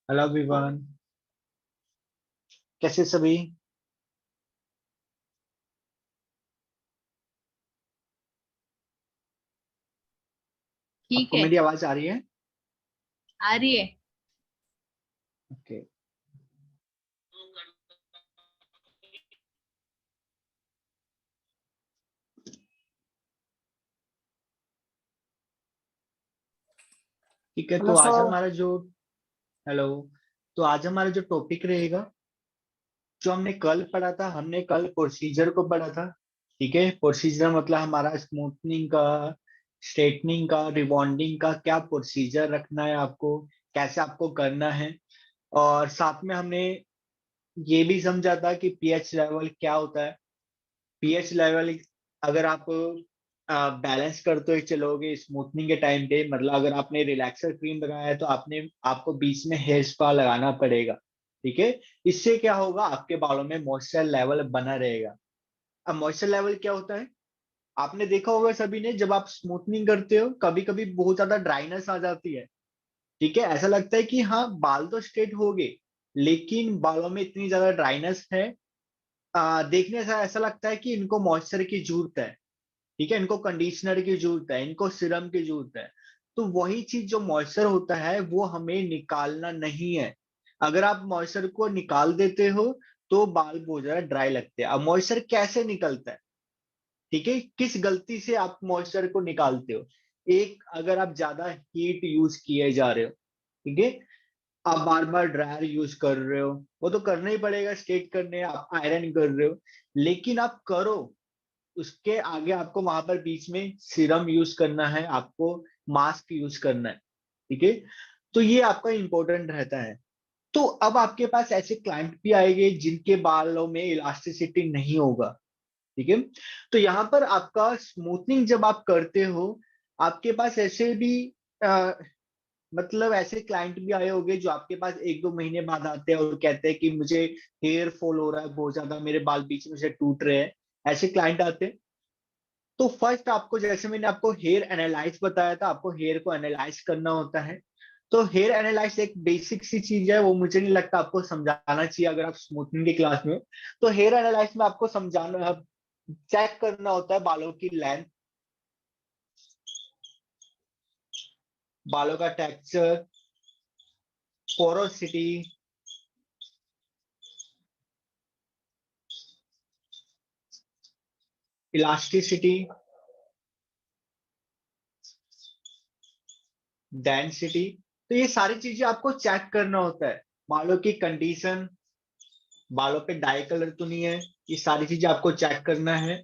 Hello everyone, कैसे सभी। ठीक आपको है। मेरी आवाज आ रही है? आ रही है। ओके। ठीक है, तो हेलो आज सर। हमारा जो हेलो तो आज हमारा जो टॉपिक रहेगा, जो हमने कल पढ़ा था, हमने कल प्रोसीजर को पढ़ा था। ठीक है, प्रोसीजर मतलब हमारा स्मूथनिंग का, स्ट्रेटनिंग का, रिबॉन्डिंग का क्या प्रोसीजर रखना है आपको, कैसे आपको करना है। और साथ में हमने ये भी समझा था कि पीएच लेवल क्या होता है। पीएच लेवल, अगर आप बैलेंस करते हुए चलोगे स्मूथनिंग के टाइम पे, मतलब अगर आपने रिलैक्सर क्रीम लगाया है तो आपने आपको बीच में हेयर स्पा लगाना पड़ेगा। ठीक है, इससे क्या होगा, आपके बालों में मॉइस्चर लेवल बना रहेगा। अब मॉइस्चर लेवल क्या होता है, आपने देखा होगा सभी ने, जब आप स्मूथनिंग करते हो कभी कभी बहुत ज्यादा ड्राइनेस आ जाती है। ठीक है, ऐसा लगता है कि हाँ बाल तो स्ट्रेट हो गए, लेकिन बालों में इतनी ज्यादा ड्राइनेस है। देखने से ऐसा लगता है कि इनको मॉइस्चर की जरूरत है। ठीक है, इनको कंडीशनर की जरूरत है, इनको सीरम की जरूरत है। तो वही चीज जो मॉइस्चर होता है वो हमें निकालना नहीं है। अगर आप मॉइस्चर को निकाल देते हो तो बाल बहुत ज्यादा ड्राई लगते हैं। अब मॉइस्चर कैसे निकलता है, ठीक है, किस गलती से आप मॉइस्चर को निकालते हो। एक, अगर आप ज्यादा हीट यूज किए जा रहे हो, ठीक है, आप बार बार ड्रायर यूज कर रहे हो, वो तो करना ही पड़ेगा, स्ट्रेट करने आप आयरन कर रहे हो, लेकिन आप करो, उसके आगे आपको वहां पर बीच में सीरम यूज करना है, आपको मास्क यूज करना है। ठीक है, तो ये आपका इंपॉर्टेंट रहता है। तो अब आपके पास ऐसे क्लाइंट भी आएंगे जिनके बालों में इलास्टिसिटी नहीं होगा। ठीक है, तो यहाँ पर आपका स्मूथनिंग जब आप करते हो, आपके पास ऐसे भी आ, मतलब ऐसे क्लाइंट भी आए होंगे जो आपके पास एक दो महीने बाद आते हैं और कहते हैं कि मुझे हेयर फॉल हो रहा है बहुत ज्यादा, मेरे बाल बीच में से टूट रहे हैं। ऐसे क्लाइंट आते हैं। तो फर्स्ट आपको, जैसे मैंने आपको हेयर एनालाइज बताया था, आपको हेयर को एनालाइज करना होता है। तो हेयर एनालाइज एक बेसिक सी चीज है, वो मुझे नहीं लगता आपको समझाना चाहिए अगर आप स्मूथनिंग की क्लास में हो। तो हेयर एनालाइज में आपको समझाना, चेक करना होता है बालों की लेंथ, बालों का टेक्सचर, पोरोसिटी, इलास्टिसिटी, डेंसिटी। तो ये सारी चीजें आपको चेक करना होता है। बालों की कंडीशन, बालों पे डाई कलर तो नहीं है, ये सारी चीजें आपको चेक करना है।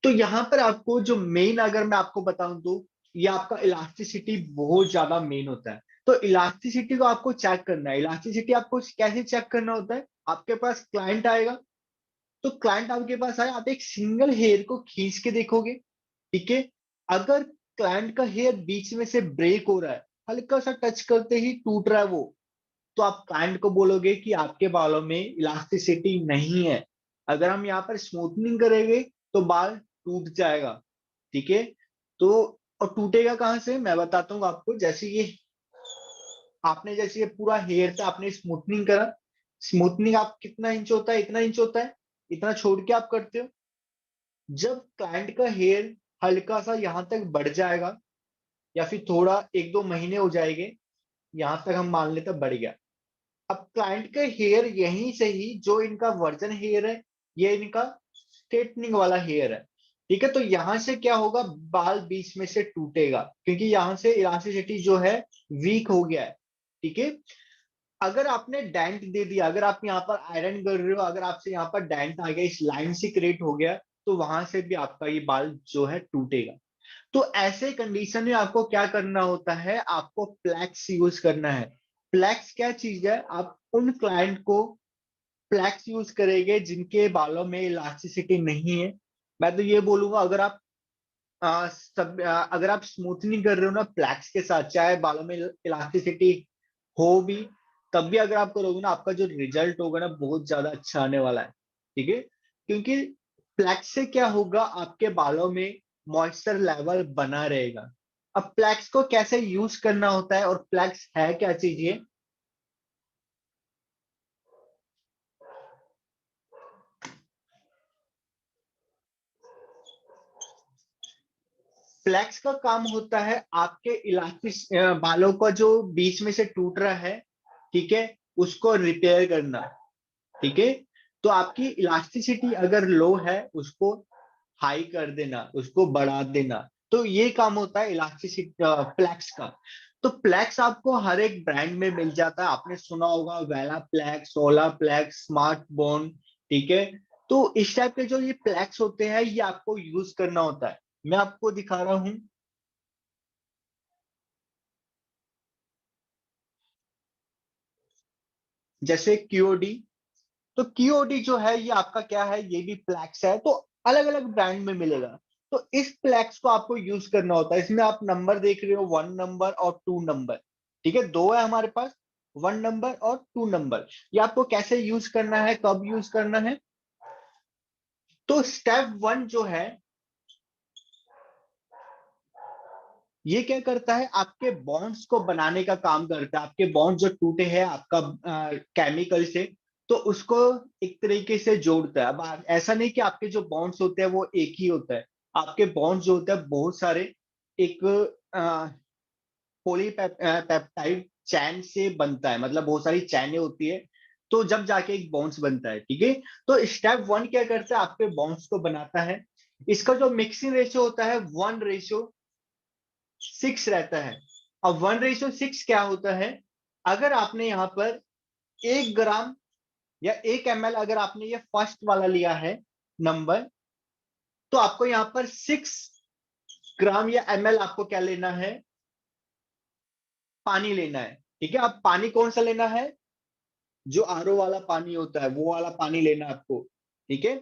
तो यहाँ पर आपको जो मेन, अगर मैं आपको बताऊं तो ये आपका इलास्टिसिटी बहुत ज्यादा मेन होता है। तो इलास्टिसिटी को आपको चेक करना है। इलास्टिसिटी आपको कैसे चेक करना होता है, आपके पास क्लाइंट आएगा, तो क्लाइंट आपके पास आए, आप एक सिंगल हेयर को खींच के देखोगे। ठीक है, अगर क्लाइंट का हेयर बीच में से ब्रेक हो रहा है, हल्का सा टच करते ही टूट रहा है वो, तो आप क्लाइंट को बोलोगे कि आपके बालों में इलास्टिसिटी नहीं है। अगर हम यहाँ पर स्मूथनिंग करेंगे तो बाल टूट जाएगा। ठीक है, तो और टूटेगा कहाँ से, मैं बताता हूँ आपको। जैसे ये आपने, जैसे ये पूरा हेयर था, आपने स्मूथनिंग करा, स्मूथनिंग आप कितना इंच होता है, इतना इंच होता है, इतना छोड़ के आप करते हो। जब क्लाइंट का हेयर हल्का सा यहाँ तक बढ़ जाएगा, या फिर थोड़ा एक दो महीने हो जाएंगे, यहां तक हम मान लेते बढ़ गया। अब क्लाइंट का हेयर यहीं से ही, जो इनका वर्जन हेयर है, ये इनका स्ट्रेटनिंग वाला हेयर है। ठीक है, तो यहां से क्या होगा, बाल बीच में से टूटेगा, क्योंकि यहां से इलास्टिसिटी जो है वीक हो गया है। ठीक है, अगर आपने डेंट दे दिया, अगर आप यहाँ पर आयरन कर रहे हो, अगर आपसे यहाँ पर डेंट आ गया, इस लाइन से क्रिएट हो गया, तो वहां से भी आपका ये बाल जो है टूटेगा। तो ऐसे कंडीशन में आपको क्या करना होता है, आपको प्लेक्स यूज करना है। प्लेक्स क्या चीज है, आप उन क्लाइंट को प्लेक्स यूज करेंगे जिनके बालों में इलास्टिसिटी नहीं है। मैं तो ये बोलूंगा, अगर आप अगर आप स्मूथनिंग कर रहे हो ना प्लेक्स के साथ, चाहे बालों में इलास्टिसिटी हो भी, तब भी अगर आप करोगे ना, आपका जो रिजल्ट होगा ना बहुत ज्यादा अच्छा आने वाला है। ठीक है, क्योंकि प्लेक्स से क्या होगा, आपके बालों में मॉइस्चर लेवल बना रहेगा। अब प्लेक्स को कैसे यूज करना होता है और प्लेक्स है क्या चीज ये? फ्लेक्स का काम होता है आपके इलास्टिक बालों का जो बीच में से टूट रहा है, ठीक है, उसको रिपेयर करना। ठीक है, तो आपकी इलास्टिसिटी अगर लो है उसको हाई कर देना, उसको बढ़ा देना। तो ये काम होता है इलास्टिसिटी फ्लेक्स का। तो फ्लेक्स आपको हर एक ब्रांड में मिल जाता है, आपने सुना होगा वेला फ्लेक्स, ओला फ्लेक्स, स्मार्ट बोन। ठीक है, तो इस टाइप के जो ये फ्लेक्स होते हैं ये आपको यूज करना होता है। मैं आपको दिखा रहा हूं, जैसे क्यूओडी। तो क्यूओडी जो है ये आपका क्या है, ये भी फ्लैक्स है, तो अलग अलग ब्रांड में मिलेगा। तो इस फ्लैक्स को आपको यूज करना होता है। इसमें आप नंबर देख रहे हो, 1 नंबर और 2 नंबर। ठीक है, दो है हमारे पास, 1 नंबर और 2 नंबर। ये आपको कैसे यूज करना है, कब यूज करना है? तो स्टेप 1 जो है ये क्या करता है, आपके बॉन्ड्स को बनाने का काम करता है। आपके बॉन्ड जो टूटे हैं आपका केमिकल से, तो उसको एक तरीके से जोड़ता है। अब ऐसा नहीं कि आपके जो बॉन्ड्स होते हैं वो एक ही होता है। आपके बॉन्ड्स जो होते हैं बहुत सारे एक पॉलीपेप्टाइड चैन से बनता है, मतलब बहुत सारी चैनें होती है, तो जब जाके एक बॉन्ड्स बनता है। ठीक है, तो स्टेप 1 क्या करता है, आपके बॉन्ड्स को बनाता है। इसका जो मिक्सिंग रेशियो होता है 1:6 रहता है। अब 1:6 क्या होता है, अगर आपने यहाँ पर 1 ग्राम या 1 ml, अगर आपने ये फर्स्ट वाला लिया है नंबर, तो आपको यहाँ पर 6 ग्राम या ml आपको क्या लेना है, पानी लेना है। ठीक है, अब पानी कौन सा लेना है, जो आरओ वाला पानी होता है वो वाला पानी लेना है आपको। ठीक है,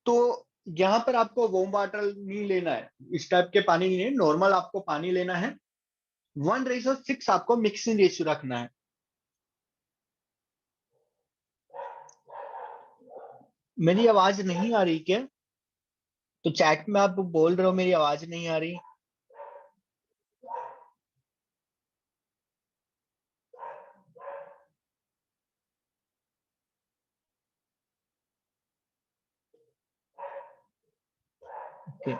तो यहाँ पर आपको वार्म वाटर नहीं लेना है, इस टाइप के पानी नहीं है, नॉर्मल आपको पानी लेना है। 1:6 आपको मिक्सिंग रेशियो रखना है। मेरी आवाज नहीं आ रही क्या? तो चैट में आप बोल रहे हो मेरी आवाज नहीं आ रही। ओके,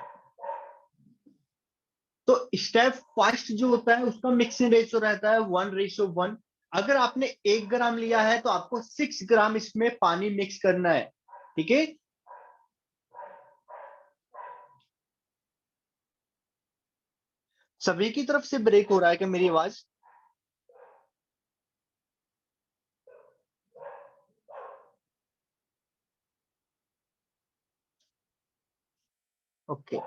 तो स्टेप फर्स्ट जो होता है उसका मिक्सिंग रेशियो रहता है 1:1। अगर आपने 1 ग्राम लिया है तो आपको 6 ग्राम इसमें पानी मिक्स करना है। ठीक है, सभी की तरफ से ब्रेक हो रहा है क्या मेरी आवाज? ओके,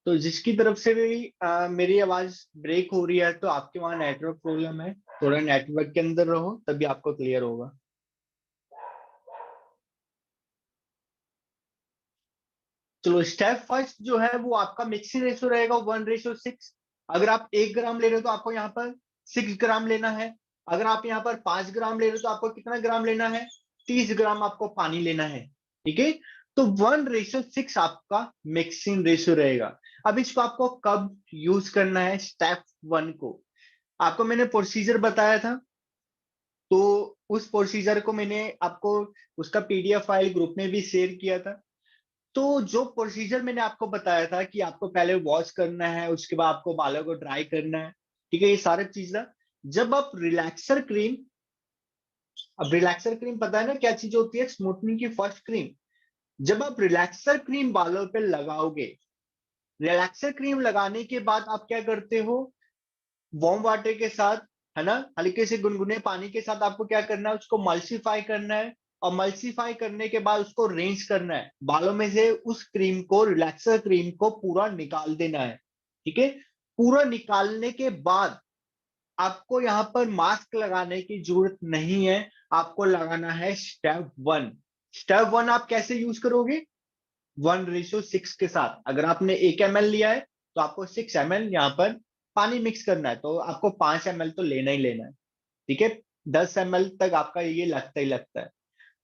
तो जिसकी तरफ से भी मेरी आवाज ब्रेक हो रही है तो आपके वहां नेटवर्क प्रॉब्लम है, थोड़ा नेटवर्क के अंदर रहो तभी आपको क्लियर होगा। चलो, स्टेप फर्स्ट जो है वो आपका मिक्सिंग रेशियो रहेगा 1:6। अगर आप 1 ग्राम ले रहे हो तो आपको यहाँ पर 6 ग्राम लेना है। अगर आप यहाँ पर 5 ग्राम ले रहे हो तो आपको कितना ग्राम लेना है, 30 ग्राम आपको पानी लेना है। ठीक है, तो 1:6 आपका मिक्सिंग रेशियो रहेगा। अब इसको आपको कब यूज करना है, स्टेप 1 को आपको मैंने प्रोसीजर बताया था, तो उस प्रोसीजर को मैंने आपको उसका पीडीएफ फाइल ग्रुप में भी शेयर किया था। तो जो प्रोसीजर मैंने आपको बताया था कि आपको पहले वॉश करना है, उसके बाद आपको बालों को ड्राई करना है। ठीक है, ये सारी चीज ना, जब आप रिलैक्सर क्रीम, अब रिलैक्सर क्रीम पता है ना क्या चीज होती है, स्मूथनिंग की फर्स्ट क्रीम। जब आप रिलैक्सर क्रीम बालों पे लगाओगे, रिलैक्सर क्रीम लगाने के बाद आप क्या करते हो, वार्म वाटर के साथ, है ना, हल्के से गुनगुने पानी के साथ आपको क्या करना है, उसको मल्सीफाई करना है। और मल्सीफाई करने के बाद उसको रेंज करना है, बालों में से उस क्रीम को, रिलैक्सर क्रीम को पूरा निकाल देना है। ठीक है, पूरा निकालने के बाद आपको यहाँ पर मास्क लगाने की जरूरत नहीं है, आपको लगाना है स्टेप 1। स्टेप 1 आप कैसे यूज करोगे, 1:6 के साथ। अगर आपने 1 ml लिया है तो आपको 6 ml यहाँ पर पानी मिक्स करना है, तो आपको 5 ml तो लेना ही लेना है। ठीक है, 10 ml तक आपका ये लगता ही लगता है।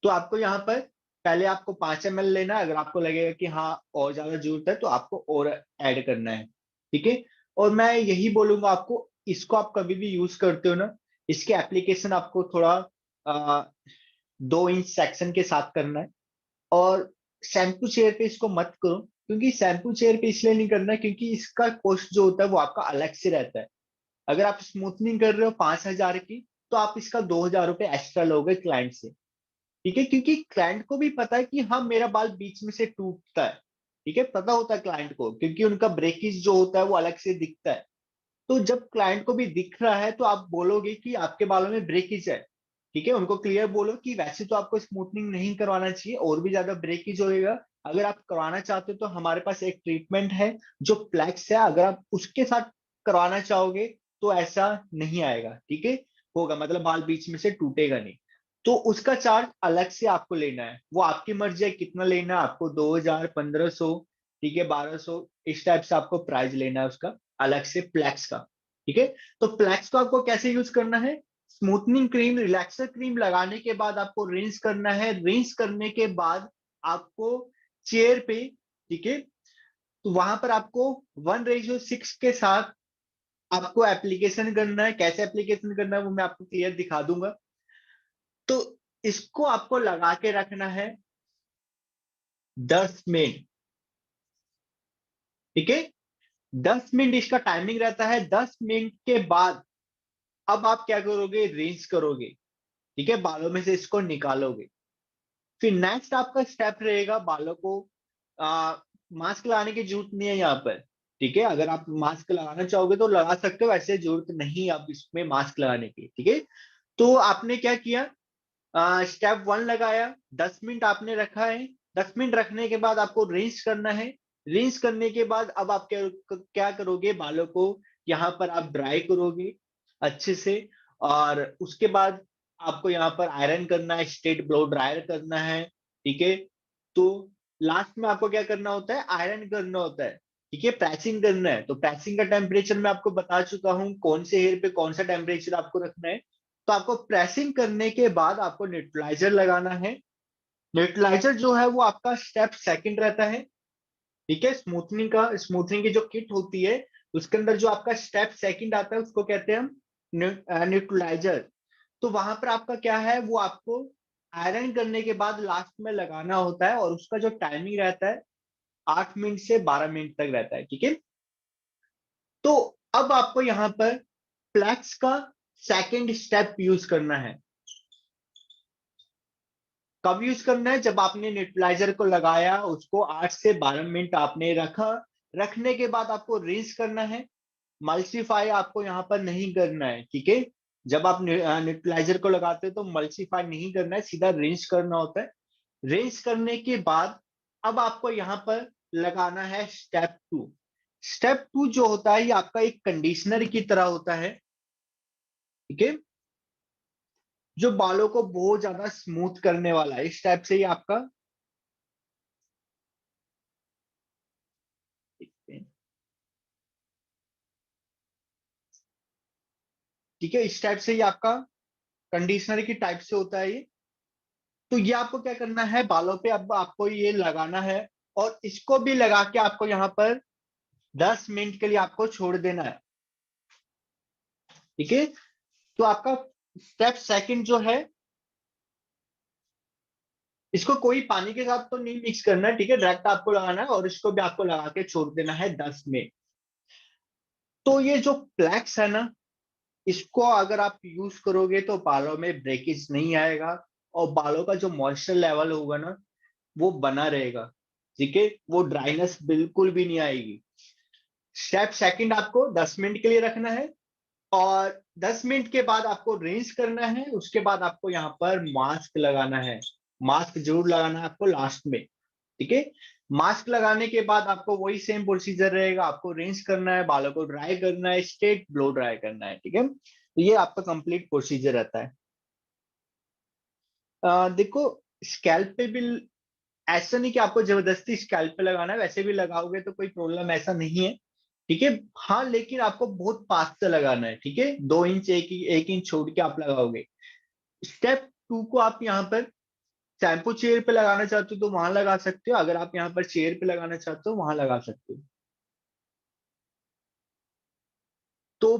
तो आपको यहाँ पर पहले आपको 5 ml लेना है, अगर आपको लगेगा कि हाँ और ज्यादा जरूरत है तो आपको और ऐड करना है। ठीक है, और मैं यही बोलूंगा आपको, इसको आप कभी भी यूज करते हो ना, इसके एप्लीकेशन आपको थोड़ा 2 इंच सेक्शन के साथ करना है। और शैम्पू चेयर पे इसको मत करो, क्योंकि शैम्पू चेयर पे इसलिए नहीं करना है क्योंकि इसका कॉस्ट जो होता है वो आपका अलग से रहता है। अगर आप स्मूथनिंग कर रहे हो 5,000 की, तो आप इसका 2,000 रुपये एक्स्ट्रा लोगे क्लाइंट से। ठीक है, क्योंकि क्लाइंट को भी पता है कि हाँ मेरा बाल बीच में से टूटता है। ठीक है, पता होता है क्लाइंट को, क्योंकि उनका ब्रेकेज जो होता है वो अलग से दिखता है। तो जब क्लाइंट को भी दिख रहा है तो आप बोलोगे कि आपके बालों में ब्रेकेज है। ठीक है, उनको क्लियर बोलो कि वैसे तो आपको स्मूथनिंग नहीं करवाना चाहिए, और भी ज्यादा ब्रेकेज होएगा। अगर आप करवाना चाहते हो तो हमारे पास एक ट्रीटमेंट है जो प्लेक्स है, अगर आप उसके साथ करवाना चाहोगे तो ऐसा नहीं आएगा। ठीक है, होगा मतलब बाल बीच में से टूटेगा नहीं। तो उसका चार्ज अलग से आपको लेना है, वो आपकी मर्जी है कितना लेना है आपको, 2,000, 1,500, ठीक है, 1,200, इस टाइप से आपको प्राइस लेना है उसका अलग से प्लेक्स का। ठीक है, तो प्लेक्स को आपको कैसे यूज करना है, स्मूथनिंग क्रीम, रिलैक्सर क्रीम लगाने के बाद आपको रिंस करना है। रिंस करने के बाद आपको चेयर पे, ठीक है, तो वहां पर आपको 1:6 के साथ आपको एप्लीकेशन करना है। कैसे एप्लीकेशन करना है वो मैं आपको क्लियर दिखा दूंगा। तो इसको आपको लगा के रखना है 10 मिनट। ठीक है, 10 मिनट इसका टाइमिंग रहता है। 10 मिनट के बाद अब आप क्या करोगे, रिंस करोगे। ठीक है, बालों में से इसको निकालोगे। फिर नेक्स्ट आपका स्टेप रहेगा, बालों को मास्क लगाने की जरूरत नहीं है यहाँ पर। ठीक है, अगर आप मास्क लगाना चाहोगे तो लगा सकते हो, वैसे जरूरत नहीं आप इसमें मास्क लगाने की। ठीक है, तो आपने क्या किया, स्टेप 1 लगाया, 10 मिनट आपने रखा है। 10 मिनट रखने के बाद आपको रिंस करना है। रिंस करने के बाद अब आप क्या क्या करोगे, बालों को यहाँ पर आप ड्राई करोगे अच्छे से। और उसके बाद आपको यहाँ पर आयरन करना है, स्ट्रेट ब्लो ड्रायर करना है। ठीक है, तो लास्ट में आपको क्या करना होता है, आयरन करना होता है। ठीक है, प्रेसिंग करना है। तो प्रेसिंग का टेम्परेचर मैं आपको बता चुका हूँ, कौन से हेयर पे कौन सा टेम्परेचर आपको रखना है। तो आपको प्रेसिंग करने के बाद आपको न्यूट्रलाइजर लगाना है। न्यूट्रलाइजर जो है वो आपका स्टेप सेकंड रहता है। ठीक है, स्मूथनिंग की जो किट होती है उसके अंदर जो आपका स्टेप सेकंड आता है उसको कहते हैं हम न्यूट्रलाइजर। तो वहां पर आपका क्या है, वो आपको आयरन करने के बाद लास्ट में लगाना होता है, और उसका जो टाइमिंग रहता है 8 मिनट से 12 मिनट तक रहता है। ठीक है, तो अब आपको यहाँ पर फ्लैक्स का सेकंड स्टेप यूज करना है। कब यूज करना है, जब आपने न्यूट्रलाइजर को लगाया, उसको 8 से 12 मिनट आपने रखा। रखने के बाद आपको रिंस करना है। मल्सीफाई आपको यहाँ पर नहीं करना है। ठीक है, जब आप न्यूट्रलाइजर को लगाते हो तो मल्सीफाई नहीं करना है, सीधा रिंस करना होता है। रिंस करने के बाद अब आपको यहाँ पर लगाना है स्टेप 2। स्टेप 2 जो होता है ये आपका एक कंडीशनर की तरह होता है। ठीक है, जो बालों को बहुत ज्यादा स्मूथ करने वाला है, इस टाइप से ये आपका, ठीक है, इस टाइप से ये आपका कंडीशनर की टाइप से होता है ये। तो ये आपको क्या करना है, बालों पे अब आपको ये लगाना है, और इसको भी लगा के आपको यहाँ पर 10 मिनट के लिए आपको छोड़ देना है। ठीक है, तो आपका स्टेप सेकंड जो है, इसको कोई पानी के साथ तो नहीं मिक्स करना है। ठीक है, डायरेक्ट आपको लगाना है, और इसको भी आपको लगा के छोड़ देना है 10 मिनट। तो ये जो फ्लैक्स है ना, इसको अगर आप यूज करोगे तो बालों में ब्रेकेज नहीं आएगा, और बालों का जो मॉइस्चर लेवल होगा ना वो बना रहेगा। ठीक है, वो ड्राइनेस बिल्कुल भी नहीं आएगी। स्टेप सेकंड आपको 10 मिनट के लिए रखना है, और 10 मिनट के बाद आपको रिंस करना है। उसके बाद आपको यहाँ पर मास्क लगाना है। मास्क जरूर लगाना है आपको लास्ट में। ठीक है, मास्क लगाने के बाद आपको वही सेम प्रोसीजर रहेगा, आपको रिंस करना है, बालों को ड्राई करना है, स्ट्रेट ब्लो ड्राई करना है। ठीक है, तो ये आपका कंप्लीट प्रोसीजर रहता है। देखो, स्कैल्प पे भी ऐसा नहीं कि आपको जबरदस्ती स्कैल्प पे लगाना है, वैसे भी लगाओगे तो कोई प्रॉब्लम ऐसा नहीं है। ठीक है, हाँ लेकिन आपको बहुत पास से लगाना है। ठीक है, 2 इंच, 1 इंच छोड़ के आप लगाओगे। स्टेप 2 को आप यहाँ पर शैम्पू चेयर पे लगाना चाहते हो तो वहां लगा सकते हो, अगर आप यहाँ पर चेयर पे लगाना चाहते हो वहां लगा सकते हो। तो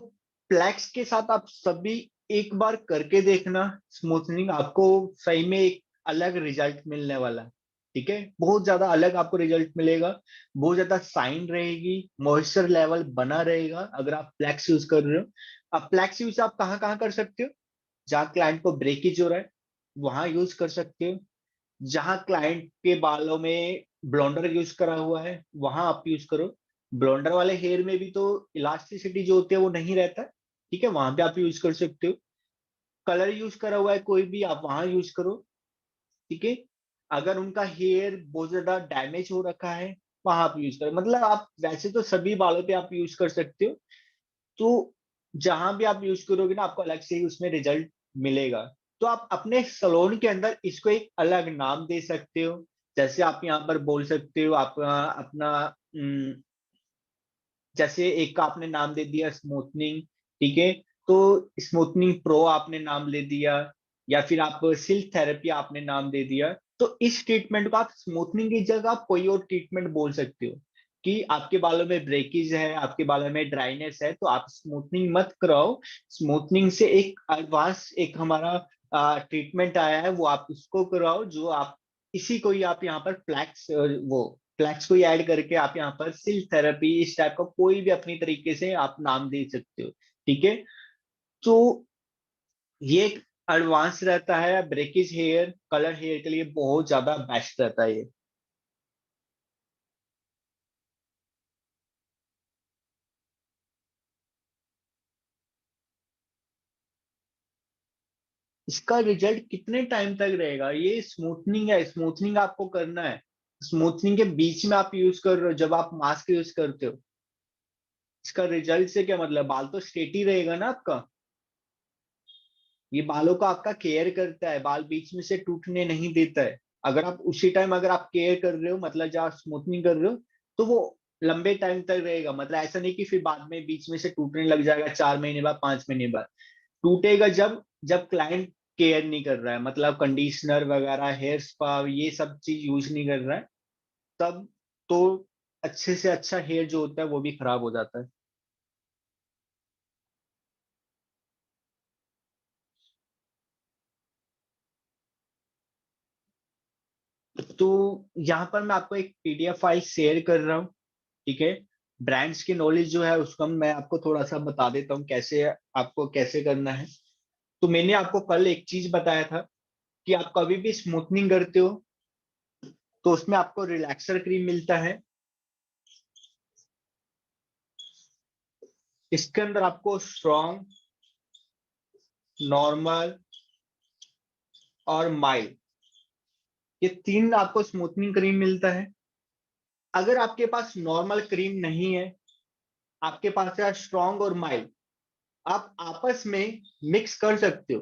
प्लेक्स के साथ आप सभी एक बार करके देखना स्मूथनिंग, आपको सही में एक अलग रिजल्ट मिलने वाला है। ठीक है, बहुत ज्यादा अलग आपको रिजल्ट मिलेगा, बहुत ज्यादा साइन रहेगी, मॉइस्चर लेवल बना रहेगा अगर आप प्लेक्स यूज कर रहे हो। अब प्लेक्स यूज आप कहाँ कहाँ कर सकते हो? जहाँ क्लाइंट को ब्रेकेज हो रहा है वहां यूज कर सकते हो, जहां क्लाइंट के बालों में ब्लोंडर यूज करा हुआ है वहां आप यूज करो। ब्लोंडर वाले हेयर में भी तो इलास्टिसिटी जो होती है वो नहीं रहता है, ठीक है, वहां पे आप यूज कर सकते हो। कलर यूज करा हुआ है कोई भी आप वहां यूज करो, ठीक है। अगर उनका हेयर बहुत ज्यादा डैमेज हो रखा है वहां आप यूज करो, मतलब आप वैसे तो सभी बालों पे आप यूज कर सकते हो। तो जहां भी आप यूज करोगे ना आपको अलग से ही उसमें रिजल्ट मिलेगा। तो आप अपने सलोन के अंदर इसको एक अलग नाम दे सकते हो। जैसे आप यहाँ पर बोल सकते हो आप अपना जैसे एक का आपने नाम दे दिया स्मूथनिंग, ठीक है, तो स्मूथनिंग प्रो आपने नाम ले दिया, या फिर आप सिल्क थेरेपी आपने नाम दे दिया। तो इस ट्रीटमेंट को आप स्मूथनिंग की जगह आप कोई और ट्रीटमेंट बोल सकते हो कि आपके बालों में ब्रेकेज है, आपके बालों में ड्राइनेस है, तो आप स्मूथनिंग मत कराओ। स्मूथनिंग से एक एडवांस एक हमारा ट्रीटमेंट आया है वो आप उसको कराओ, जो आप इसी को ही आप यहाँ पर फ्लैक्स वो फ्लैक्स को ही ऐड करके आप यहाँ पर सिल्क थेरेपी इस टाइप का कोई भी अपनी तरीके से आप नाम दे सकते हो, ठीक है। तो ये एक एडवांस रहता है, ब्रेकेज हेयर कलर हेयर के लिए बहुत ज्यादा बेस्ट रहता है ये। इसका रिजल्ट कितने टाइम तक रहेगा? ये स्मूथनिंग है, स्मूथनिंग आपको करना है, स्मूथनिंग के बीच में आप यूज कर रहे हो जब आप मास्क यूज करते हो। इसका रिजल्ट से क्या मतलब, बाल तो स्ट्रेट ही रहेगा ना आपका। ये बालों का आपका केयर करता है, बाल बीच में से टूटने नहीं देता है। अगर आप उसी टाइम अगर आप केयर कर रहे हो, मतलब जब आप स्मूथनिंग कर रहे हो, तो वो लंबे टाइम तक रहेगा। मतलब ऐसा नहीं कि फिर बाद में बीच में से टूटने लग जाएगा 4 महीने बाद 5 महीने बाद। टूटेगा जब जब क्लाइंट केयर नहीं कर रहा है, मतलब कंडीशनर वगैरह हेयर स्पा ये सब चीज यूज नहीं कर रहा है, तब तो अच्छे से अच्छा हेयर जो होता है वो भी खराब हो जाता है। तो यहाँ पर मैं आपको एक पीडीएफ फाइल शेयर कर रहा हूँ, ठीक है। ब्रांड्स की नॉलेज जो है उसका मैं आपको थोड़ा सा बता देता हूँ कैसे आपको कैसे करना है। तो मैंने आपको कल एक चीज बताया था कि आप कभी भी स्मूथनिंग करते हो तो उसमें आपको रिलैक्सर क्रीम मिलता है। इसके अंदर आपको स्ट्रॉन्ग, नॉर्मल और माइल्ड, ये तीन आपको स्मूथनिंग क्रीम मिलता है। अगर आपके पास नॉर्मल क्रीम नहीं है, आपके पास है स्ट्रॉन्ग और माइल्ड, आप आपस में मिक्स कर सकते हो,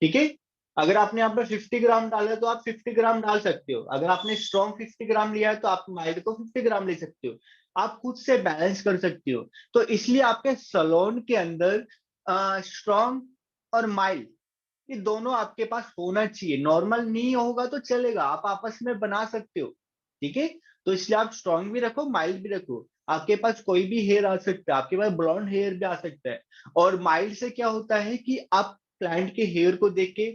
ठीक है। अगर आपने यहाँ पर 50 ग्राम डाला है तो आप 50 ग्राम डाल सकते हो, अगर आपने स्ट्रॉन्ग 50 ग्राम लिया है तो आप माइल्ड को 50 ग्राम ले सकते हो। आप खुद से बैलेंस कर सकते हो। तो इसलिए आपके सलोन के अंदर स्ट्रॉन्ग और माइल्ड ये दोनों आपके पास होना चाहिए। नॉर्मल नहीं होगा तो चलेगा, आप आपस में बना सकते हो, ठीक है। तो इसलिए आप स्ट्रॉन्ग भी रखो माइल्ड भी रखो। आपके पास कोई भी हेयर आ सकता है, आपके पास ब्लॉन्ड हेयर भी आ सकता है। और माइल्ड से क्या होता है कि आप क्लाइंट के हेयर को देख के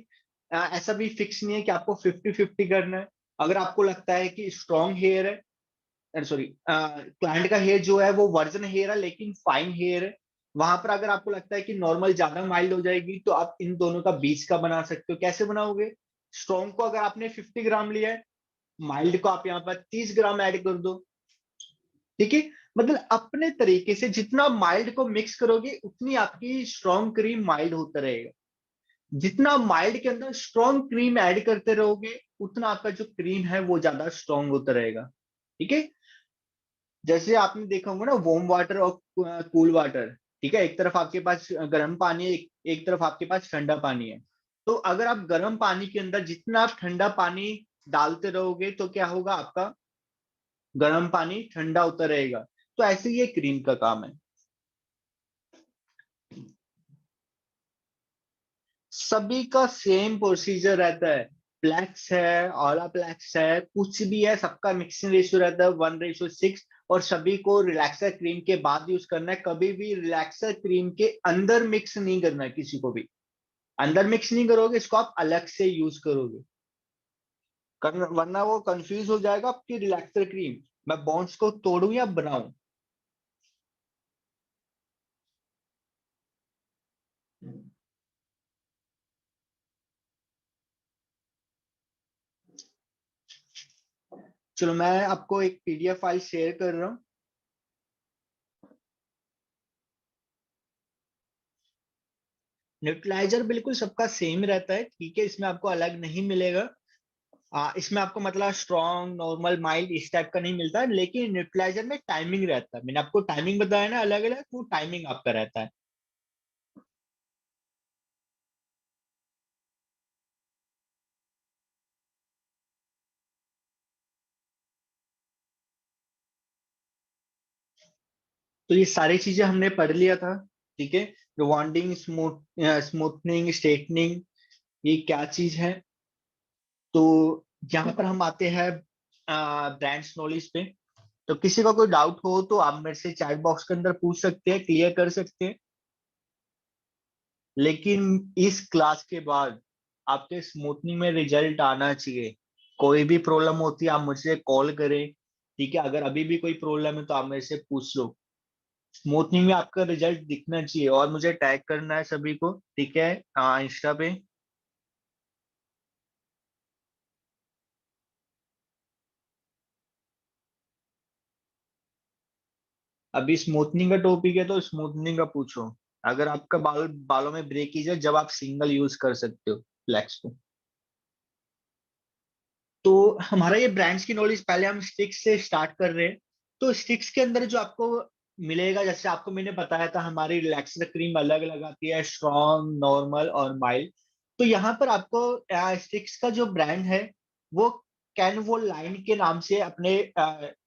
ऐसा भी फिक्स नहीं है कि आपको 50-50 करना है। अगर आपको लगता है कि स्ट्रॉन्ग हेयर है, सॉरी, क्लाइंट का हेयर जो है वो वर्जन हेयर है लेकिन फाइन हेयर है, वहां पर अगर आपको लगता है कि नॉर्मल ज्यादा माइल्ड हो जाएगी तो आप इन दोनों का बीच का बना सकते हो। कैसे बनाओगे? स्ट्रॉन्ग को अगर आपने 50 ग्राम लिया है, माइल्ड को आप यहाँ पर 30 ग्राम ऐड कर दो, ठीक है। मतलब अपने तरीके से जितना माइल्ड को मिक्स करोगे उतनी आपकी स्ट्रॉन्ग क्रीम माइल्ड होता रहेगा। जितना माइल्ड के अंदर स्ट्रॉन्ग क्रीम ऐड करते रहोगे उतना आपका जो क्रीम है वो ज्यादा स्ट्रॉन्ग होता रहेगा, ठीक है। जैसे आपने देखा होगा ना वार्म वाटर और कूल वाटर, ठीक है, एक तरफ आपके पास गर्म पानी है, एक तरफ आपके पास ठंडा पानी है। तो अगर आप गर्म पानी के अंदर जितना आप ठंडा पानी डालते रहोगे तो क्या होगा, आपका गर्म पानी ठंडा होता रहेगा। तो ऐसे ही ये क्रीम का काम है। सभी का सेम प्रोसीजर रहता है। प्लेक्स है, ऑला प्लेक्स है, कुछ भी है, सबका मिक्सिंग रेशियो रहता है 1:6। और सभी को रिलैक्सर क्रीम के बाद यूज करना है। कभी भी रिलैक्सर क्रीम के अंदर मिक्स नहीं करना है, किसी को भी अंदर मिक्स नहीं करोगे, इसको आप अलग से यूज करोगे, वरना वो कंफ्यूज हो जाएगा आपकी रिलैक्सर क्रीम मैं बॉन्ड्स को तोड़ूं या बनाऊं। चलो मैं आपको एक पीडीएफ फाइल शेयर कर रहा हूँ। न्यूट्रलाइजर बिल्कुल सबका सेम रहता है, ठीक है, इसमें आपको अलग नहीं मिलेगा। इसमें आपको मतलब स्ट्रॉन्ग नॉर्मल माइल्ड इस टाइप का नहीं मिलता है, लेकिन न्यूट्रलाइजर में टाइमिंग रहता है। मैंने आपको टाइमिंग बताया ना, अलग अलग, वो टाइमिंग आपका रहता है। तो ये सारी चीजें हमने पढ़ लिया था, ठीक है। रिवॉन्डिंग, स्मूथनिंग, स्ट्रेटनिंग, ये क्या चीज है। तो यहाँ पर हम आते हैं ब्रांड्स नॉलेज पे। तो किसी का कोई डाउट हो तो आप मेरे से चैट बॉक्स के अंदर पूछ सकते हैं, क्लियर कर सकते हैं। लेकिन इस क्लास के बाद आपके स्मूथनिंग में रिजल्ट आना चाहिए। कोई भी प्रॉब्लम होती है आप मुझसे कॉल करें, ठीक है। अगर अभी भी कोई प्रॉब्लम है तो आप मेरे से पूछ लो। स्मूथनिंग में आपका रिजल्ट दिखना चाहिए और मुझे टैग करना है सभी को, ठीक है, इंस्टा पे। अभी स्मूथनिंग का टॉपिक है तो स्मूथनिंग का पूछो। अगर आपका बालों में ब्रेकेज है, जब आप सिंगल यूज कर सकते हो फ्लैक्स को। तो हमारा ये ब्रांड्स की नॉलेज, पहले हम स्टिक्स से स्टार्ट कर रहे हैं। तो स्टिक्स के अंदर जो आपको मिलेगा, जैसे आपको मैंने बताया था, हमारी रिलैक्सर क्रीम अलग अलग आती है, स्ट्रॉन्ग, नॉर्मल और माइल्ड। तो यहाँ पर आपको स्टिक्स का जो ब्रांड है वो कैन वो लाइन के नाम से अपने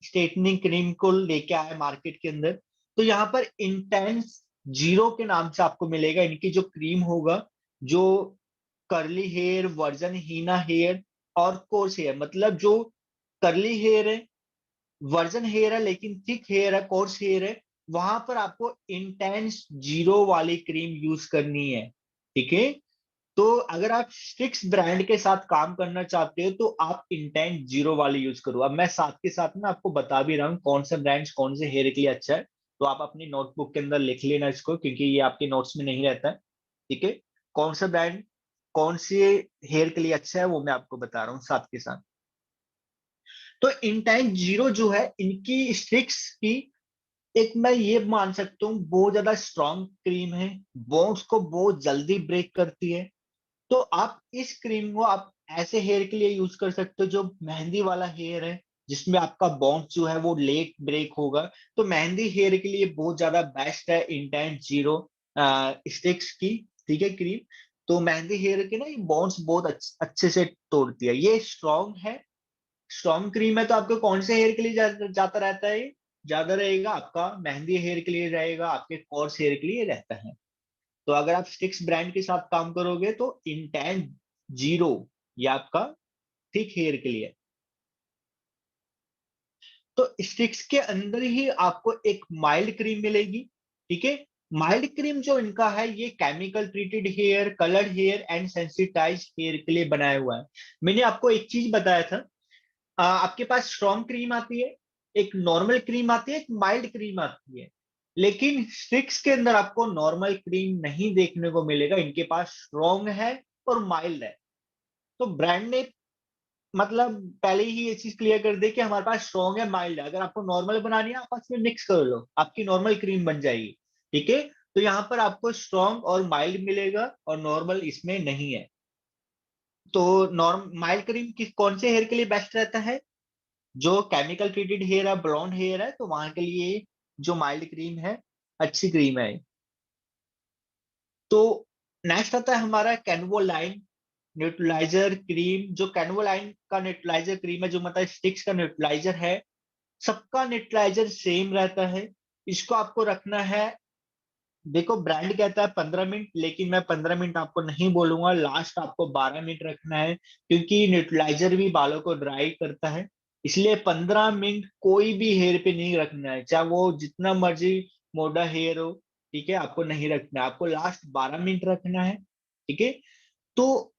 स्ट्रेटनिंग क्रीम को लेके आया मार्केट के अंदर। तो यहाँ पर इंटेंस जीरो के नाम से आपको मिलेगा इनकी जो क्रीम होगा, जो कर्ली हेयर, वर्जन हीना हेयर और कोर्स हेयर। मतलब जो कर्ली हेयर है, वर्जन हेयर है लेकिन थिक हेयर है, कोर्स हेयर है, वहां पर आपको इंटेंस जीरो वाली क्रीम यूज करनी है, ठीक है। तो अगर आप स्टिक्स ब्रांड के साथ काम करना चाहते हो तो आप इंटेंस जीरो वाली यूज करो। अब मैं साथ के साथ में आपको बता भी रहा हूँ कौन सा ब्रांड कौन से हेयर के लिए अच्छा है। तो आप अपनी नोटबुक के अंदर लिख लेना इसको, क्योंकि ये आपके नोट्स में नहीं रहता है, ठीक है। कौन सा ब्रांड कौन से हेयर के लिए अच्छा है वो मैं आपको बता रहा हूँ साथ के साथ। तो इंटेंस जीरो जो है, इनकी स्टिक्स की एक मैं ये मान सकता हूँ बहुत ज्यादा स्ट्रॉन्ग क्रीम है, बोन्स को बहुत जल्दी ब्रेक करती है। तो आप इस क्रीम को आप ऐसे हेयर के लिए यूज कर सकते हो जो मेहंदी वाला हेयर है, जिसमें आपका बॉन्ड जो है वो लेट ब्रेक होगा। तो मेहंदी हेयर के लिए बहुत ज्यादा बेस्ट है इंटेंस जीरो स्टिक्स की, ठीक है, क्रीम। तो मेहंदी हेयर के ना ये बॉन्ड्स बहुत अच्छे से तोड़ती है, ये स्ट्रॉन्ग है। स्ट्रॉन्ग क्रीम है तो आपको कौन से हेयर के लिए जाता रहता है ये? ज्यादा रहेगा आपका मेहंदी हेयर के लिए रहेगा, आपके कोर्स हेयर के लिए रहता है। तो अगर आप स्टिक्स ब्रांड के साथ काम करोगे तो इंटेंस जीरो ये आपका थिक हेयर के लिए। तो स्टिक्स के अंदर ही आपको एक माइल्ड क्रीम मिलेगी, ठीक है। माइल्ड क्रीम जो इनका है ये chemical treated hair, coloured hair and sensitize hair के लिए बनाया हुआ है। मैंने आपको एक चीज बताया था, आपके पास स्ट्रॉन्ग क्रीम आती है, एक नॉर्मल क्रीम आती है, एक माइल्ड क्रीम आती है। लेकिन स्टिक्स के अंदर आपको नॉर्मल क्रीम नहीं देखने को मिलेगा, इनके पास स्ट्रॉन्ग है और माइल्ड है। तो ब्रांड ने मतलब पहले ही ये चीज क्लियर कर दे कि हमारे पास स्ट्रॉन्ग है, माइल्ड है। अगर आपको नॉर्मल बनानी है आप उसमें मिक्स कर लो, आपकी नॉर्मल क्रीम बन जाएगी, ठीक है। तो यहाँ पर आपको स्ट्रॉन्ग और माइल्ड मिलेगा और नॉर्मल इसमें नहीं है। तो नॉर्म माइल्ड क्रीम किस कौन से हेयर के लिए बेस्ट रहता है? जो केमिकल ट्रीटेड हेयर है, ब्लॉन्ड हेयर है, तो वहां के लिए जो माइल्ड क्रीम है अच्छी क्रीम है। तो नेक्स्ट आता है हमारा कैनवोलाइन न्यूट्रलाइजर क्रीम। जो कैनवोलाइन का न्यूट्रलाइजर क्रीम है, जो मतलब स्टिक्स का न्यूट्रलाइजर है, सबका न्यूट्रलाइजर सेम रहता है। इसको आपको रखना है, देखो ब्रांड कहता है 15 मिनट, लेकिन मैं 15 मिनट आपको नहीं बोलूंगा, लास्ट आपको 12 मिनट रखना है, क्योंकि न्यूट्रलाइजर भी बालों को ड्राई करता है। इसलिए 15 मिनट कोई भी हेयर पे नहीं रखना है, चाहे वो जितना मर्जी मोटा हेयर हो। ठीक है, आपको नहीं रखना है, आपको लास्ट 12 मिनट रखना है। ठीक है, तो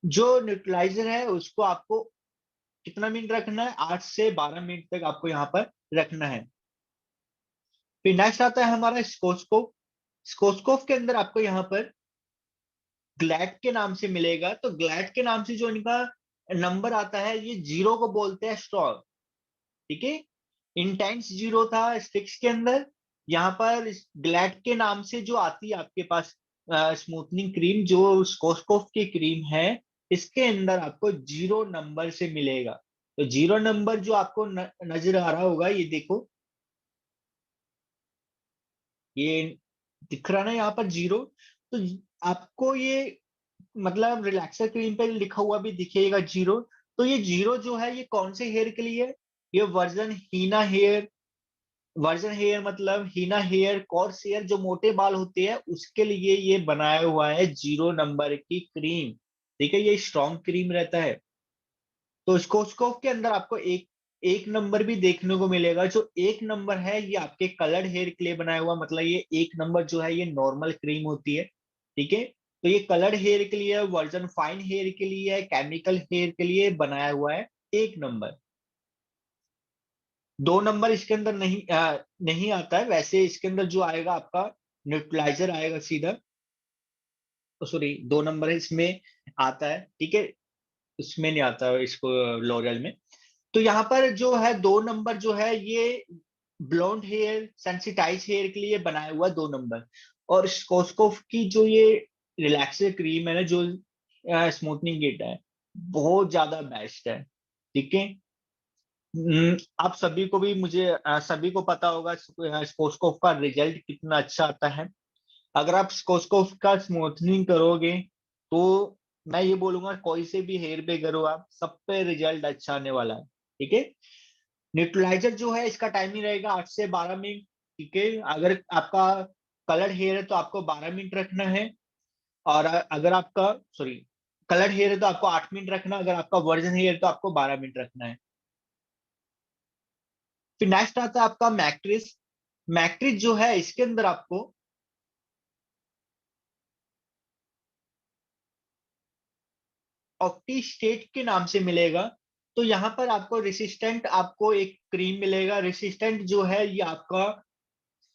जो न्यूट्रलाइजर है उसको आपको कितना मिनट रखना है, 8 से 12 मिनट तक आपको यहाँ पर रखना है। फिर नेक्स्ट आता है हमारा स्कोस्कोप। स्कोस्कोप के अंदर आपको यहाँ पर ग्लैड के नाम से मिलेगा। तो ग्लैड के नाम से जो इनका नंबर आता है, ये 0 को बोलते हैं स्ट्रॉन्ग। ठीक है, इंटेंस 0 था स्टिक्स के अंदर। यहाँ पर ग्लैड के नाम से जो आती है आपके पास स्मूथनिंग क्रीम, जो स्कोस्कोप की क्रीम है, इसके अंदर आपको 0 नंबर से मिलेगा। तो 0 नंबर जो आपको नजर आ रहा होगा, ये देखो, ये दिख रहा ना यहाँ पर 0। तो आपको ये मतलब रिलैक्सर क्रीम पे लिखा हुआ भी दिखेगा 0। तो ये 0 जो है, ये कौन से हेयर के लिए है? ये वर्जन हीना हेयर। वर्जन हेयर मतलब हीना हेयर, कॉर्स हेयर, जो मोटे बाल होते हैं उसके लिए ये बनाया हुआ है 0 नंबर की क्रीम। ठीक है, ये स्ट्रॉन्ग क्रीम रहता है। तो स्कोस्कोप के अंदर आपको एक एक नंबर भी देखने को मिलेगा। जो एक नंबर है, ये आपके कलर्ड हेयर के लिए बनाया हुआ, मतलब ये एक नंबर जो है, ये नॉर्मल क्रीम होती है। ठीक है, तो ये कलर्ड हेयर के लिए, वर्जन फाइन हेयर के लिए, केमिकल हेयर के लिए बनाया हुआ है एक नंबर। 2 नंबर इसके अंदर नहीं आता है। वैसे इसके अंदर जो आएगा आपका न्यूट्रलाइजर आएगा सीधा। सॉरी, 2 नंबर इसमें आता है। ठीक है, उसमें नहीं आता है इसको, लॉरियल में। तो यहाँ पर जो है 2 नंबर जो है, ये ब्लॉन्ड हेयर, सेंसिटाइज हेयर के लिए बनाया हुआ 2 नंबर। और स्कोस्कोप की जो ये रिलैक्सर क्रीम है ना, जो स्मूथनिंग किट है, बहुत ज्यादा बेस्ट है। ठीक है, आप सभी को भी, मुझे सभी को पता होगा स्कोस्कोप का रिजल्ट कितना अच्छा आता है। अगर आप स्कोस्कोप का स्मूथनिंग करोगे, तो मैं ये बोलूंगा कोई से भी हेयर पे करो आप, सब पे रिजल्ट अच्छा आने वाला है। ठीक है, न्यूट्रलाइजर जो है, इसका टाइमिंग रहेगा 8 से 12 मिनट। ठीक है, अगर आपका कलर्ड हेयर है तो आपको 12 मिनट रखना है। और अगर आपका, सॉरी, कलर्ड हेयर है तो आपको 8 मिनट रखना है, अगर आपका वर्जन हेयर है तो आपको 12 मिनट रखना है। फिर नेक्स्ट आता है आपका मैट्रिस। मैट्रिस जो है, इसके अंदर आपको ऑक्टी स्टेट के नाम से मिलेगा। तो यहाँ पर आपको रेसिस्टेंट, आपको एक क्रीम मिलेगा। रेसिस्टेंट जो है, ये आपका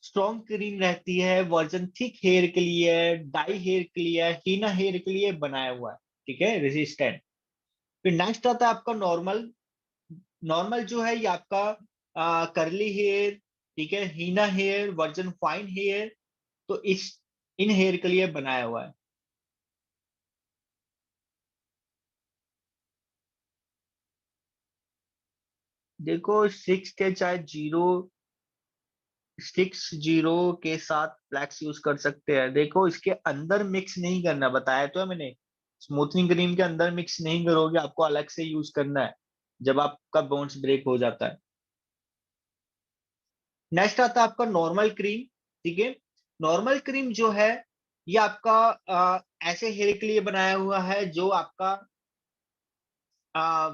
स्ट्रॉन्ग क्रीम रहती है, वर्जन थिक हेयर के लिए, डाई हेयर के लिए, हीना हेयर के लिए बनाया हुआ है। ठीक है, रेसिस्टेंट। फिर नेक्स्ट आता है आपका नॉर्मल। नॉर्मल जो है, ये आपका करली हेयर, ठीक है, हीना हेयर, वर्जन फाइन हेयर, तो इस इन हेयर के लिए बनाया हुआ है। देखो, 6 के चाहे 0, 6 0 के साथ फ्लैक्स यूज कर सकते हैं। देखो, इसके अंदर मिक्स नहीं करना, बताया तो है मैंने। स्मूथनिंग क्रीम के अंदर मिक्स नहीं करोगे, आपको अलग से यूज करना है जब आपका बोन्स ब्रेक हो जाता है। नेक्स्ट आता है आपका नॉर्मल क्रीम। ठीक है, नॉर्मल क्रीम जो है, ये आपका ऐसे हेयर के लिए बनाया हुआ है जो आपका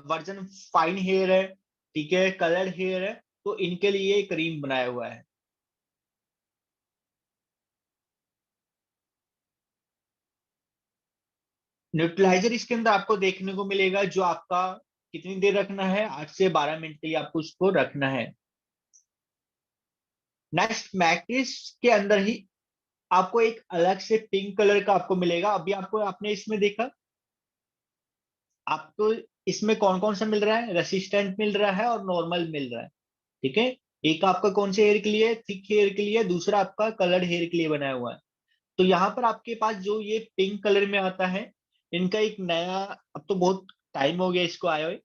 वर्जन फाइन हेयर है। ठीक है, कलर्ड हेयर है, तो इनके लिए क्रीम बनाया हुआ है। न्यूट्रलाइजर इसके अंदर आपको देखने को मिलेगा, जो आपका कितनी देर रखना है, 8 से 12 मिनट के लिए आपको उसको रखना है। नेक्स्ट, मैट्रिक्स के अंदर ही आपको एक अलग से पिंक कलर का आपको मिलेगा। अभी आपको, आपने इसमें देखा, आपको इसमें कौन कौन सा मिल रहा है? रेसिस्टेंट मिल रहा है और नॉर्मल मिल रहा है। ठीक है, एक आपका कौन से हेयर के लिए? थिक हेयर के लिए। दूसरा आपका कलर्ड हेयर के लिए बनाया हुआ है। तो यहाँ पर आपके पास जो ये पिंक कलर में आता है, इनका एक नया, अब तो बहुत टाइम हो गया इसको आए हुए।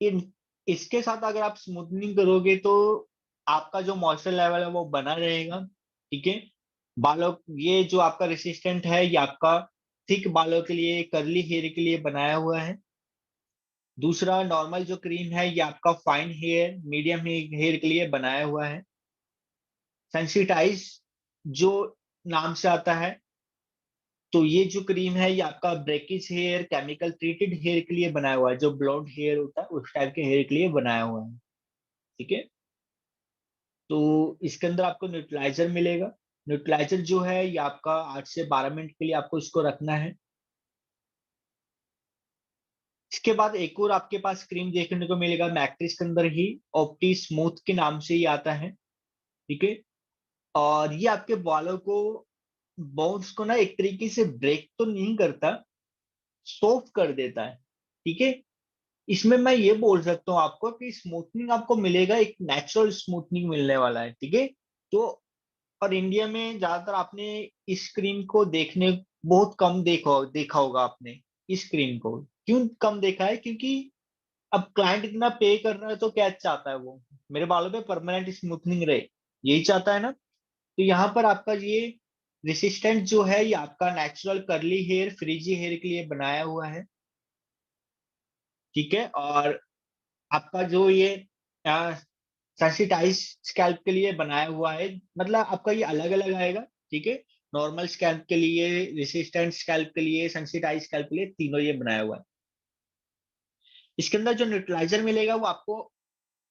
इन इसके साथ अगर आप स्मूथनिंग करोगे, तो आपका जो मॉइस्चर लेवल है वो बना रहेगा। ठीक है, बालों, ये जो आपका रेसिस्टेंट है, ये आपका थिक बालों के लिए, कर्ली हेयर के लिए बनाया हुआ है। दूसरा नॉर्मल जो क्रीम है, ये आपका फाइन हेयर, मीडियम हेयर के लिए बनाया हुआ है। सेंसिटाइज जो नाम से आता है, तो ये जो क्रीम है ये आपका ब्रेकिज हेयर, केमिकल ट्रीटेड हेयर के लिए बनाया हुआ है, जो ब्लॉन्ड हेयर होता है उस टाइप के हेयर के लिए बनाया हुआ है। ठीक है, तो इसके अंदर आपको न्यूट्रलाइजर मिलेगा। न्यूट्रलाइजर जो है ये आपका 8 से 12 मिनट के लिए आपको इसको रखना है। इसके बाद एक और आपके पास क्रीम देखने को मिलेगा मैट्रिक्स के अंदर ही, ऑप्टी स्मूथ के नाम से ही आता है। ठीक है, और ये आपके बालों को, बोन्स को ना एक तरीके से ब्रेक तो नहीं करता, सॉफ्ट कर देता है। ठीक है, इसमें मैं ये बोल सकता हूँ आपको कि स्मूथनिंग आपको मिलेगा, एक नेचुरल स्मूथनिंग मिलने वाला है। ठीक है, तो और इंडिया में ज्यादातर आपने इस क्रीम को देखने बहुत कम देखा होगा आपने इस क्रीम को। क्यों कम देखा है? क्योंकि अब क्लाइंट इतना पे कर रहा है तो क्या चाहता है वो, मेरे बालों पे परमानेंट स्मूथनिंग रहे, यही चाहता है ना। तो यहाँ पर आपका ये रेसिस्टेंट जो है ये आपका natural curly hair, frizzy hair के लिए बनाया हुआ है। ठीक है, और आपका जो ये सेंसिटाइज स्कैल्प के लिए बनाया हुआ है, मतलब आपका ये अलग अलग आएगा। ठीक है, नॉर्मल स्कैल्प के लिए, रेसिस्टेंट स्कैल्प के लिए, सेंसिटाइज स्कैल्प के लिए, तीनों ये बनाया हुआ है। इसके अंदर जो न्यूट्रलाइजर मिलेगा वो आपको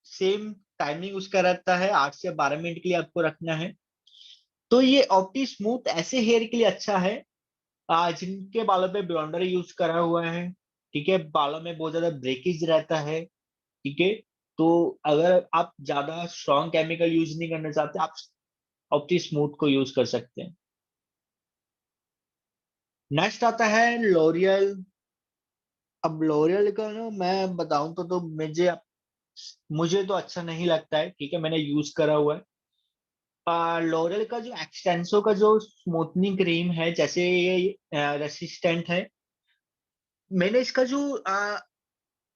सेम टाइमिंग उसका रहता है, 8 से 12 मिनट के लिए आपको रखना है। तो ये ऑप्टी स्मूथ ऐसे हेयर के लिए अच्छा है जिनके बालों पे ब्लॉन्डर यूज करा हुआ है। ठीक है, बालों में बहुत ज्यादा ब्रेकेज रहता है। ठीक है, तो अगर आप ज्यादा स्ट्रॉन्ग केमिकल यूज नहीं करना चाहते, आप ऑप्टी स्मूथ को यूज कर सकते हैं। नेक्स्ट आता है लॉरियल। अब लॉरियल का ना मैं बताऊं तो मुझे तो अच्छा नहीं लगता है। ठीक है, मैंने यूज करा हुआ है। लॉरियल का जो एक्सटेंसो का जो स्मूथनिंग क्रीम है, जैसे ये रेसिस्टेंट है, मैंने इसका जो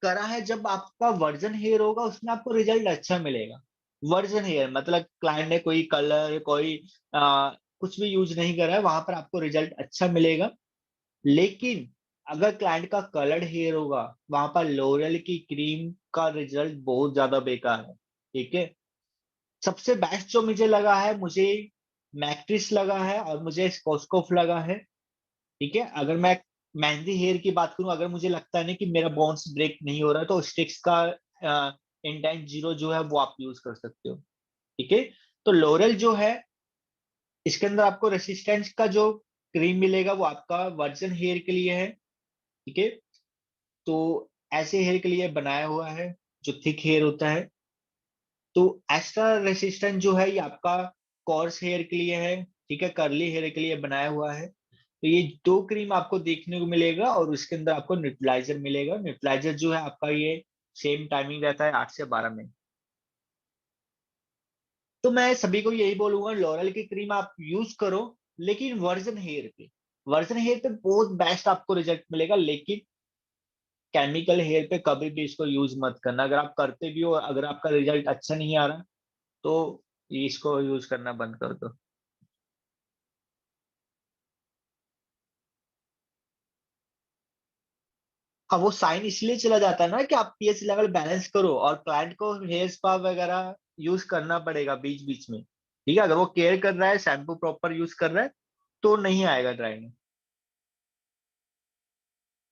करा है, जब आपका वर्जन हेयर होगा उसमें आपको रिजल्ट अच्छा मिलेगा। वर्जन हेयर मतलब क्लाइंट ने कोई कलर, कोई कुछ भी यूज नहीं करा है, वहां पर आपको रिजल्ट अच्छा मिलेगा। लेकिन अगर क्लाइंट का कलर्ड हेयर होगा, वहां पर लोरियल की क्रीम का रिजल्ट बहुत ज्यादा बेकार है। ठीक है, सबसे बेस्ट जो मुझे लगा है, मुझे मैक्ट्रिस लगा है और मुझे स्कोस्कोफ लगा है। ठीक है, अगर मैं मेहंदी हेयर की बात करूं, अगर मुझे लगता है ना कि मेरा बॉन्स ब्रेक नहीं हो रहा है, तो स्टिक्स का इंटेंट जीरो जो है वो आप यूज कर सकते हो। ठीक है, तो लोरल जो है इसके अंदर आपको रेसिस्टेंस का जो क्रीम मिलेगा वो आपका वर्जन हेयर के लिए है। ठीक है, तो ऐसे हेयर के लिए बनाया हुआ है जो थिक हेयर होता है। तो एक्स्ट्रा रेसिस्टेंट जो है ये आपका कॉर्स हेयर के लिए है। ठीक है, कर्ली हेयर के लिए बनाया हुआ है। तो ये दो क्रीम आपको देखने को मिलेगा और उसके अंदर आपको न्यूट्रलाइजर मिलेगा। न्यूट्रलाइजर जो है आपका ये सेम टाइमिंग रहता है, 8 से 12 में। तो मैं सभी को यही बोलूंगा, लॉरल की क्रीम आप यूज करो, लेकिन वर्जन हेयर पे बहुत बेस्ट आपको रिजल्ट मिलेगा। लेकिन केमिकल हेयर पे कभी भी इसको यूज मत करना। अगर आप करते भी हो, अगर आपका रिजल्ट अच्छा नहीं आ रहा, तो इसको यूज करना बंद कर दो। अब वो साइन इसलिए चला जाता है ना कि आप पीएच लेवल बैलेंस करो, और क्लाइंट को हेयर स्पा वगैरह यूज करना पड़ेगा बीच बीच में। ठीक है, अगर वो केयर कर रहा है, शैम्पू प्रॉपर यूज कर रहा है, तो नहीं आएगा ड्राइनेस।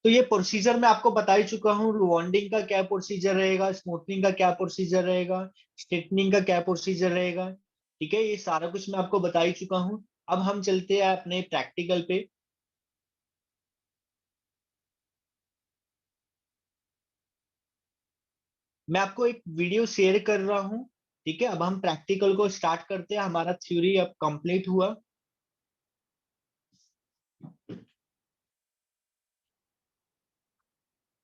तो ये प्रोसीजर मैं आपको बता ही चुका हूँ, रिबॉन्डिंग का क्या प्रोसीजर रहेगा, स्मूथनिंग का क्या प्रोसीजर रहेगा, स्ट्रेटनिंग का क्या प्रोसीजर रहेगा। ठीक है, ये सारा कुछ मैं आपको बता ही चुका हूँ। अब हम चलते हैं अपने प्रैक्टिकल पे। मैं आपको एक वीडियो शेयर कर रहा हूँ। ठीक है, अब हम प्रैक्टिकल को स्टार्ट करते हैं। हमारा थ्योरी अब कंप्लीट हुआ,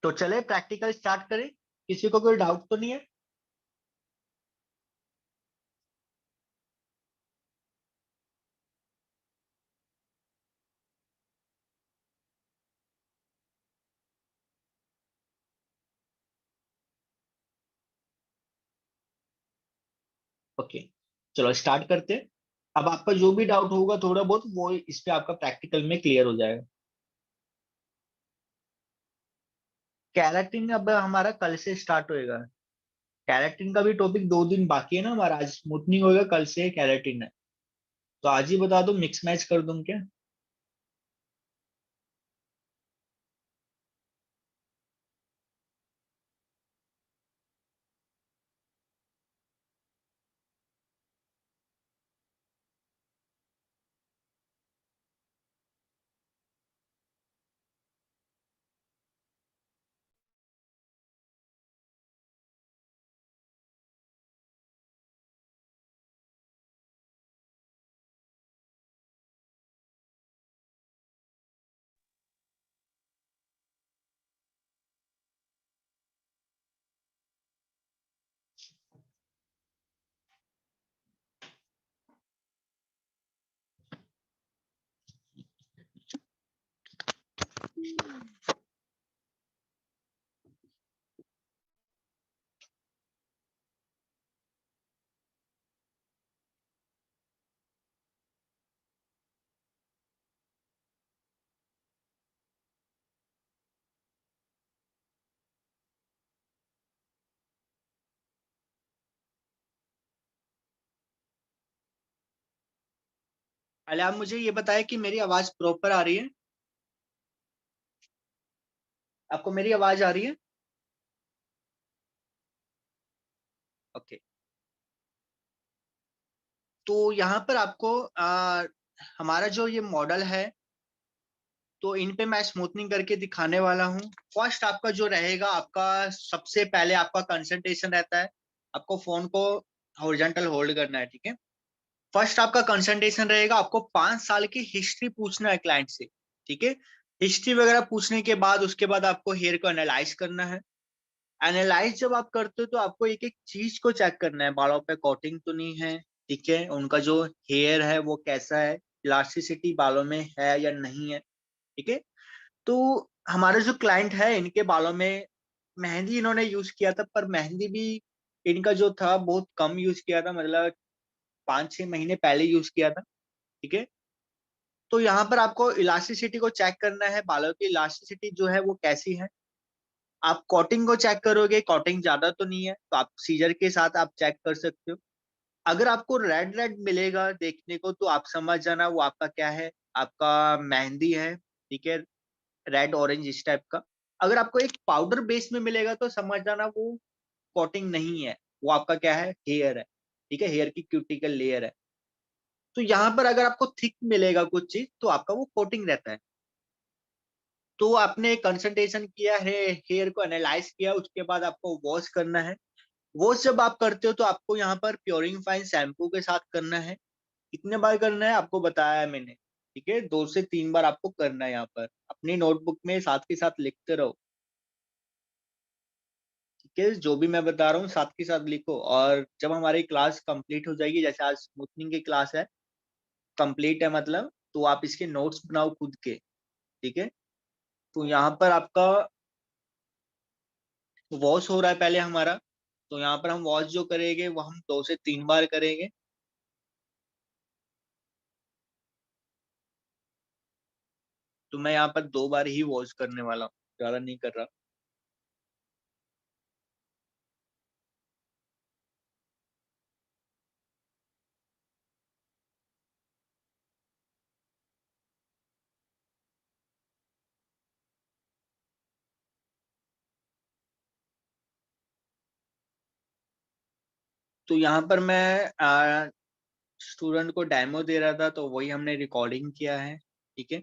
तो चले प्रैक्टिकल स्टार्ट करें। किसी को कोई डाउट तो नहीं है? ओके, चलो स्टार्ट करते हैं। अब आपका जो भी डाउट होगा थोड़ा बहुत, वो इस पे आपका प्रैक्टिकल में क्लियर हो जाएगा। कैराटिन अब हमारा कल से स्टार्ट होएगा। कैराटिन का भी टॉपिक 2 दिन बाकी है ना हमारा। आज स्मूथनिंग होगा, कल से कैराटिन है। तो आज ही बता दो, मिक्स मैच कर दूं क्या? पहले आप मुझे ये बताएं कि मेरी आवाज प्रॉपर आ रही है? आपको मेरी आवाज आ रही है? ओके। तो यहाँ पर आपको हमारा जो ये मॉडल है, तो इन पे मैं स्मूथनिंग करके दिखाने वाला हूँ। फर्स्ट आपका जो रहेगा, आपका सबसे पहले आपका कंसंट्रेशन रहता है। आपको फोन को हॉरिजॉन्टल होल्ड करना है, ठीक है। फर्स्ट आपका कंसंट्रेशन रहेगा, आपको 5 साल की हिस्ट्री पूछना है क्लाइंट से, ठीक है। हिस्ट्री वगैरह पूछने के बाद उसके बाद आपको हेयर को एनालाइज करना है। एनालाइज जब आप करते हो तो आपको एक एक चीज को चेक करना है, बालों पे कोटिंग तो नहीं है, ठीक है, उनका जो हेयर है वो कैसा है, इलास्टिसिटी बालों में है या नहीं है, ठीक है। तो हमारा जो क्लाइंट है, इनके बालों में मेहंदी इन्होंने यूज किया था, पर मेहंदी भी इनका जो था बहुत कम यूज किया था, मतलब 5-6 महीने पहले यूज किया था, ठीक है। तो यहाँ पर आपको इलास्टिसिटी को चेक करना है, बालों की इलास्टिसिटी जो है वो कैसी है। आप कॉटिंग को चेक करोगे, कॉटिंग ज्यादा तो नहीं है, तो आप सीजर के साथ आप चेक कर सकते हो। अगर आपको रेड रेड मिलेगा देखने को, तो आप समझ जाना वो आपका क्या है, आपका मेहंदी है, ठीक है, रेड ऑरेंज इस टाइप का। अगर आपको एक पाउडर बेस में मिलेगा तो समझ जाना वो कोटिंग नहीं है, वो आपका क्या है, हेयर है, ठीक है, हेयर की क्यूटिकल लेयर है। तो यहाँ पर अगर आपको थिक मिलेगा कुछ चीज, तो आपका वो कोटिंग रहता है। तो आपने कंसंट्रेशन किया है, हेयर को एनालाइज किया, उसके बाद आपको वॉश करना है। वॉश जब आप करते हो तो आपको यहाँ पर प्योरिंग फाइन शैम्पू के साथ करना है। कितने बार करना है आपको बताया है मैंने, ठीक है, 2 से 3 बार आपको करना है। यहाँ पर अपनी नोटबुक में साथ के साथ लिखते रहो, ठीक है, जो भी मैं बता रहा हूँ साथ के साथ लिखो। और जब हमारी क्लास कंप्लीट हो जाएगी, जैसे आज स्मूथनिंग की क्लास है, कंप्लीट है मतलब, तो आप इसके नोट्स बनाओ खुद के, ठीक है। तो यहाँ पर आपका वॉश हो रहा है पहले हमारा। तो यहाँ पर हम वॉश जो करेंगे वो हम 2 से 3 बार करेंगे। तो मैं यहाँ पर 2 बार ही वॉश करने वाला हूँ, ज्यादा नहीं कर रहा। तो यहाँ पर मैं स्टूडेंट को डेमो दे रहा था, तो वही हमने रिकॉर्डिंग किया है, ठीक है।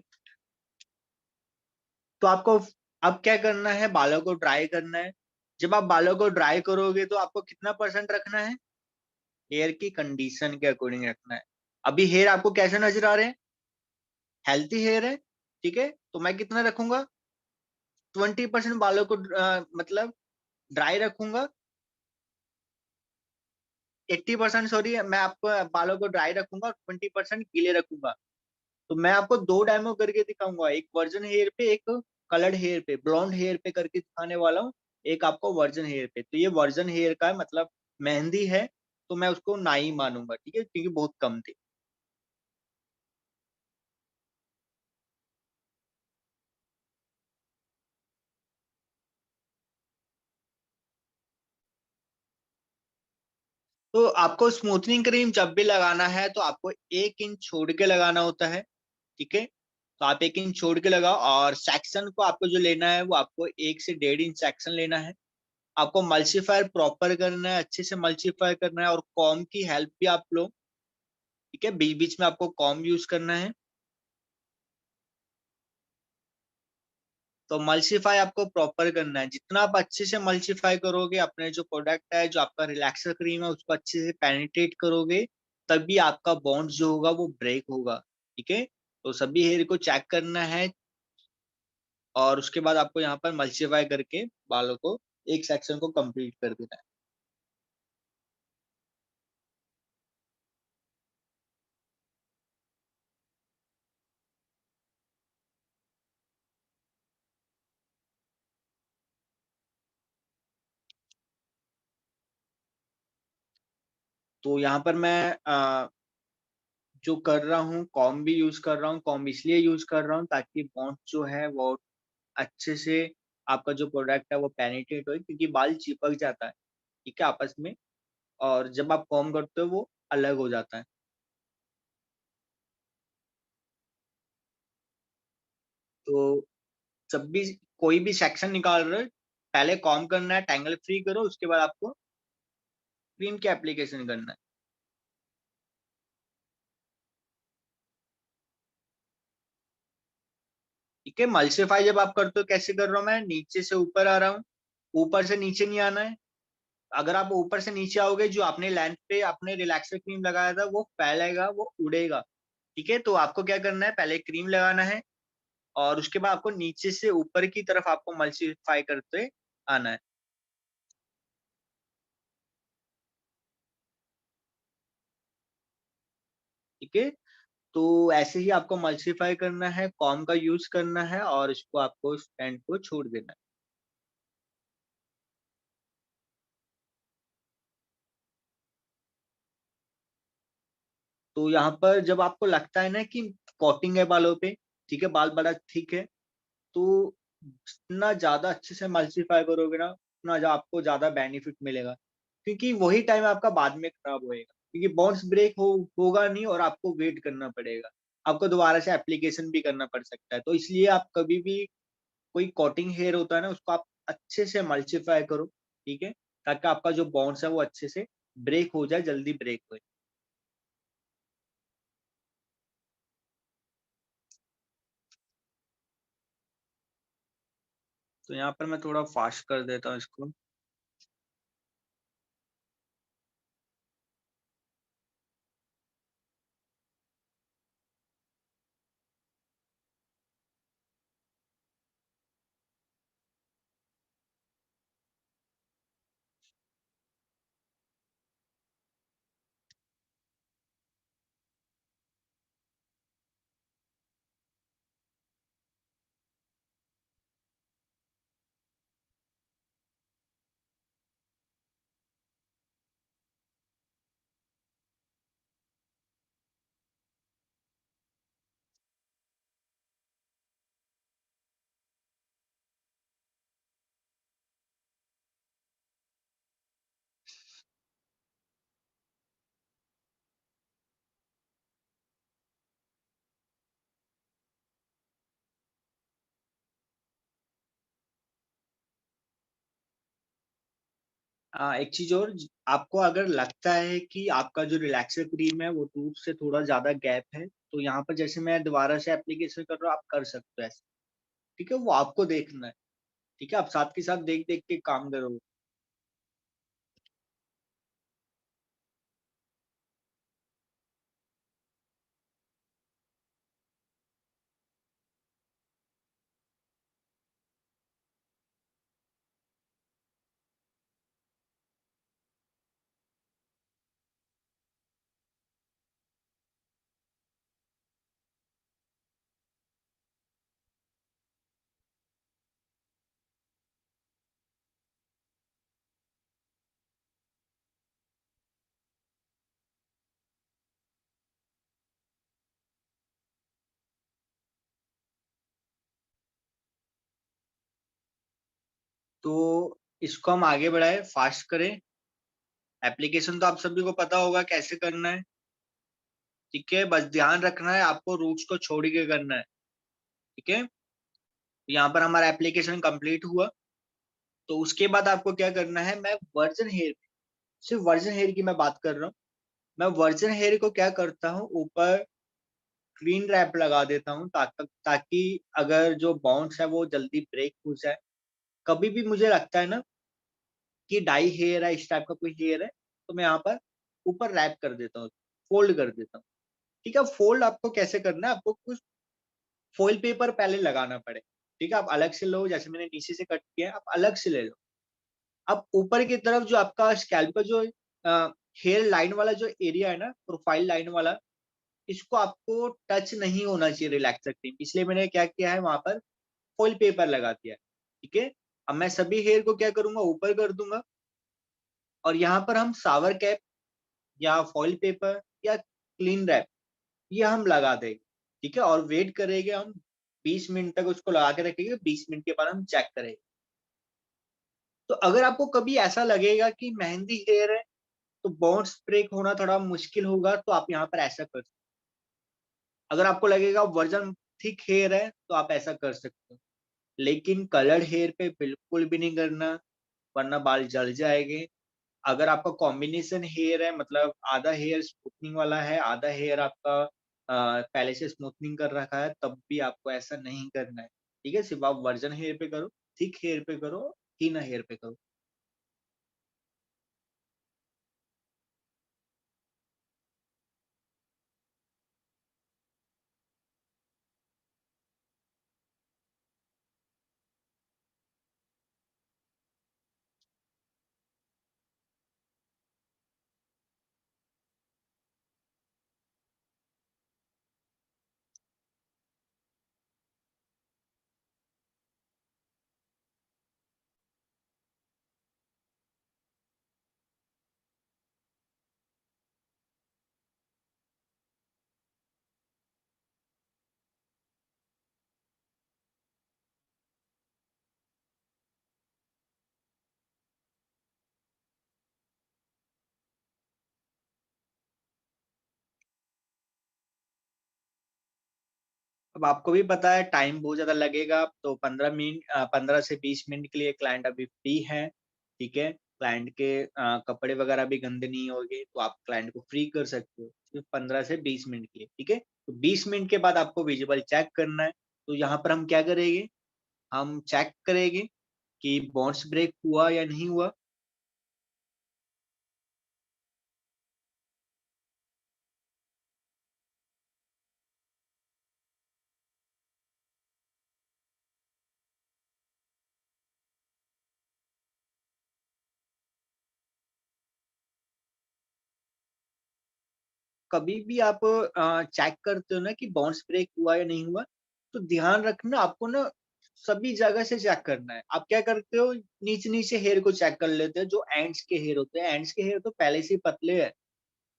तो आपको अब क्या करना है, बालों को ड्राई करना है। जब आप बालों को ड्राई करोगे तो आपको कितना परसेंट रखना है, हेयर की कंडीशन के अकॉर्डिंग रखना है। अभी हेयर आपको कैसे नजर आ रहे हैं, हेल्थी हेयर है, ठीक है, तो मैं कितना रखूंगा, 20% बालों को मतलब ड्राई रखूंगा। 80%, सॉरी, मैं आपको बालों को ड्राई रखूंगा और 20% गीले रखूंगा। तो मैं आपको 2 डेमो करके दिखाऊंगा, एक वर्जन हेयर पे, एक कलर्ड हेयर पे, ब्लॉन्ड हेयर पे करके दिखाने वाला हूँ। एक आपको वर्जन हेयर पे। तो ये वर्जन हेयर का है, मतलब मेहंदी है, तो मैं उसको ना ही मानूंगा, ठीक है, क्योंकि बहुत कम थी। तो आपको स्मूथनिंग क्रीम जब भी लगाना है तो आपको 1 इंच छोड़ के लगाना होता है, ठीक है। तो आप 1 इंच छोड़ के लगाओ, और सेक्शन को आपको जो लेना है वो आपको 1 से 1.5 इंच सेक्शन लेना है। आपको मल्सीफायर प्रॉपर करना है, अच्छे से मल्सीफाई करना है, और कॉम की हेल्प भी आप लो, ठीक है, बीच बीच में आपको कॉम यूज करना है। तो मल्सीफाई आपको प्रॉपर करना है, जितना आप अच्छे से मल्सीफाई करोगे, अपने जो प्रोडक्ट है, जो आपका रिलैक्सर क्रीम है, उसको अच्छे से पेनिट्रेट करोगे, तभी आपका बॉन्ड जो होगा वो ब्रेक होगा, ठीक है। तो सभी हेयर को चेक करना है, और उसके बाद आपको यहाँ पर मल्सीफाई करके बालों को एक सेक्शन को कंप्लीट कर देना है। तो यहाँ पर मैं जो कर रहा हूँ, कॉम भी यूज कर रहा हूँ। कॉम इसलिए यूज कर रहा हूँ ताकि बॉन्ड जो है वो अच्छे से, आपका जो प्रोडक्ट है वो पेनिट्रेट हो, क्योंकि बाल चिपक जाता है, ठीक है, आपस में। और जब आप कॉम करते हो वो अलग हो जाता है। तो जब भी कोई भी सेक्शन निकाल रहे हो, पहले कॉम्ब करना है, टैंगल फ्री करो, उसके बाद आपको क्रीम की एप्लीकेशन करना है। ठीक है, मल्सीफाई जब आप करते हो, कैसे कर रहा हूँ मैं, नीचे से ऊपर आ रहा हूँ, ऊपर से नीचे नहीं आना है। अगर आप ऊपर से नीचे आओगे, जो आपने लेंथ पे अपने रिलैक्सर क्रीम लगाया था वो फैलेगा, वो उड़ेगा। ठीक है, तो आपको क्या करना है, पहले क्रीम लगाना है और उसके बाद आपको नीचे से ऊपर की तरफ आपको मल्सीफाई करते आना है। ठीक है, तो ऐसे ही आपको मल्सीफाई करना है, कॉम का यूज करना है और इसको आपको स्टैंड को छोड़ देना है। तो यहाँ पर जब आपको लगता है ना कि कोटिंग है बालों पे, ठीक है, बाल बड़ा ठीक है, तो जितना ज्यादा अच्छे से मल्सीफाई करोगे ना, उतना आपको ज्यादा बेनिफिट मिलेगा, क्योंकि वही टाइम आपका बाद में खराब होएगा, क्योंकि बाउंस ब्रेक होगा नहीं और आपको वेट करना पड़ेगा, आपको दोबारा से एप्लीकेशन भी करना पड़ सकता है। तो इसलिए आप कभी भी कोई कोटिंग हेयर होता है ना, उसको आप अच्छे से मल्सीफाई करो। ठीक है, ताकि आपका जो बाउंस है वो अच्छे से ब्रेक हो जाए, जल्दी ब्रेक हो जाए। तो यहाँ पर मैं थोड़ा फास्ट कर देता हूँ इसको। एक चीज और, आपको अगर लगता है कि आपका जो रिलैक्सर क्रीम है वो ट्यूब से थोड़ा ज्यादा गैप है, तो यहाँ पर जैसे मैं दोबारा से एप्लीकेशन कर रहा हूँ, आप कर सकते हो ऐसे। ठीक है, वो आपको देखना है। ठीक है, आप साथ के साथ देख देख के काम करोगे। तो इसको हम आगे बढ़ाए, फास्ट करें। एप्लीकेशन तो आप सभी को पता होगा कैसे करना है। ठीक है, बस ध्यान रखना है, आपको रूट्स को छोड़ के करना है। ठीक है, यहाँ पर हमारा एप्लीकेशन कंप्लीट हुआ। तो उसके बाद आपको क्या करना है, मैं वर्जन हेयर, सिर्फ वर्जन हेयर की मैं बात कर रहा हूँ। मैं वर्जन हेयर को क्या करता हूँ, ऊपर क्लीन रैप लगा देता हूँ, ताकि अगर जो बाउंस है वो जल्दी ब्रेक हो जाए। कभी भी मुझे लगता है ना कि डाई हेयर है, इस टाइप का कोई हेयर है, तो मैं यहाँ पर ऊपर रैप कर देता हूँ, फोल्ड कर देता हूँ। ठीक है, फोल्ड आपको कैसे करना है, आपको कुछ फॉइल पेपर पहले लगाना पड़े। ठीक है, आप अलग से लो, जैसे मैंने नीचे से कट किया है, आप अलग से ले लो। अब ऊपर की तरफ जो आपका स्कैल्प पर जो हेयर लाइन वाला जो एरिया है ना, प्रोफाइल लाइन वाला, इसको आपको टच नहीं होना चाहिए रिलैक्सर क्रीम, इसलिए मैंने क्या किया है, वहां पर फॉइल पेपर लगा दिया है। ठीक है, अब मैं सभी हेयर को क्या करूंगा, ऊपर कर दूंगा और यहाँ पर हम सावर कैप या फॉइल पेपर या क्लीन रैप, ये हम लगा देंगे। ठीक है, और वेट करेंगे हम, 20 मिनट तक उसको लगा के रखेंगे, 20 मिनट के बाद हम चेक करेंगे। तो अगर आपको कभी ऐसा लगेगा कि मेहंदी हेयर है तो बाउंस ब्रेक होना थोड़ा मुश्किल होगा, तो आप यहाँ पर ऐसा कर सकते। अगर आपको लगेगा वर्जन थिक हेयर है तो आप ऐसा कर सकते हो, लेकिन कलर्ड हेयर पे बिल्कुल भी नहीं करना, वरना बाल जल जाएंगे। अगर आपका कॉम्बिनेशन हेयर है, मतलब आधा हेयर स्मूथनिंग वाला है, आधा हेयर आपका पहले से स्मूथनिंग कर रखा है, तब भी आपको ऐसा नहीं करना है। ठीक है, सिर्फ आप वर्जन हेयर पे करो, थिक हेयर पे करो, थिन हेयर पे करो। अब आपको भी पता है टाइम बहुत ज़्यादा लगेगा, तो 15 से 20 मिनट के लिए क्लाइंट अभी फ्री है, ठीक है? क्लाइंट के कपड़े वगैरह भी गंदे नहीं होंगे, तो आप क्लाइंट को फ्री कर सकते हो, सिर्फ 15 से 20 मिनट के लिए, ठीक है? तो 20 मिनट के बाद आपको विज़ुअल चेक करना है, तो यहाँ पर हम क्या करेंगे, हम चेक करेंगे कि बाउंस ब्रेक हुआ या नहीं हुआ। कभी भी आप चेक करते हो ना कि बाउंस ब्रेक हुआ या नहीं हुआ, तो ध्यान रखना आपको ना सभी जगह से चेक करना है। आप क्या करते हो, नीचे-नीचे हेयर को चेक कर लेते हो, जो एंड्स के हेयर होते हैं, एंड्स के हेयर तो पहले से ही पतले हैं,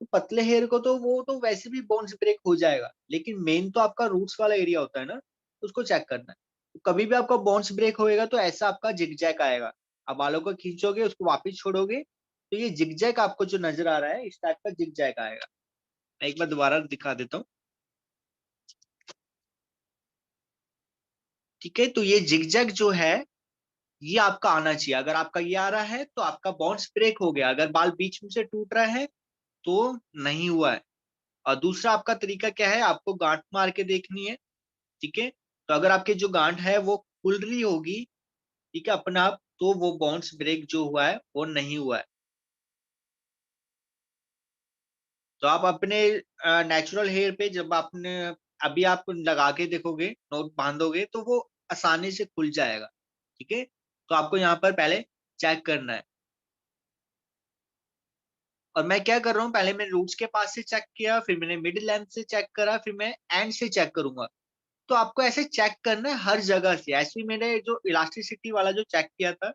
तो पतले हेयर को तो वो तो वैसे भी बाउंस ब्रेक हो जाएगा, लेकिन मेन तो आपका रूट्स वाला एरिया होता है ना, उसको चेक करना है। तो कभी भी आपका बाउंस ब्रेक होएगा तो ऐसा आपका जिगजैग आएगा। आप बालों को खींचोगे, उसको वापस छोड़ोगे, तो ये जिगजैग आपको जो नज़र आ रहा है, इस टाइप का जिगजैग आएगा। मैं एक बार दोबारा दिखा देता हूँ। ठीक है, तो ये जिगजैग जो है, ये आपका आना चाहिए। अगर आपका ये आ रहा है, तो आपका बाउंस ब्रेक हो गया। अगर बाल बीच में से टूट रहा है, तो नहीं हुआ है। और दूसरा आपका तरीका क्या है, आपको गांठ मार के देखनी है, ठीक है? तो अगर आपकी जो गांठ है, वो खुल रही होगी, ठीक है, अपने आप, तो वो बाउंस ब्रेक जो हुआ है, वो नहीं हुआ है। तो आप अपने नेचुरल हेयर पे जब आपने अभी आप लगा के देखोगे, नोट बांधोगे, तो वो आसानी से खुल जाएगा, ठीक है? तो आपको यहाँ पर पहले चेक करना है। और मैं क्या कर रहा हूँ, पहले मैंने रूट्स के पास से चेक किया, फिर मैंने मिड लेंथ से चेक करा, फिर मैं एंड से चेक करूँगा। तो आपको ऐसे चेक करना है हर जगह से। ऐसे ही मैंने जो इलास्टिसिटी वाला जो चेक किया था,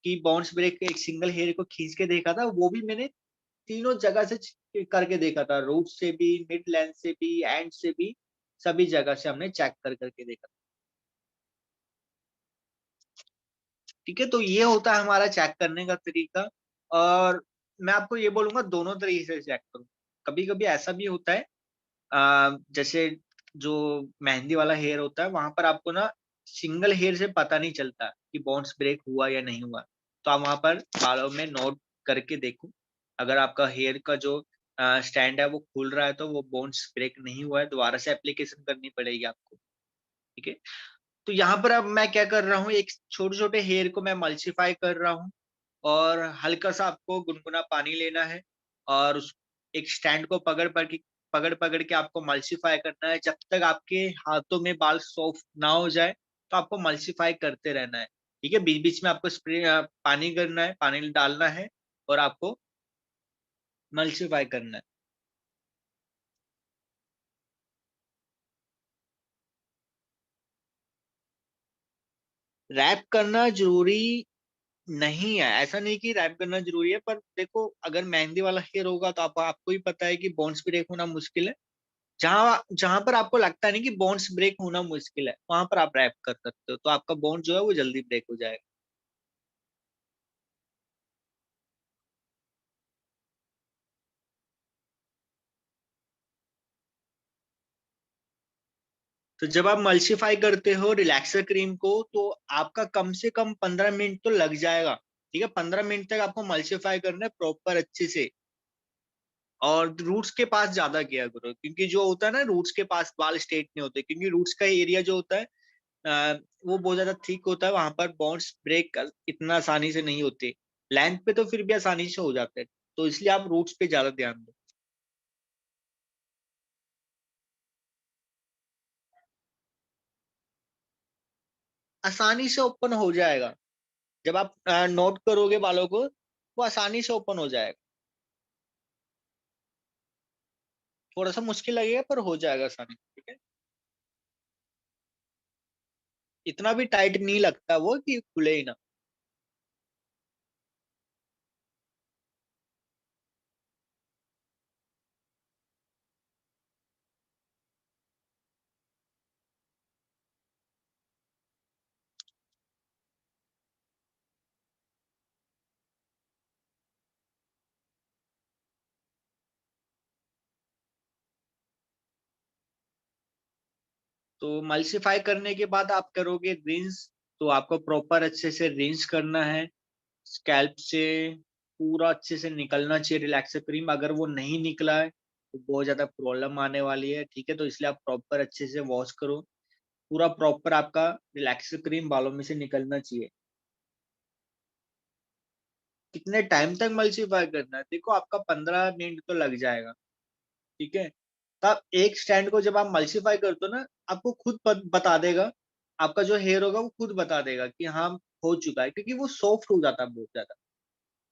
कि बाउंस ब्रेक एक सिंगल हेयर को खींच के देखा था, वो भी मैंने तीनों जगह से करके देखा था, रूट से भी, मिड लेंथ से भी, एंड से भी, सभी जगह से हमने चेक कर करके देखा। ठीक है, तो ये होता है हमारा चेक करने का तरीका। और मैं आपको ये बोलूंगा, दोनों तरीके से चेक करो। कभी कभी ऐसा भी होता है, जैसे जो मेहंदी वाला हेयर होता है, वहां पर आपको ना सिंगल हेयर से पता नहीं चलता कि बाउंस ब्रेक हुआ या नहीं हुआ। तो आप वहां पर बालों में नोट करके देखो, अगर आपका हेयर का जो स्टैंड है वो खुल रहा है, तो वो बाउंस ब्रेक नहीं हुआ है, दोबारा से एप्लीकेशन करनी पड़ेगी आपको। ठीक है, तो यहाँ पर अब मैं क्या कर रहा हूँ, एक छोटे-छोटे हेयर को मैं मल्टीप्लाई कर रहा हूँ, और हल्का-सा आपको गुनगुना पानी लेना है, और उस एक स्टैंड को पकड़-पकड़ के आपको मल्टीप्लाई करना है, जब तक आपके हाथों में बाल सॉफ्ट ना हो जाए, तो आपको मल्टीप्लाई करते रहना है। ठीक है? बीच-बीच में आपको पानी करना है, पानी डालना है, और आपको मल्टीप्लाई करना है। रैप करना ज़रूरी नहीं है, ऐसा नहीं कि रैप करना ज़रूरी है, पर देखो, अगर मेहंदी वाला हेयर होगा, तो आप आपको ही पता है कि बाउंस ब्रेक होना मुश्किल है। जहाँ जहाँ पर आपको लगता है ना कि बाउंस ब्रेक होना मुश्किल है, वहाँ पर आप रैप कर सकते हो, तो आपका बाउंस जो है वो जल्दी ब्रेक हो जाएगा। तो जब आप मल्सीफाई करते हो रिलैक्सर क्रीम को, तो आपका कम से कम 15 मिनट तो लग जाएगा। ठीक है, 15 मिनट तक आपको मल्सीफाई करना है प्रॉपर अच्छे से। और रूट्स के पास ज्यादा किया करो, क्योंकि जो होता है ना, रूट्स के पास बाल स्ट्रेट नहीं होते, क्योंकि रूट्स का एरिया जो होता है वो बहुत ज्यादा थिक होता है, वहां पर बॉन्ड्स ब्रेक इतना आसानी से नहीं होते। लेंथ पे तो फिर भी आसानी से हो जाते हैं, तो इसलिए आप रूट्स पे ज्यादा ध्यान दो। आसानी से ओपन हो जाएगा। जब आप नोट करोगे बालों को, वो आसानी से ओपन हो जाएगा। थोड़ा सा मुश्किल लगेगा पर हो जाएगा आसानी से, ठीक है। इतना भी टाइट नहीं लगता वो कि खुले ही ना। तो मल्सीफाई करने के बाद आप करोगे रिंस। तो आपको प्रॉपर अच्छे से रिंस करना है स्कैल्प से। पूरा अच्छे से निकलना चाहिए रिलैक्सर क्रीम। अगर वो नहीं निकला है तो बहुत ज्यादा प्रॉब्लम आने वाली है, ठीक है। तो इसलिए आप प्रॉपर अच्छे से वॉश करो। पूरा प्रॉपर आपका रिलैक्सर क्रीम बालों में से निकलना चाहिए। कितने टाइम तक मल्सीफाई करना है, देखो आपका 15 मिनट तो लग जाएगा, ठीक है। तब एक स्टैंड को जब आप मल्सीफाई करते हो ना, आपको खुद बता देगा। आपका जो हेयर होगा वो खुद बता देगा कि हाँ हो चुका है, क्योंकि वो सॉफ्ट हो जाता है बहुत ज्यादा,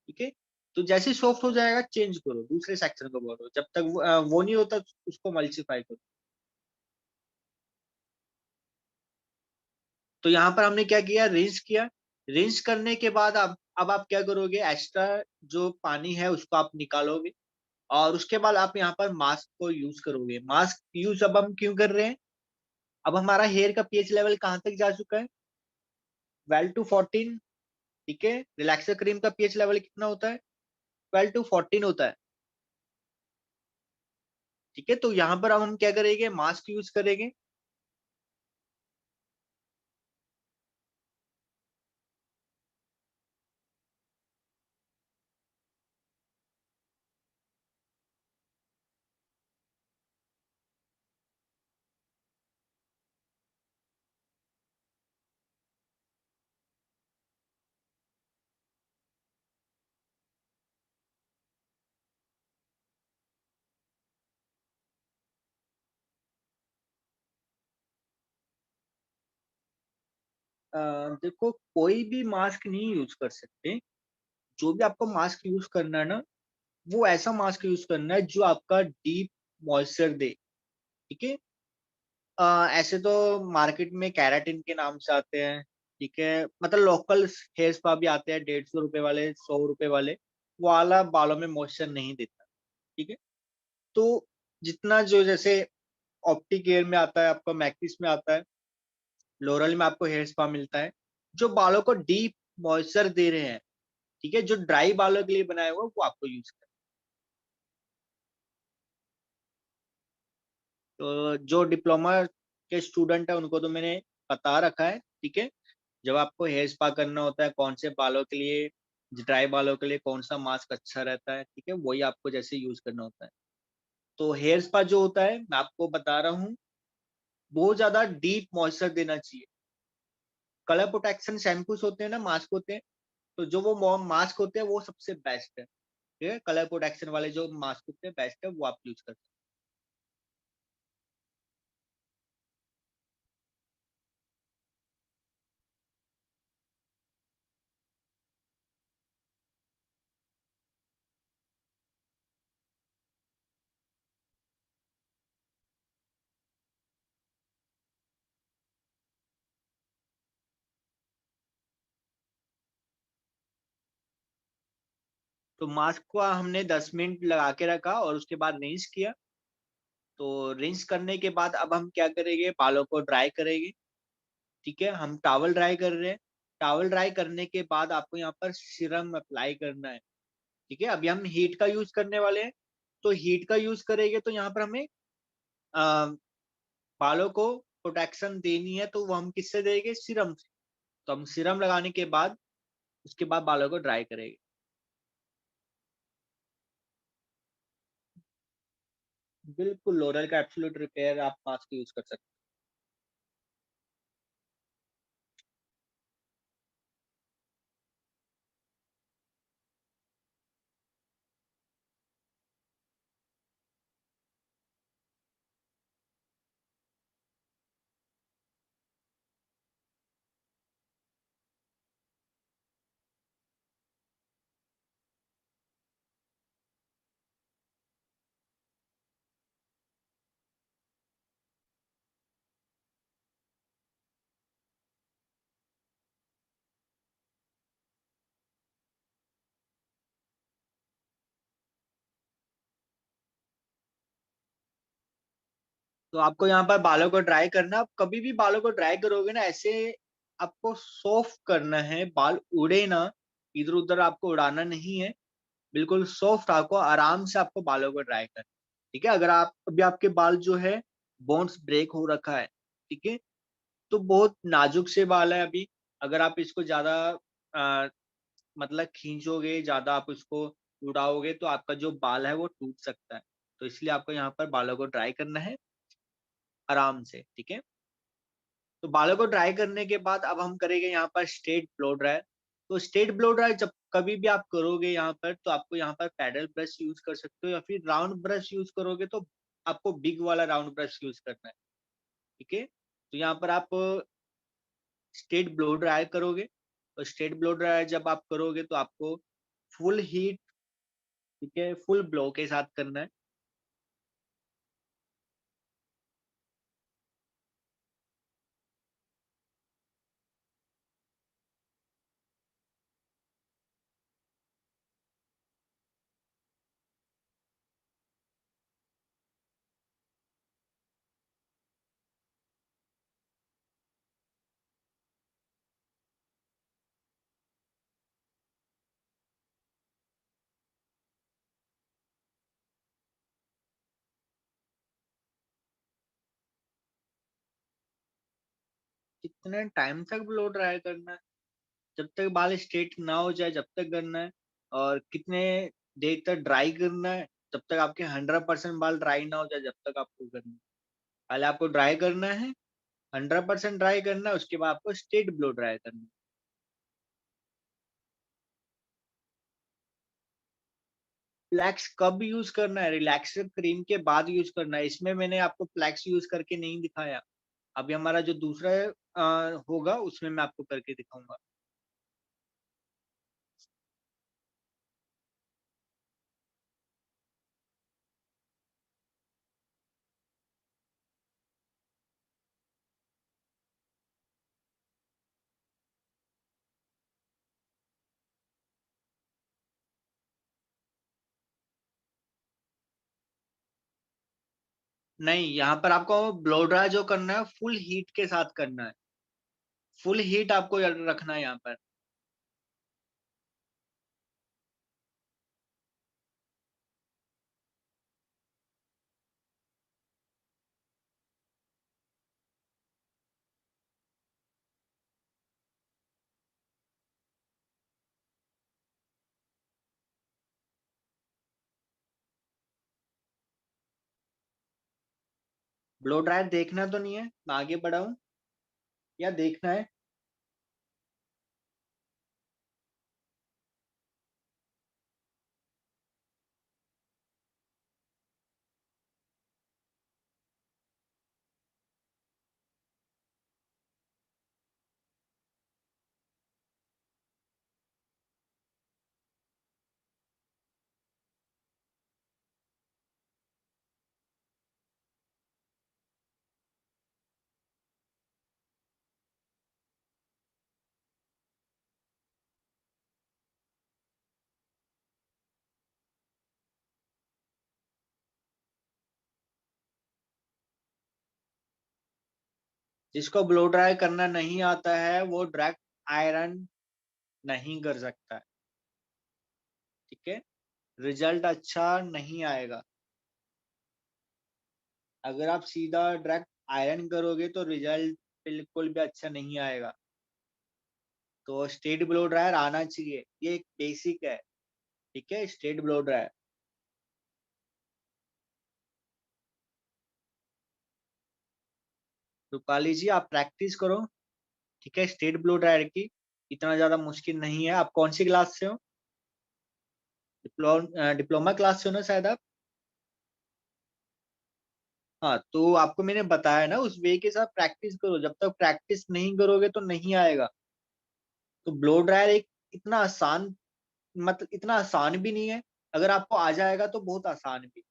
ठीक है। तो जैसे ही सॉफ्ट हो जाएगा चेंज करो, दूसरे सेक्शन को बोलो। जब तक वो नहीं होता उसको मल्सीफाई करो। तो यहाँ पर हमने क्या किया, रिंस किया। रिंस करने के बाद अब आप क्या करोगे, एक्स्ट्रा जो पानी है उसको आप निकालोगे। और उसके बाद आप यहाँ पर मास्क को यूज करोगे। मास्क यूज अब हम क्यों कर रहे हैं, अब हमारा हेयर का पीएच लेवल कहाँ तक जा चुका है, 12 to 14। ठीक है, रिलैक्सर क्रीम का पीएच लेवल कितना होता है, 12 to 14 होता है, ठीक है। तो यहाँ पर अब हम क्या करेंगे, मास्क यूज करेंगे। देखो, कोई भी मास्क नहीं यूज कर सकते। जो भी आपको मास्क यूज करना है ना, वो ऐसा मास्क यूज करना है जो आपका डीप मॉइस्चर दे, ठीक है। ऐसे तो मार्केट में कैराटिन के नाम से आते हैं, ठीक है। मतलब लोकल हेयर स्पा भी आते हैं, 150 रुपए वाले, 100 रुपए वाले। वो वाला बालों में मॉइस्चर नहीं देता, ठीक है। तो जितना जो जैसे ऑप्टी केयर में आता है, आपका मैक्सिस में आता है, लोरल में आपको हेयर स्पा मिलता है, जो बालों को डीप मॉइस्चर दे रहे हैं, ठीक है। जो ड्राई बालों के लिए बनाया हुआ वो आपको यूज करना है। तो जो डिप्लोमा के स्टूडेंट है उनको तो मैंने बता रखा है, ठीक है। जब आपको हेयर स्पा करना होता है, कौन से बालों के लिए, ड्राई बालों के लिए कौन सा मास्क अच्छा रहता है, ठीक है, वही आपको जैसे यूज करना होता है। तो हेयर स्पा जो होता है, मैं आपको बता रहा हूँ, बहुत ज्यादा डीप मॉइस्चर देना चाहिए। कलर प्रोटेक्शन शैम्पूस होते हैं ना, मास्क होते हैं, तो जो वो मास्क होते हैं वो सबसे बेस्ट है, ठीक है। कलर प्रोटेक्शन वाले जो मास्क होते हैं बेस्ट है, वो आप यूज कर सकते हैं। तो मास्क को हमने 10 मिनट लगा के रखा और उसके बाद रिंस किया। तो रिंस करने के बाद अब हम क्या करेंगे, बालों को ड्राई करेंगे, ठीक है। हम टॉवल ड्राई कर रहे हैं। टॉवल ड्राई करने के बाद आपको यहाँ पर सीरम अप्लाई करना है, ठीक है। अभी हम हीट का यूज करने वाले हैं। तो हीट का यूज करेंगे तो यहाँ पर हमें अ, बालों को प्रोटेक्शन देनी है तो वो हम किससे देंगे? सीरम से। तो हम सीरम लगाने के बाद उसके बाद बालों को ड्राई करेंगे। बिल्कुल, लोरल का एब्सोल्यूट रिपेयर आप मास्क यूज कर सकते तो आपको यहाँ पर बालों को ड्राई करना, आप कभी भी बालों को ड्राई करोगे ना ऐसे आपको सॉफ्ट करना है, बाल उड़े ना, इधर उधर आपको उड़ाना नहीं है, बिल्कुल सॉफ्ट आपको आराम से आपको बालों को ड्राई करना। ठीक है, अगर आप अभी आपके बाल जो है बोन्स ब्रेक हो रखा है, ठीक है, तो बहुत नाजुक से बाल है अभी, अगर आप इसको ज्यादा मतलब खींचोगे, ज्यादा आप उसको उड़ाओगे तो आपका जो बाल है वो टूट सकता है। तो इसलिए आपको यहाँ पर बालों को ड्राई करना है आराम से। ठीक है, तो बालों को ड्राई करने के बाद अब हम करेंगे यहाँ पर स्ट्रेट ब्लो ड्राई। तो स्ट्रेट ब्लो ड्राई जब कभी भी आप करोगे यहाँ पर, तो आपको यहाँ पर पैडल ब्रश यूज कर सकते हो या फिर राउंड ब्रश यूज करोगे तो आपको बिग वाला राउंड ब्रश यूज करना है। ठीक है, तो यहाँ पर आप स्ट्रेट ब्लो ड्राई करोगे, और स्ट्रेट ब्लो ड्राई जब आप करोगे तो आपको फुल हीट, ठीक है, फुल ब्लो के साथ करना है। कितने टाइम तक ब्लो ड्राई करना है? जब तक बाल स्ट्रेट ना हो जाए जब तक करना है। और कितने देर तक ड्राई करना है? जब तक आपके 100% बाल ड्राई ना हो जाए जब तक आपको करना है। पहले आपको ड्राई करना है, 100% ड्राई करना है, उसके बाद आपको स्ट्रेट ब्लो ड्राई करना है। फ्लैक्स कब यूज करना है? रिलैक्सर क्रीम के बाद यूज करना है। इसमें मैंने आपको फ्लैक्स यूज करके नहीं दिखाया। अभी हमारा जो दूसरा होगा उसमें मैं आपको करके दिखाऊंगा। नहीं, यहाँ पर आपको ब्लो ड्राई जो करना है फुल हीट के साथ करना है। फुल हीट आपको रखना है यहाँ पर। ब्लो ड्राई देखना तो नहीं है, मैं आगे बढ़ाऊं या देखना है? जिसको ब्लो ड्राई करना नहीं आता है वो डायरेक्ट आयरन नहीं कर सकता है। ठीक है, रिजल्ट अच्छा नहीं आएगा। अगर आप सीधा डायरेक्ट आयरन करोगे तो रिजल्ट बिल्कुल भी अच्छा नहीं आएगा। तो स्ट्रेट ब्लो ड्रायर आना चाहिए, ये एक बेसिक है। ठीक है, स्ट्रेट ब्लो ड्रायर। तो काली जी आप प्रैक्टिस करो। ठीक है, स्ट्रेट ब्लो ड्रायर की इतना ज्यादा मुश्किल नहीं है। आप कौन सी क्लास से हो? डिप्लोमा क्लास से हो ना शायद आप। हाँ, तो आपको मैंने बताया ना, उस वे के साथ प्रैक्टिस करो। जब तक प्रैक्टिस नहीं करोगे तो नहीं आएगा। तो ब्लो ड्रायर एक इतना आसान, मतलब इतना आसान भी नहीं है। अगर आपको आ जाएगा तो बहुत आसान भी,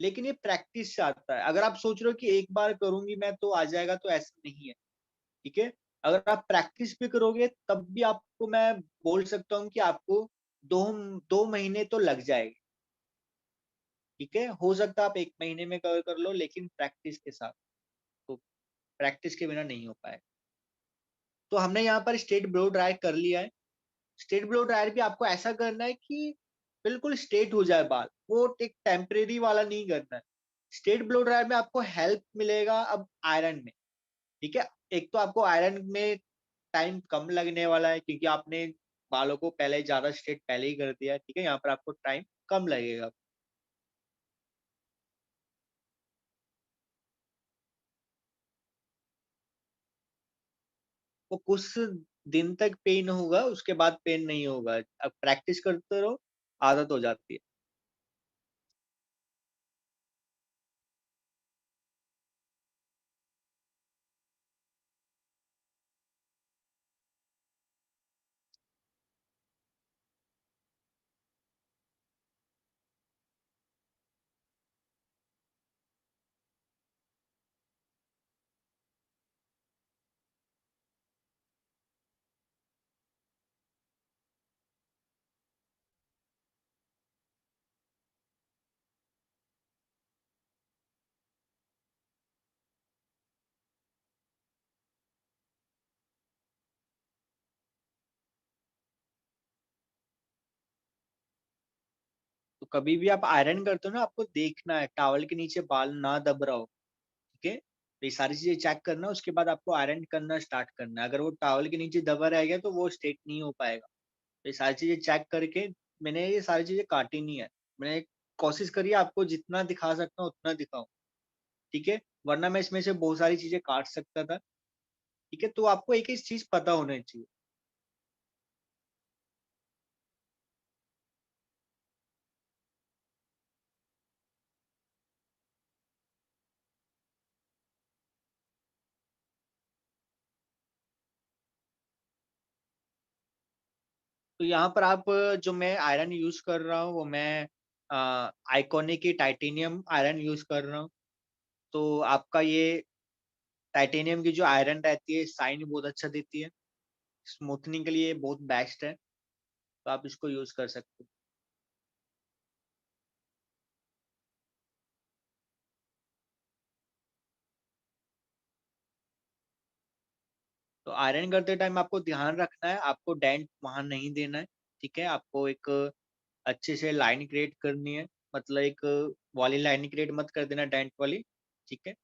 लेकिन ये प्रैक्टिस से आता है। अगर आप सोच रहे हो कि एक बार करूंगी मैं तो आ जाएगा, तो ऐसा नहीं है। ठीक है, अगर आप प्रैक्टिस भी करोगे तब भी आपको मैं बोल सकता हूँ कि आपको दो 2 महीने तो लग जाएंगे। ठीक है, हो सकता है आप 1 महीने में कवर कर लो, लेकिन प्रैक्टिस के साथ। तो प्रैक्टिस के बिना नहीं हो पाएगा। तो हमने यहाँ पर स्ट्रेट ब्लो ड्राई कर लिया है। स्ट्रेट ब्लो ड्रायर भी आपको ऐसा करना है कि बिल्कुल स्ट्रेट हो जाए बाल, वो एक टेम्परेरी वाला नहीं करना है। स्ट्रेट ब्लो ड्रायर में आपको हेल्प मिलेगा अब आयरन में। ठीक है, एक तो आपको आयरन में टाइम कम लगने वाला है, क्योंकि आपने बालों को पहले ज्यादा स्ट्रेट पहले ही कर दिया है। ठीक है, यहाँ पर आपको टाइम कम लगेगा। वो कुछ दिन तक पेन होगा, उसके बाद पेन नहीं होगा। अब प्रैक्टिस करते रहो, आदत हो जाती है। तो कभी भी आप आयरन करते हो ना, आपको देखना है टॉवल के नीचे बाल ना दब रहा हो। ठीक है, तो ये सारी चीजें चेक करना, उसके बाद आपको आयरन करना स्टार्ट करना है। अगर वो टॉवल के नीचे दबा रह गया तो वो स्ट्रेट नहीं हो पाएगा। तो ये सारी चीजें चेक करके मैंने ये सारी चीजें काटी नहीं है। मैंने कोशिश करी है आपको जितना दिखा सकता हूँ उतना दिखाऊं। ठीक है, वरना मैं इसमें से बहुत सारी चीजें काट सकता था। ठीक है, तो आपको एक एक चीज पता होना चाहिए। तो यहाँ पर आप, जो मैं आयरन यूज कर रहा हूँ वो मैं आइकॉनिक की टाइटेनियम आयरन यूज कर रहा हूँ। तो आपका ये टाइटेनियम की जो आयरन रहती है, शाइन बहुत अच्छा देती है। स्मूथनिंग के लिए बहुत बेस्ट है, तो आप इसको यूज कर सकते हो। तो आयरन करते टाइम आपको ध्यान रखना है, आपको डेंट वहां नहीं देना है। ठीक है, आपको एक अच्छे से लाइन क्रिएट करनी है। मतलब एक वाली लाइन क्रिएट मत कर देना, डेंट वाली। ठीक है,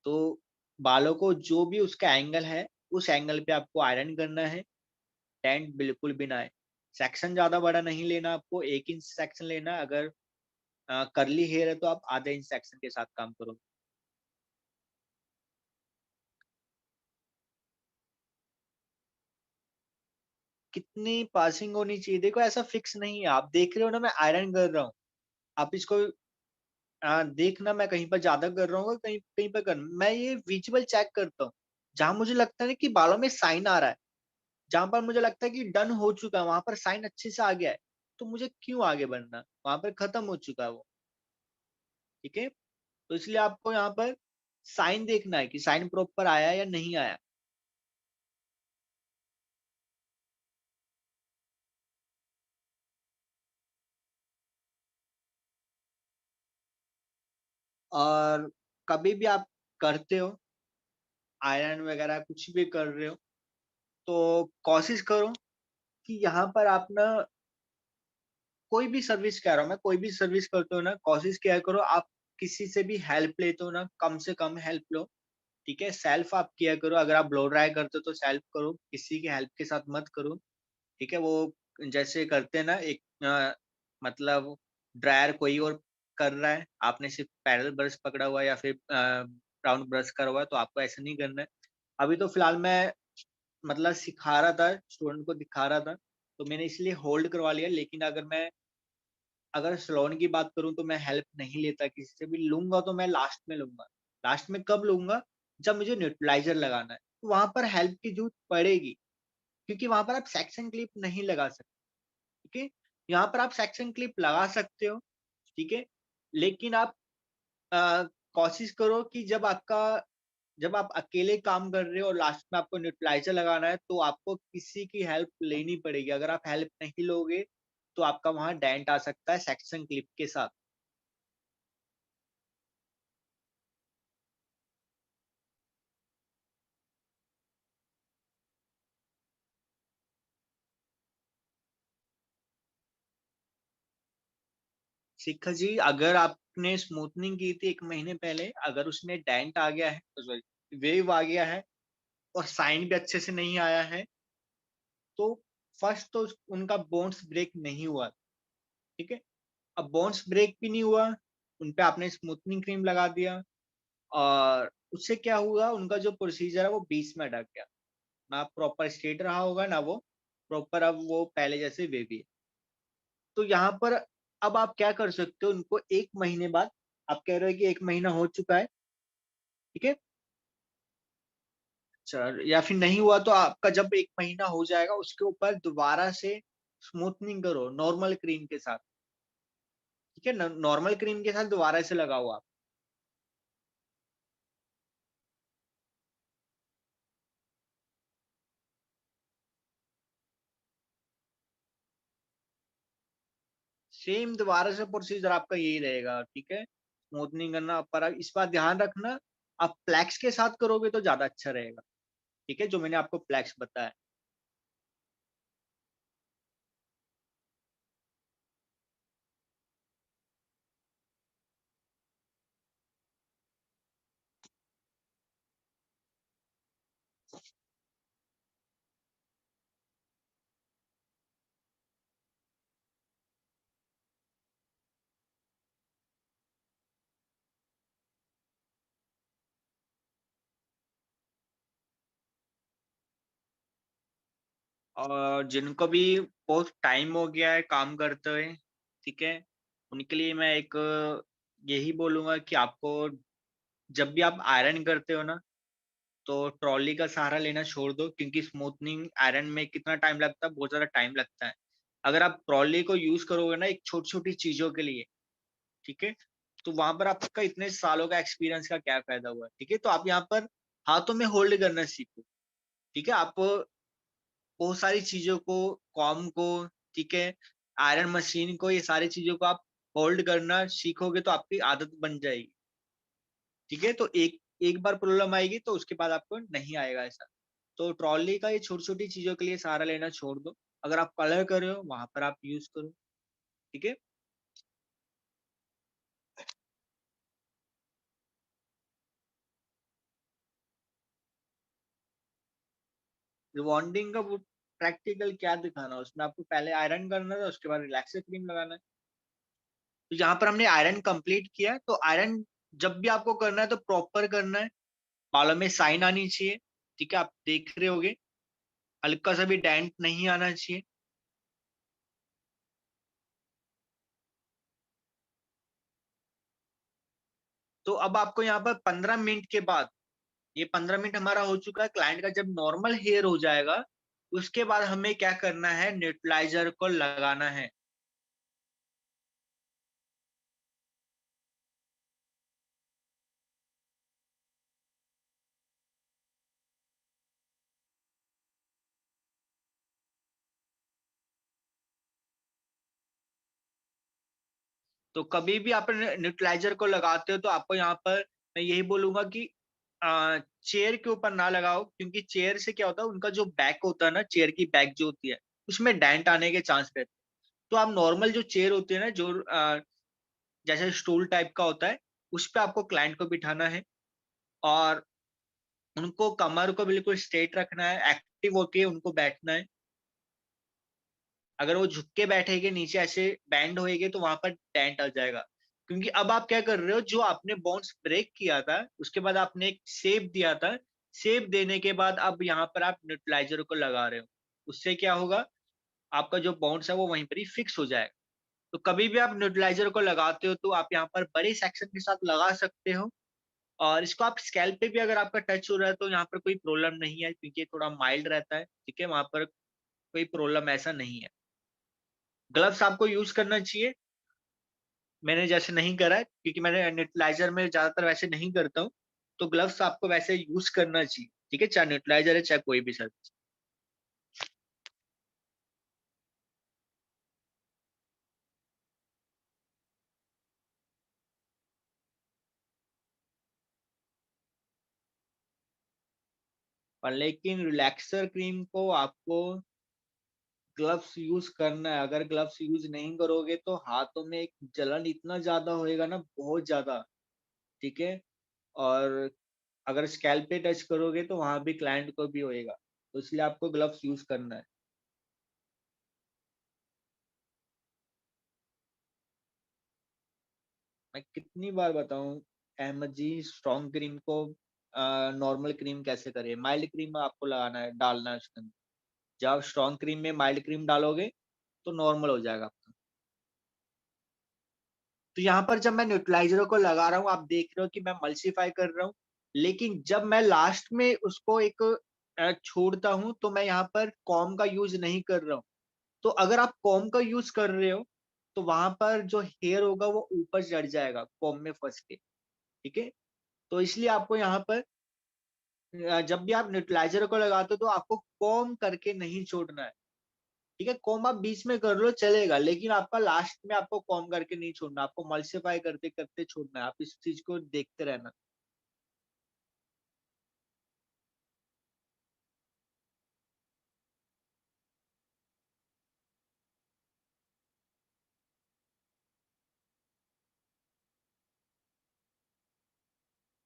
तो बालों को जो भी उसका एंगल है, उस एंगल पे आपको आयरन करना है। डेंट बिल्कुल भी ना आए। सेक्शन ज्यादा बड़ा नहीं लेना, आपको 1 इंच सेक्शन लेना है। अगर करली हेयर है तो आप आधे इंच सेक्शन के साथ काम करो। कितनी पासिंग होनी चाहिए, देखो ऐसा फिक्स नहीं है। आप देख रहे हो ना, मैं आयरन कर रहा हूँ। आप इसको देखना, मैं कहीं पर ज्यादा कर रहा हूँ, कहीं कहीं पर कर, मैं ये विजुअल चेक करता हूँ। जहां मुझे लगता है ना कि बालों में साइन आ रहा है, जहां पर मुझे लगता है कि डन हो चुका है, वहां पर साइन अच्छे से आ गया है, तो मुझे क्यों आगे बढ़ना, वहां पर खत्म हो चुका है वो। ठीक है, तो इसलिए आपको यहाँ पर साइन देखना है कि साइन प्रॉपर आया या नहीं आया। और कभी भी आप करते हो आयरन वगैरह, कुछ भी कर रहे हो, तो कोशिश करो कि यहाँ पर आप ना, कोई भी सर्विस कह रहा हूँ मैं, कोई भी सर्विस करते हो ना, कोशिश क्या करो आप किसी से भी हेल्प लेते हो ना, कम से कम हेल्प लो। ठीक है, सेल्फ आप किया करो। अगर आप ब्लो ड्राई करते हो तो सेल्फ करो, किसी की हेल्प के साथ मत करो। ठीक है, वो जैसे करते हैं ना, एक मतलब ड्रायर कोई और कर रहा है, आपने सिर्फ पैडल ब्रश पकड़ा हुआ है या फिर राउंड ब्रश करा हुआ है, तो आपको ऐसा नहीं करना है। अभी तो फिलहाल मैं मतलब सिखा रहा था, स्टूडेंट को दिखा रहा था, तो मैंने इसलिए होल्ड करवा लिया। लेकिन अगर सैलून की बात करूँ तो मैं हेल्प नहीं लेता किसी से भी, लूँगा तो मैं लास्ट में लूँगा। लास्ट में कब लूँगा? जब मुझे न्यूट्रलाइज़र लगाना है, तो वहाँ पर हेल्प की ज़रूरत पड़ेगी, क्योंकि वहाँ पर आप सेक्शन क्लिप नहीं लगा सकते, ठीक है? यहाँ पर आप सेक्शन क्लिप लगा सकते हो, ठीक है? लेकिन आप अ, कोशिश करो कि जब आप अकेले काम कर रहे हो और लास्ट में आपको न्यूट्रलाइज़र लगाना है, तो आपको किसी की हेल्प लेनी पड़ेगी। अगर आप हेल्प नहीं लोगे, तो आपका वहाँ डेंट आ सकता है सेक्शन क्लिप के साथ। शिखा जी, अगर आपने स्मूथनिंग की थी 1 महीने पहले, अगर उसमें डेंट आ गया है, सॉरी, वेव आ गया है और साइन भी अच्छे से नहीं आया है, तो फर्स्ट तो उनका बोन्स ब्रेक नहीं हुआ, ठीक है? अब बोन्स ब्रेक भी नहीं हुआ, उन पे आपने स्मूथनिंग क्रीम लगा दिया और उससे क्या हुआ, उनका जो प्रोसीजर है वो बीच में अटक गया। ना प्रॉपर स्ट्रेट रहा होगा, ना वो प्रॉपर अब वो पहले जैसे वेवी है। तो यहाँ पर अब आप क्या कर सकते हो, उनको 1 महीने बाद, आप कह रहे हो कि 1 महीना हो चुका है, ठीक है? अच्छा, या फिर नहीं हुआ तो आपका जब 1 महीना हो जाएगा, उसके ऊपर दोबारा से स्मूथनिंग करो नॉर्मल क्रीम के साथ, ठीक है? नॉर्मल क्रीम के साथ दोबारा से लगाओ आप। सेम दोबारा से प्रोसीजर आपका यही रहेगा, ठीक है? स्मूथनिंग करना, पर आप इस बार ध्यान रखना, आप फ्लेक्स के साथ करोगे तो ज़्यादा अच्छा रहेगा, ठीक है? जो मैंने आपको फ्लेक्स बताया। और जिनको भी बहुत टाइम हो गया है काम करते हुए, ठीक है? उनके लिए मैं एक यही बोलूँगा कि आपको जब भी आप आयरन करते हो ना, तो ट्रॉली का सहारा लेना छोड़ दो, क्योंकि स्मूथनिंग आयरन में कितना टाइम लगता है, बहुत ज़्यादा टाइम लगता है। अगर आप ट्रॉली को यूज़ करोगे ना एक छोटी-छोटी चीज़ों के लिए, ठीक है? तो वहाँ पर आपका इतने सालों का एक्सपीरियंस का क्या फ़ायदा हुआ, ठीक है? तो आप यहाँ पर हाथों में होल्ड करना सीखो, ठीक है? आप बहुत सारी चीज़ों को, कॉम को, ठीक है? आयरन मशीन को, ये सारी चीज़ों को आप होल्ड करना सीखोगे तो आपकी आदत बन जाएगी, ठीक है? तो एक एक बार प्रॉब्लम आएगी तो उसके बाद आपको नहीं आएगा ऐसा। तो ट्रॉली का ये छोटी-छोटी चीज़ों के लिए सहारा लेना छोड़ दो। अगर आप कलर कर रहे हो, वहाँ पर आप यूज़ करो, ठीक है? रिबॉन्डिंग का वो प्रैक्टिकल क्या दिखाना है, उसमें आपको पहले आयरन करना था, उसके बाद रिलैक्सर क्रीम लगाना है। तो यहाँ पर हमने आयरन कंप्लीट किया है, तो आयरन जब भी आपको करना है तो प्रॉपर करना है, बालों में शाइन आनी चाहिए, ठीक है? आप देख रहे होंगे, हल्का-सा भी डेंट नहीं आना चाहिए। तो अब आपको यहाँ पर 15 मिनट के बाद, ये 15 मिनट हमारा हो चुका है, क्लाइंट का जब नॉर्मल हेयर हो जाएगा, उसके बाद हमें क्या करना है, न्यूट्रलाइज़र को लगाना है। तो कभी भी आप न्यूट्रलाइज़र को लगाते हो तो आपको यहाँ पर मैं यही बोलूँगा कि चेयर के ऊपर ना लगाओ, क्योंकि चेयर से क्या होता है, उनका जो बैक होता है ना, चेयर की बैक जो होती है, उसमें डेंट आने के चांस रहते हैं। तो आप नॉर्मल जो चेयर होती है ना, जो जैसे स्टूल टाइप का होता है, उस पे आपको क्लाइंट को बिठाना है और उनको कमर को बिल्कुल स्ट्रेट रखना है, एक्टिव होके उनको बैठना है। अगर वो झुक के बैठेंगे नीचे ऐसे बैंड होएंगे तो वहां पर डेंट आ जाएगा। क्योंकि अब आप क्या कर रहे हो, जो आपने बाउंस ब्रेक किया था उसके बाद आपने एक शेप दिया था, शेप देने के बाद अब यहाँ पर आप न्यूट्रलाइजर को लगा रहे हो। उससे क्या होगा, आपका जो बाउंस है वो वहीं पर ही फिक्स हो जाएगा। तो कभी भी आप न्यूट्रलाइजर को लगाते हो तो आप यहाँ पर बड़े सेक्शन के साथ लगा सकते हो। और इसको आप स्कैल्प पे भी अगर आपका टच हो रहा है तो यहाँ पर कोई प्रॉब्लम नहीं है, क्योंकि ये थोड़ा माइल्ड रहता है, ठीक है, वहां पर कोई प्रॉब्लम ऐसा नहीं है। ग्लव्स आपको यूज करना चाहिए। मैंने जैसे नहीं करा है क्योंकि मैंने न्यूट्रलाइजर में ज्यादातर वैसे नहीं करता हूँ। तो ग्लव्स आपको वैसे यूज करना चाहिए, ठीक है, चाहे न्यूट्रलाइजर है चाहे कोई भी सर्विस। पर लेकिन रिलैक्सर क्रीम को आपको ग्लव्स यूज करना है। अगर ग्लव्स यूज नहीं करोगे तो हाथों में एक जलन इतना ज्यादा होएगा ना, बहुत ज्यादा, ठीक है। और अगर स्कैल्प पे टच करोगे तो वहां भी क्लाइंट को भी होएगा, तो इसलिए आपको ग्लव्स यूज करना है। मैं कितनी बार बताऊं, अहमद जी, स्ट्रॉन्ग क्रीम को नॉर्मल क्रीम कैसे करे। माइल्ड क्रीम आपको लगाना है, डालना है उसके अंदर। जब आप स्ट्रॉन्ग क्रीम में माइल्ड क्रीम डालोगे तो नॉर्मल हो जाएगा आपका। तो यहाँ पर जब मैं न्यूट्रलाइजर को लगा रहा हूँ, आप देख रहे हो कि मैं मल्सीफाई कर रहा हूँ। लेकिन जब मैं लास्ट में उसको एक छोड़ता हूँ तो मैं यहाँ पर कॉम का यूज नहीं कर रहा हूँ। तो अगर आप कॉम का यूज कर रहे हो तो वहां पर जो हेयर होगा वो ऊपर चढ़ जाएगा कॉम में फंस के, ठीक है। तो इसलिए आपको यहाँ पर जब भी आप न्यूट्रलाइजर को लगाते हो तो आपको कॉम करके नहीं छोड़ना है, ठीक है। कॉम आप बीच में कर लो चलेगा, लेकिन आपका लास्ट में आपको कॉम करके नहीं छोड़ना, आपको मल्सीफाई करते करते छोड़ना है। आप इस चीज को देखते रहना।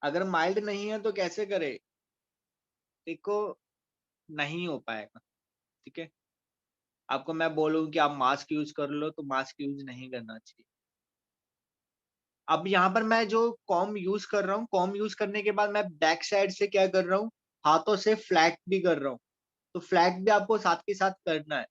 अगर माइल्ड नहीं है तो कैसे करे, देखो, नहीं हो पाएगा, ठीक है। आपको मैं बोलूँ कि आप मास्क यूज कर लो तो मास्क यूज नहीं करना चाहिए। अब यहाँ पर मैं जो कॉम यूज कर रहा हूँ, कॉम यूज करने के बाद मैं बैक साइड से क्या कर रहा हूँ, हाथों से फ्लैट भी कर रहा हूँ। तो फ्लैट भी आपको साथ के साथ करना है।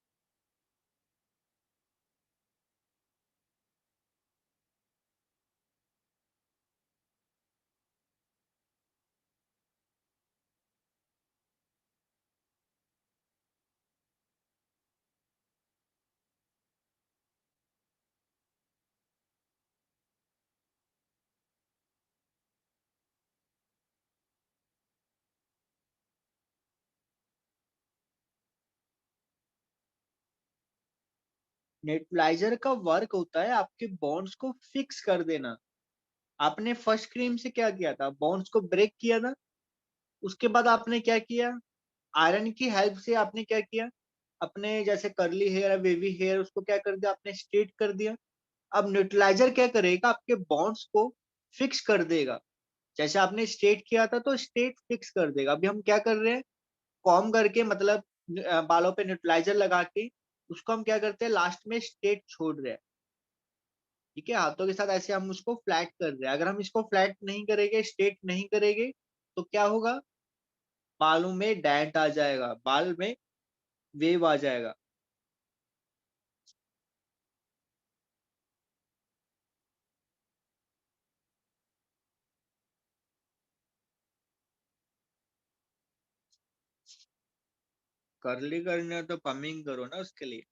नेटलाइजर का वर्क होता है आपके बॉन्ड्स को फिक्स कर देना। आपने फर्स्ट क्रीम से क्या किया था, बॉन्ड्स को ब्रेक किया था। उसके बाद आपने क्या किया, आयरन की हेल्प से आपने क्या किया, अपने जैसे करली हेयर है, वेवी हेयर, उसको क्या कर दिया आपने, स्ट्रेट कर दिया। अब न्यूट्रलाइजर क्या करेगा, आपके बॉन्ड्स को फिक्स कर देगा। जैसे आपने स्ट्रेट किया था तो स्ट्रेट फिक्स कर देगा। अभी हम क्या कर रहे हैं, कॉम करके मतलब बालों पे न्यूट्रलाइजर लगा के उसको हम क्या करते हैं, लास्ट में स्ट्रेट छोड़ रहे हैं, ठीक है। हाथों के साथ ऐसे हम उसको फ्लैट कर रहे हैं। अगर हम इसको फ्लैट नहीं करेंगे, स्ट्रेट नहीं करेंगे, तो क्या होगा, बालों में डेंट आ जाएगा, बाल में वेव आ जाएगा। कर्ली करना है तो पमिंग करो ना उसके लिए।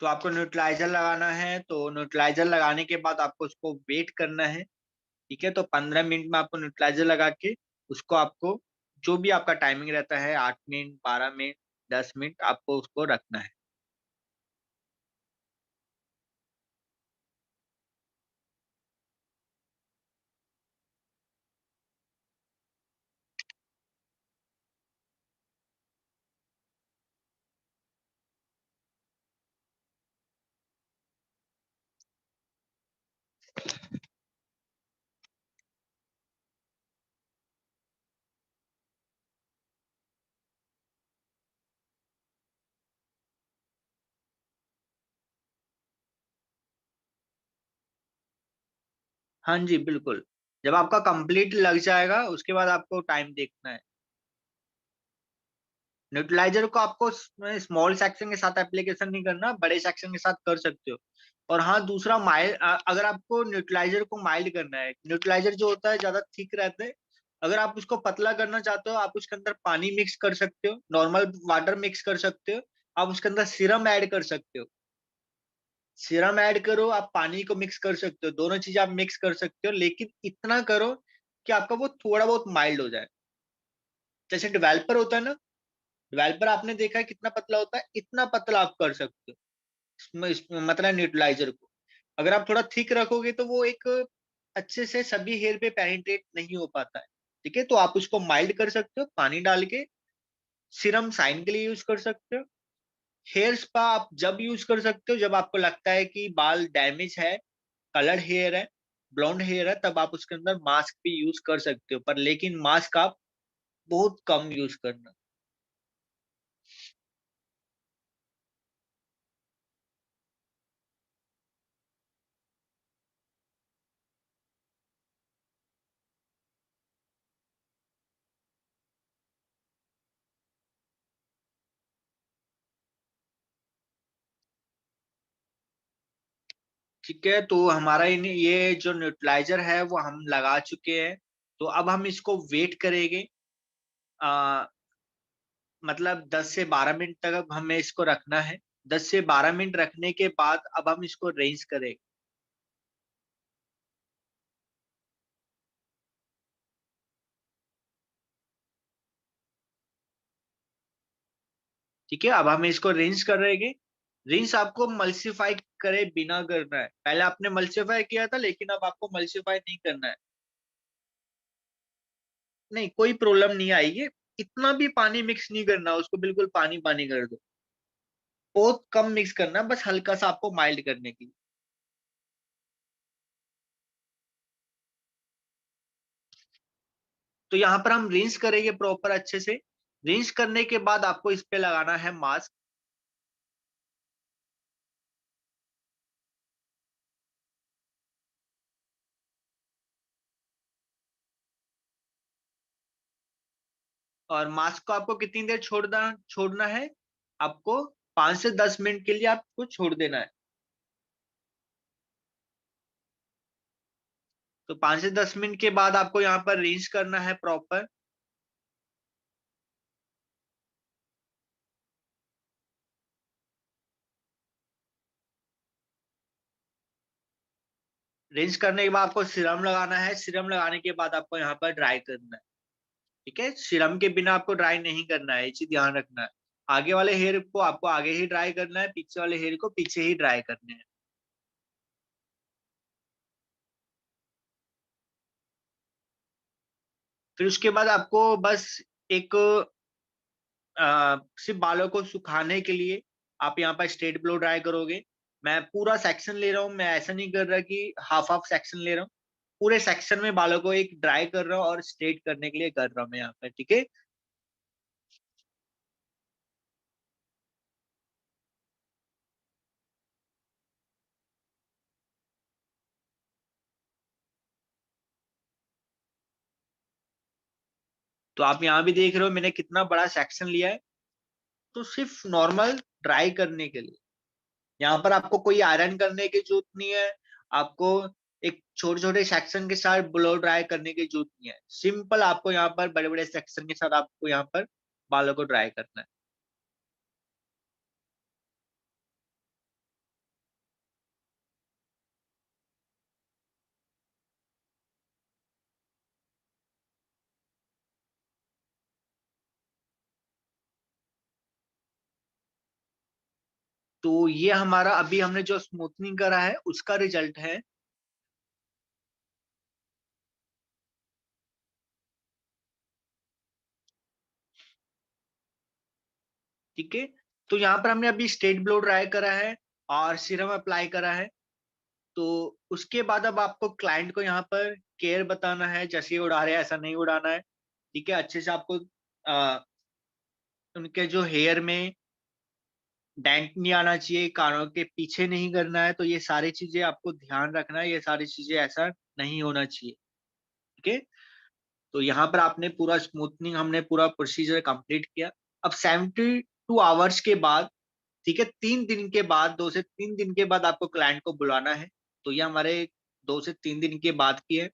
तो आपको न्यूट्रलाइजर लगाना है, तो न्यूट्रलाइजर लगाने के बाद आपको उसको वेट करना है। ठीक है, तो 15 मिनट में आपको न्यूट्रलाइजर लगा के उसको आपको जो भी आपका टाइमिंग रहता है 8 मिनट, 12 मिनट, 10 मिनट आपको उसको रखना है। हाँ जी, बिल्कुल। जब आपका कंप्लीट लग जाएगा उसके बाद आपको टाइम देखना है। न्यूट्रलाइजर को आपको स्मॉल सेक्शन के साथ एप्लीकेशन नहीं करना, बड़े सेक्शन के साथ कर सकते हो। और हाँ, दूसरा माइल्ड, अगर आपको न्यूट्रलाइजर को माइल्ड करना है, न्यूट्रलाइजर जो होता है ज्यादा थिक रहता है। अगर आप उसको पतला करना चाहते हो, आप उसके अंदर पानी मिक्स कर सकते हो, नॉर्मल वाटर मिक्स कर सकते हो। आप उसके अंदर सीरम ऐड कर सकते हो। सीरम ऐड करो, आप पानी को मिक्स कर सकते हो, दोनों चीज आप मिक्स कर सकते हो, लेकिन इतना करो कि आपका वो थोड़ा बहुत माइल्ड हो जाए। जैसे डेवलपर होता है ना, डेवलपर आपने देखा है कितना पतला होता है, इतना पतला आप कर सकते हो। मतलब न्यूट्रलाइजर को अगर आप थोड़ा थिक रखोगे तो वो एक अच्छे से सभी हेयर पे पेनिट्रेट नहीं हो पाता है। ठीक है, तो आप उसको माइल्ड कर सकते हो पानी डाल के। सीरम साइन के लिए यूज कर सकते हो। हेयर स्पा आप जब यूज कर सकते हो जब आपको लगता है कि बाल डैमेज है, कलर्ड हेयर है, ब्लॉन्ड हेयर है, तब आप उसके अंदर मास्क भी यूज कर सकते हो, पर लेकिन मास्क आप बहुत कम यूज करना। ठीक है, तो हमारा ये जो न्यूट्रलाइजर है वो हम लगा चुके हैं। तो अब हम इसको वेट करेंगे। आ, मतलब 10 से 12 मिनट तक अब हमें इसको रखना है। 10 से 12 मिनट रखने के बाद अब हम इसको रेंज करेंगे। ठीक है, अब हम इसको रेंज कर रहेंगे। रेंज आपको मल्सीफाई करे बिना करना है। पहले आपने मल्सीफाई किया था, लेकिन अब आपको मल्सीफाई नहीं करना है। नहीं, कोई प्रॉब्लम नहीं आएगी। इतना भी पानी मिक्स नहीं करना, उसको बिल्कुल पानी पानी कर दो। बहुत कम मिक्स करना, बस हल्का सा आपको माइल्ड करने की। तो यहाँ पर हम रिंस करेंगे प्रॉपर अच्छे से। रिंस करने के बाद आपको इस पे लगाना है मास्क। और मास्क को आपको कितनी देर छोड़ना है? आपको 5 से 10 मिनट के लिए आपको छोड़ देना है। तो 5 से 10 मिनट के बाद आपको यहाँ पर रिंस करना है प्रॉपर। रिंस करने के बाद आपको सीरम लगाना है। सीरम लगाने के बाद आपको यहाँ पर ड्राई करना है। ठीक है, सीरम के बिना आपको ड्राई नहीं करना है, ये चीज ध्यान रखना है। आगे वाले हेयर को आपको आगे ही ड्राई करना है, पीछे वाले हेयर को पीछे ही ड्राई करने हैं। फिर उसके बाद आपको बस एक सिर्फ बालों को सुखाने के लिए आप यहाँ पर स्ट्रेट ब्लो ड्राई करोगे। मैं पूरा सेक्शन ले रहा हूँ, मैं ऐसा नहीं कर रहा कि हाफ हाफ सेक्शन ले रहा हूँ। पूरे सेक्शन में बालों को एक ड्राई कर रहा हूँ और स्ट्रेट करने के लिए कर रहा हूँ मैं यहाँ पर। ठीक है, तो आप यहाँ भी देख रहे हो मैंने कितना बड़ा सेक्शन लिया है। तो सिर्फ नॉर्मल ड्राई करने के लिए, यहाँ पर आपको कोई आयरन करने की जरूरत नहीं है। आपको एक छोटे छोटे सेक्शन के साथ ब्लो ड्राई करने की जरूरत नहीं है। सिंपल आपको यहाँ पर बड़े बड़े सेक्शन के साथ आपको यहाँ पर बालों को ड्राई करना है। तो ये हमारा अभी हमने जो स्मूथनिंग करा है उसका रिजल्ट है। ठीक है, तो यहाँ पर हमने अभी स्ट्रेट ब्लो ड्राई करा है और सीरम अप्लाई करा है। तो उसके बाद अब आपको क्लाइंट को यहाँ पर केयर बताना है, जैसे ये उड़ा रहे हैं ऐसा नहीं उड़ाना है। ठीक है, अच्छे से आपको उनके जो हेयर में डेंट नहीं आना चाहिए, कानों के पीछे नहीं करना है। तो ये सारी चीजें आपको ध्यान रखना है, ये सारी चीजें ऐसा नहीं होना चाहिए। ठीक है, तो यहाँ पर आपने पूरा स्मूथनिंग, हमने पूरा प्रोसीजर कंप्लीट किया। अब 72 आवर्स के बाद, ठीक है, 3 दिन के बाद, 2 से 3 दिन के बाद आपको क्लाइंट को बुलाना है। तो ये हमारे 2 से 3 दिन के बाद की है।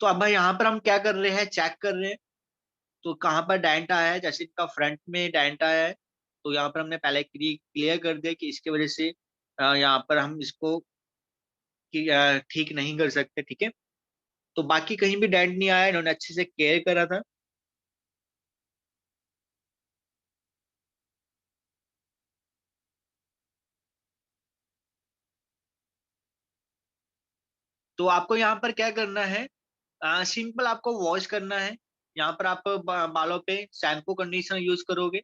तो अब भाई यहाँ पर हम क्या कर रहे हैं, चेक कर रहे हैं तो कहाँ पर डेंट आया है। जैसे इनका फ्रंट में डेंट आया है, तो यहाँ पर हमने पहले क्लियर कर दिया कि इसके वजह से यहाँ पर हम इसको ठीक नहीं कर सकते। ठीक है, तो बाकी कहीं भी डेंट नहीं आया, इन्होंने अच्छे से केयर करा था। तो आपको यहाँ पर क्या करना है, सिंपल आपको वॉश करना है। यहाँ पर आप बालों पे शैम्पू कंडीशनर यूज करोगे।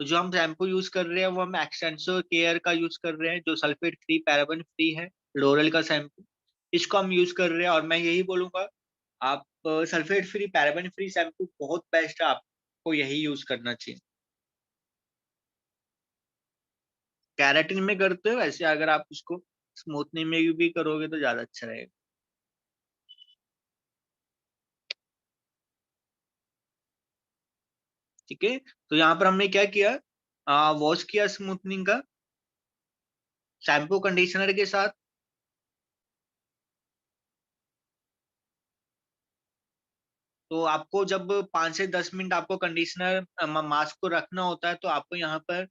तो जो हम शैम्पू यूज कर रहे हैं वो हम एक्सटेंसो केयर का यूज कर रहे हैं, जो सल्फेट फ्री पैराबेन फ्री है, लोरल का शैम्पू, इसको हम यूज कर रहे हैं। और मैं यही बोलूंगा, आप sulphate free paraben free shampoo बहुत बेस्ट है, आपको यही यूज करना चाहिए। कैराटिन में करते हो वैसे, अगर आप उसको स्मूथनिंग में भी करोगे तो ज्यादा अच्छा रहेगा। ठीक है, तो यहाँ पर हमने क्या किया, वॉश किया स्मूथनिंग का शैम्पू कंडीशनर के साथ। तो आपको जब 5 से 10 मिनट आपको कंडीशनर मास्क को रखना होता है, तो आपको यहाँ पर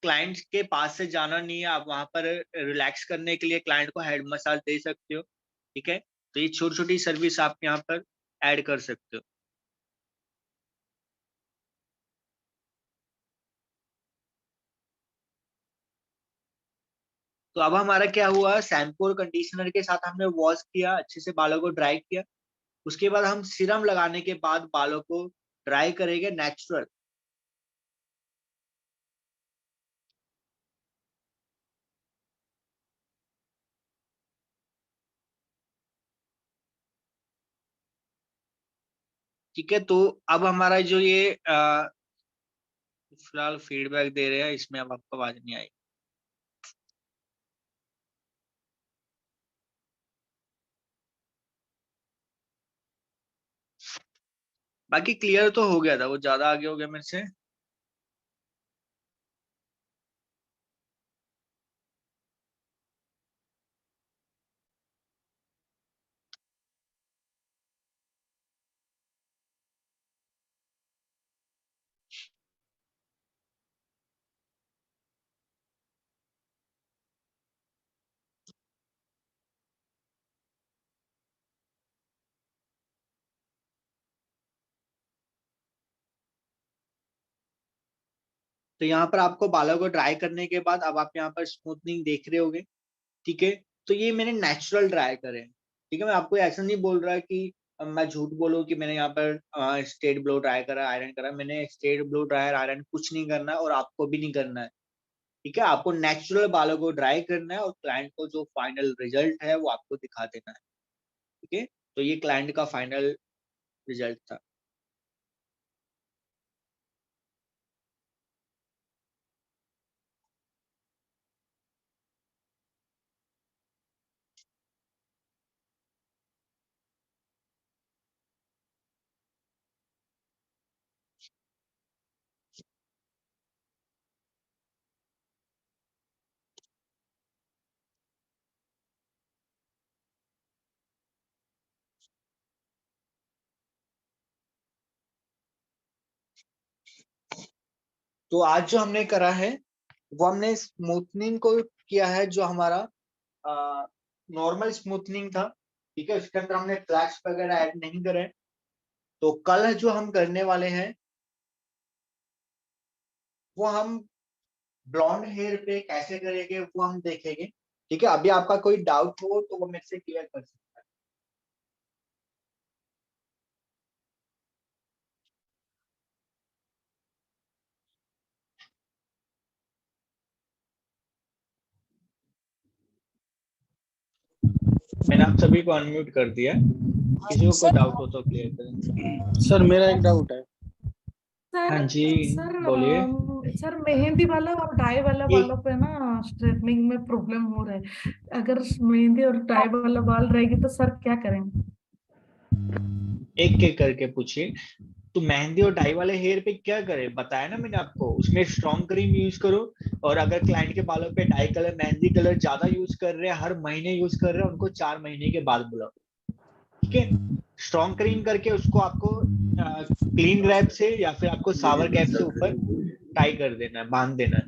क्लाइंट के पास से जाना नहीं है, आप वहां पर रिलैक्स करने के लिए क्लाइंट को हेड मसाज दे सकते हो। ठीक है, तो ये छोटी छोटी सर्विस आप यहाँ पर ऐड कर सकते हो। तो अब हमारा क्या हुआ, शैम्पू और कंडीशनर के साथ हमने वॉश किया, अच्छे से बालों को ड्राई किया। उसके बाद हम सीरम लगाने के बाद बालों को ड्राई करेंगे नेचुरल। ठीक है, तो अब हमारा जो ये फिलहाल फीडबैक दे रहे हैं, इसमें अब आपको आवाज नहीं आई। बाकी क्लियर तो हो गया था, वो ज्यादा आगे हो गया मेरे से। तो यहाँ पर आपको बालों को ड्राई करने के बाद अब आप यहाँ पर स्मूथनिंग देख रहे होगे। ठीक है, तो ये मैंने नेचुरल ड्राई करे हैं। ठीक है, मैं आपको ऐसा नहीं बोल रहा कि मैं झूठ बोलूं कि मैंने यहाँ पर स्टेट ब्लो ड्राई करा, आयरन करा। मैंने स्टेट ब्लो ड्राई आयरन कुछ नहीं करना है और आपको भी नहीं करना है। ठीक है, आपको नेचुरल बालों को ड्राई करना है और क्लाइंट को जो फाइनल रिजल्ट है वो आपको दिखा देना है। ठीक है, तो ये क्लाइंट का फाइनल रिजल्ट था। तो आज जो हमने करा है वो हमने स्मूथनिंग को किया है, जो हमारा नॉर्मल स्मूथनिंग था। ठीक है, उसके अंदर हमने फ्लैक्स वगैरह ऐड नहीं करे। तो कल जो हम करने वाले हैं वो हम ब्लॉन्ड हेयर पे कैसे करेंगे वो हम देखेंगे। ठीक है, अभी आपका कोई डाउट हो तो वो मेरे से क्लियर कर सकते हैं। मैंने आप सभी को अनम्यूट कर दिया है। किसी को कोई सर डाउट हो तो क्लियर करें। सर मेरा एक डाउट है। हाँ सर जी, सर बोलिए। सर मेहंदी वाला और डाई वाला एक बालों पे ना स्ट्रेटनिंग में प्रॉब्लम हो रहा है। अगर मेहंदी और डाई वाला बाल रहेगी तो सर क्या करेंगे? एक एक करके पूछिए। तो मेहंदी और डाई वाले हेयर पे क्या करें, बताया ना मैंने आपको। उसमें स्ट्रॉन्ग क्रीम यूज करो। और अगर क्लाइंट के बालों पे डाई कलर मेहंदी कलर ज्यादा यूज कर रहे हैं, हर महीने यूज कर रहे हैं, उनको 4 महीने के बाद बुलाओ। ठीक है, स्ट्रॉन्ग क्रीम करके उसको आपको क्लीन रैप से या फिर आपको सावर कैप से ऊपर टाई कर देना है, बांध देना है।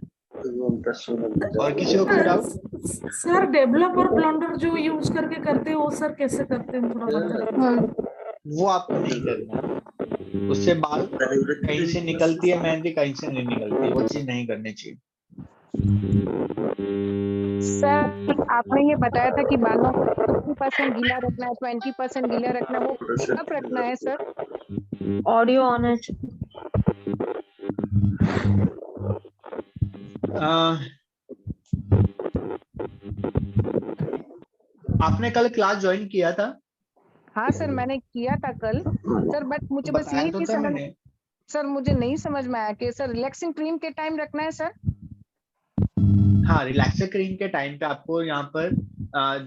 और किसी को कोई डाउट? सर डेवलप और ब्लॉन्डर जो यूज करके करते हैं वो सर कैसे करते हैं थोड़ा बता। वो आपको नहीं करना है। उससे बाल कहीं से निकलती है मेहंदी, कहीं से नहीं निकलती, वो चीज नहीं करनी चाहिए। सर आपने ये बताया था कि बालों को 50% गीला रखना है, 20% गीला रखना है, वो कब रखना है सर? ऑडियो ऑन है। आपने कल क्लास ज्वाइन किया था? हाँ सर मैंने किया था कल सर, बट मुझे बस बताया यही तो नहीं था समझ मैंने। सर, मुझे नहीं समझ में आया कि सर रिलैक्सिंग क्रीम के टाइम रखना है सर। हाँ, रिलैक्सर क्रीम के टाइम पे आपको यहाँ पर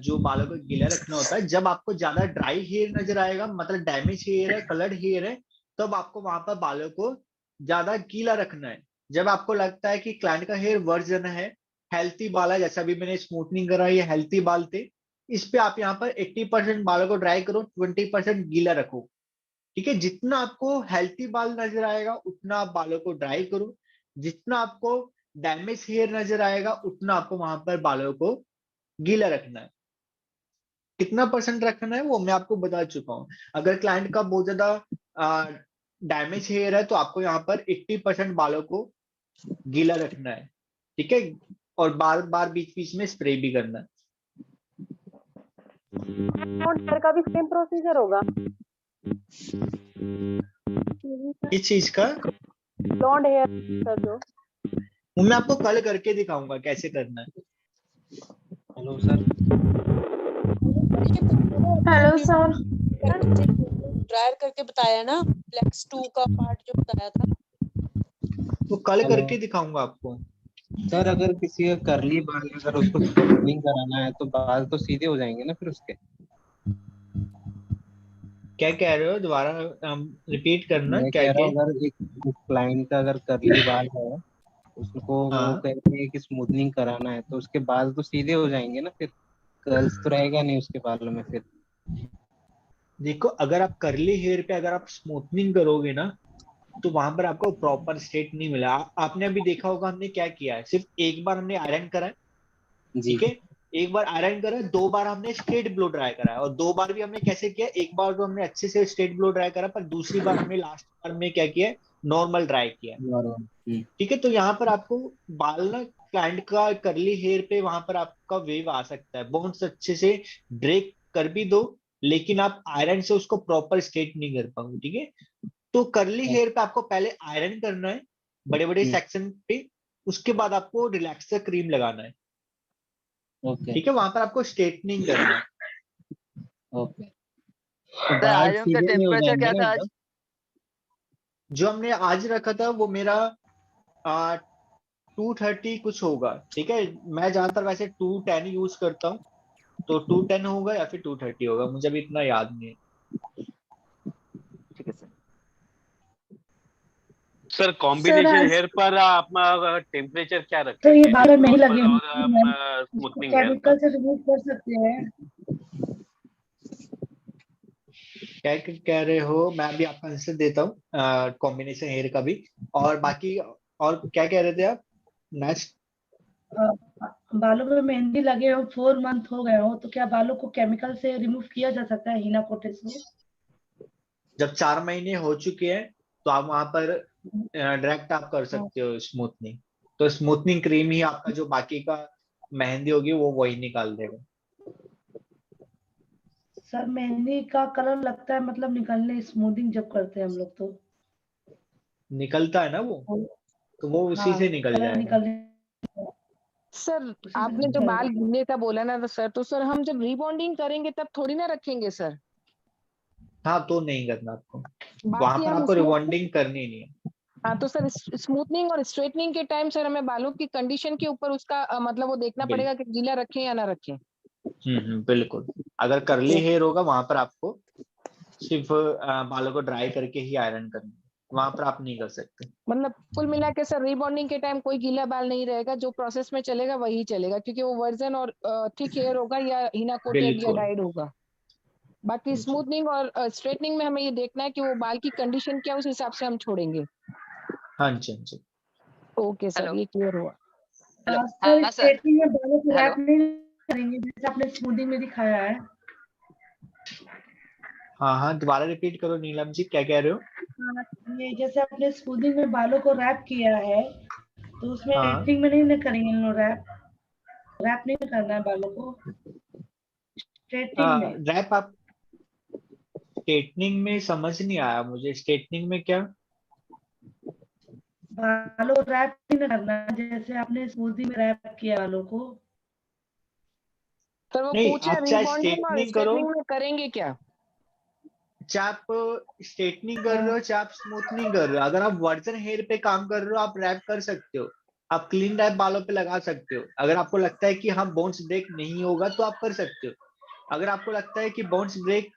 जो बालों को गीला रखना होता है। जब आपको ज्यादा ड्राई हेयर नजर आएगा, मतलब डैमेज हेयर है, कलर्ड हेयर है, तब आपको वहां पर बालों को ज्यादा गीला रखना है। जब आपको लगता है कि क्लाइंट का हेयर वर्जन है, हेल्थी बाल है, जैसा अभी मैंने स्मूथनिंग करा, ये हेल्थी बाल थे, इस पे आप यहाँ पर 80% बालों को ड्राई करो, 20% गीला रखो। ठीक है, जितना आपको हेल्थी बाल नजर आएगा उतना आप बालों को ड्राई करो। जितना आपको डैमेज हेयर नजर आएगा उतना आपको वहां पर बालों को गीला रखना है। कितना परसेंट रखना है वो मैं आपको बता चुका हूँ। अगर क्लाइंट का बहुत ज्यादा डैमेज हेयर है तो आपको यहाँ पर 80% बालों को गीला रखना है। ठीक है, और बार बार बीच बीच में स्प्रे भी करना है। हेयर का भी सेम प्रोसीजर होगा? इस चीज का ब्लॉन्ड हेयर सर जो वो मैं आपको कल करके दिखाऊंगा कैसे करना है। Hello sir. Hello sir. Dryer करके बताया ना, फ्लेक्स 2 का पार्ट जो बताया था, वो कल हेलो करके दिखाऊंगा आपको। सर, अगर किसी का कर्ली बाल है, अगर उसको स्मूथनिंग कराना है तो बाल तो सीधे हो जाएंगे ना फिर उसके। क्या कह रहे हो, दोबारा रिपीट करना, मैं क्या कह रहा क्या? हूँ अगर एक क्लाइंट का अगर कर्ली बाल है, उसको वो हाँ, कहते हैं कि स्मूथनिंग कराना है तो उसके बाल तो सीधे हो जाएंगे ना फिर। कर्ल्स तो रहेगा नहीं उसके बालों में फिर। देखो, अगर आप करली हेयर पे अगर आप स्मूथनिंग करोगे ना, तो वहां पर आपको प्रॉपर स्टेट नहीं मिला। आपने अभी देखा होगा हमने क्या किया है, सिर्फ एक बार हमने आयरन करा है। जी। ठीक है, एक बार आयरन करा है, 2 बार हमने स्ट्रेट ब्लो ड्राई करा है। और 2 बार भी हमने कैसे किया, एक बार तो हमने अच्छे से स्ट्रेट ब्लो ड्राई करा, पर दूसरी बार हमने लास्ट बार में क्या किया, नॉर्मल ड्राई किया। ठीक है, तो यहाँ पर आपको बाल ना, क्लाइंट का करली हेयर पे वहां पर आपका वेव आ सकता है, बहुत अच्छे से ड्रेक कर भी दो, लेकिन आप आयरन से उसको प्रॉपर स्ट्रेट नहीं कर पाओगे। ठीक है, तो करली हेयर पे आपको पहले आयरन करना है, बड़े बड़े सेक्शन पे। उसके बाद आपको रिलैक्सर क्रीम लगाना है। ओके ठीक है, वहां पर आपको स्ट्रेटनिंग करना है। ओके। तो बाल आज उनका सीधे नहीं हो टेम्परेचर जाएंगे क्या ना था एकदम? आज? जो हमने आज रखा था वो मेरा 230 कुछ होगा। ठीक है, मैं ज्यादातर वैसे 210 यूज करता हूँ, तो 210 होगा या फिर 230 होगा, मुझे अभी इतना याद नहीं है। ठीक है सर। सर सर कॉम्बिनेशन आज हेयर पर आप टेम्परेचर क्या तो ये रखेंगे, बाल नहीं लगे नॉर्मल होंगे मैम, और इसको स्मूथनिंग हेयर का? केमिकल से रिमूव कर सकते हैं? क्या कह रहे हो, मैं अभी आपका आंसर देता हूँ कॉम्बिनेशन हेयर का भी। और बाकी और क्या कह रहे थे आप नेक्स्ट? बालों में मेहंदी लगे हो, 4 मंथ हो गए हो, तो क्या बालों को केमिकल से रिमूव किया जा सकता है हिना कोटे से? जब 4 महीने हो चुके हैं तो आप वहां पर डायरेक्ट आप कर सकते हो स्मूथनिंग। तो स्मूथनिंग क्रीम ही आपका जो बाकी का मेहंदी होगी वो वही निकाल देगा। सर मेहंदी का कलर लगता है मतलब निकलने स्मूथिंग जब करते हैं हम लोग तो निकलता है ना वो, तो वो उसी से निकल कलर जाएगा। निकलने सर उसी से आपने जो निकल बाल जाएगा। गिरने का बोला ना, तो सर हम जब रीबॉन्डिंग करेंगे तब थोड़ी ना रखेंगे सर। हाँ तो नहीं करना आपको, वहां बाकी पर हम आपको स्मूथ रिबॉन्डिंग करनी नहीं है। हाँ तो सर स्मूथनिंग और स्ट्रेटनिंग के टाइम सर हमें बालों की कंडीशन के ऊपर उसका मतलब वो देखना बिल्कुल। पड़ेगा कि गीला रखें या ना रखें। बिल्कुल। अगर करली हेयर होगा वहां पर आपको सिर्फ बालों को ड्राई करके ही आयरन करना है, वहां पर आप नहीं कर सकते। मतलब कुल मिला के सर रीबॉन्डिंग के टाइम कोई गीला बाल नहीं रहेगा, जो प्रोसेस में चलेगा वही चलेगा, क्योंकि वो वर्जन और थिक हेयर होगा या हिना कोटेड या बिल्कुल। डाइड होगा। बाकी जी। स्मूथनिंग और स्ट्रेटनिंग में हमें ये देखना है कि वो बाल की कंडीशन क्या है, उस हिसाब से हम छोड़ेंगे। हाँ जी, हाँ जी। ओके सर, हेलो ये क्लियर हुआ। हेलो सर हाँ सर स्ट्रेटनिंग में बालों को हेलो रैप नहीं करेंगे जैसे आपने स्मूथिंग में दिखाया है। हाँ हाँ, दोबारा रिपीट करो नीलम जी, क्या कह रहे हो? ये जैसे आपने स्मूथिंग में बालों को रैप किया है तो उसमें हाँ एडिटिंग में नहीं ना करेंगे हम लोग रैप रैप नहीं करना है बालों को स्ट्रेटनिंग में। रैप आप स्ट्रेटनिंग में समझ नहीं आया मुझे, स्ट्रेटनिंग में क्या? बालों को रैप नहीं ना करना है, जैसे आपने स्मूथिंग में रैप किया बालों को। सर वो नहीं, पूछे आप चाहे रीबॉन्डिंग और स्ट्रेटनिंग करो, स्ट्रेटनिंग में करेंगे क्या। चाहे आप स्ट्रेटनिंग कर रहे हो चाहे आप स्मूथनिंग कर रहे हो, अगर आप वर्जन हेयर पे काम कर रहे हो आप रैप कर सकते हो, आप क्लीन रैप बालों पे लगा सकते हो। अगर आपको लगता है कि हाँ बाउंस ब्रेक नहीं होगा तो आप कर सकते हो। अगर आपको लगता है कि बाउंस ब्रेक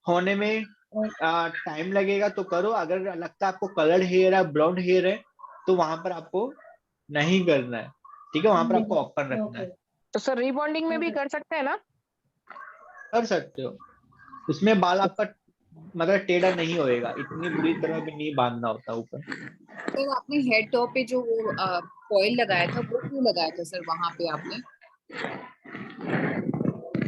होने में टाइम लगेगा तो करो। अगर लगता है आपको कलर्ड हेयर है, ब्लॉन्ड हेयर है, तो वहां पर आपको नहीं करना है। ठीक है, वहां पर आपको ओपन रखना ओके है। तो सर रीबॉन्डिंग में भी कर सकते हैं ना। कर सकते हो, उसमें बाल आपका मतलब टेढ़ा नहीं होएगा, इतनी बुरी तरह भी नहीं बांधना होता ऊपर। सर आपने हेड टॉप पे जो वो फॉइल लगाया था वो क्यों लगाया था सर वहां पे आपने?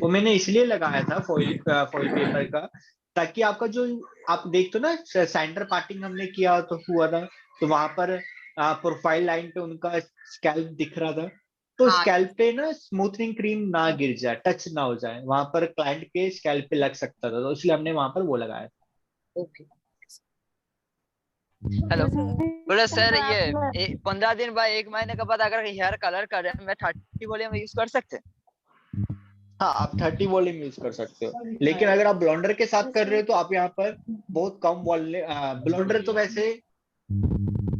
वो मैंने इसलिए लगाया था फॉइल फॉइल पेपर का, ताकि आपका जो आप देखते हो ना सेंटर पार्टिंग हमने किया तो हुआ था, तो वहां पर प्रोफाइल लाइन पे उनका स्कैल्प दिख रहा था, तो हाँ। स्कैल्प पे ना स्मूथनिंग क्रीम ना गिर जाए, टच ना हो जाए, वहां पर क्लाइंट के स्कैल्प पे लग सकता था, तो इसलिए हमने वहां पर वो लगाया था। ओके। हेलो बोलो सर, ये आपने 15 दिन बाद 1 महीने के बाद अगर हेयर कलर कर रहे हैं, मैं 30 वॉल्यूम यूज कर सकते हैं? हाँ, आप 30 वॉल्यूम यूज कर सकते हो, लेकिन अगर आप ब्लॉन्डर के साथ कर रहे हो तो आप यहाँ पर बहुत कम वॉल्यूम, ब्लॉन्डर तो वैसे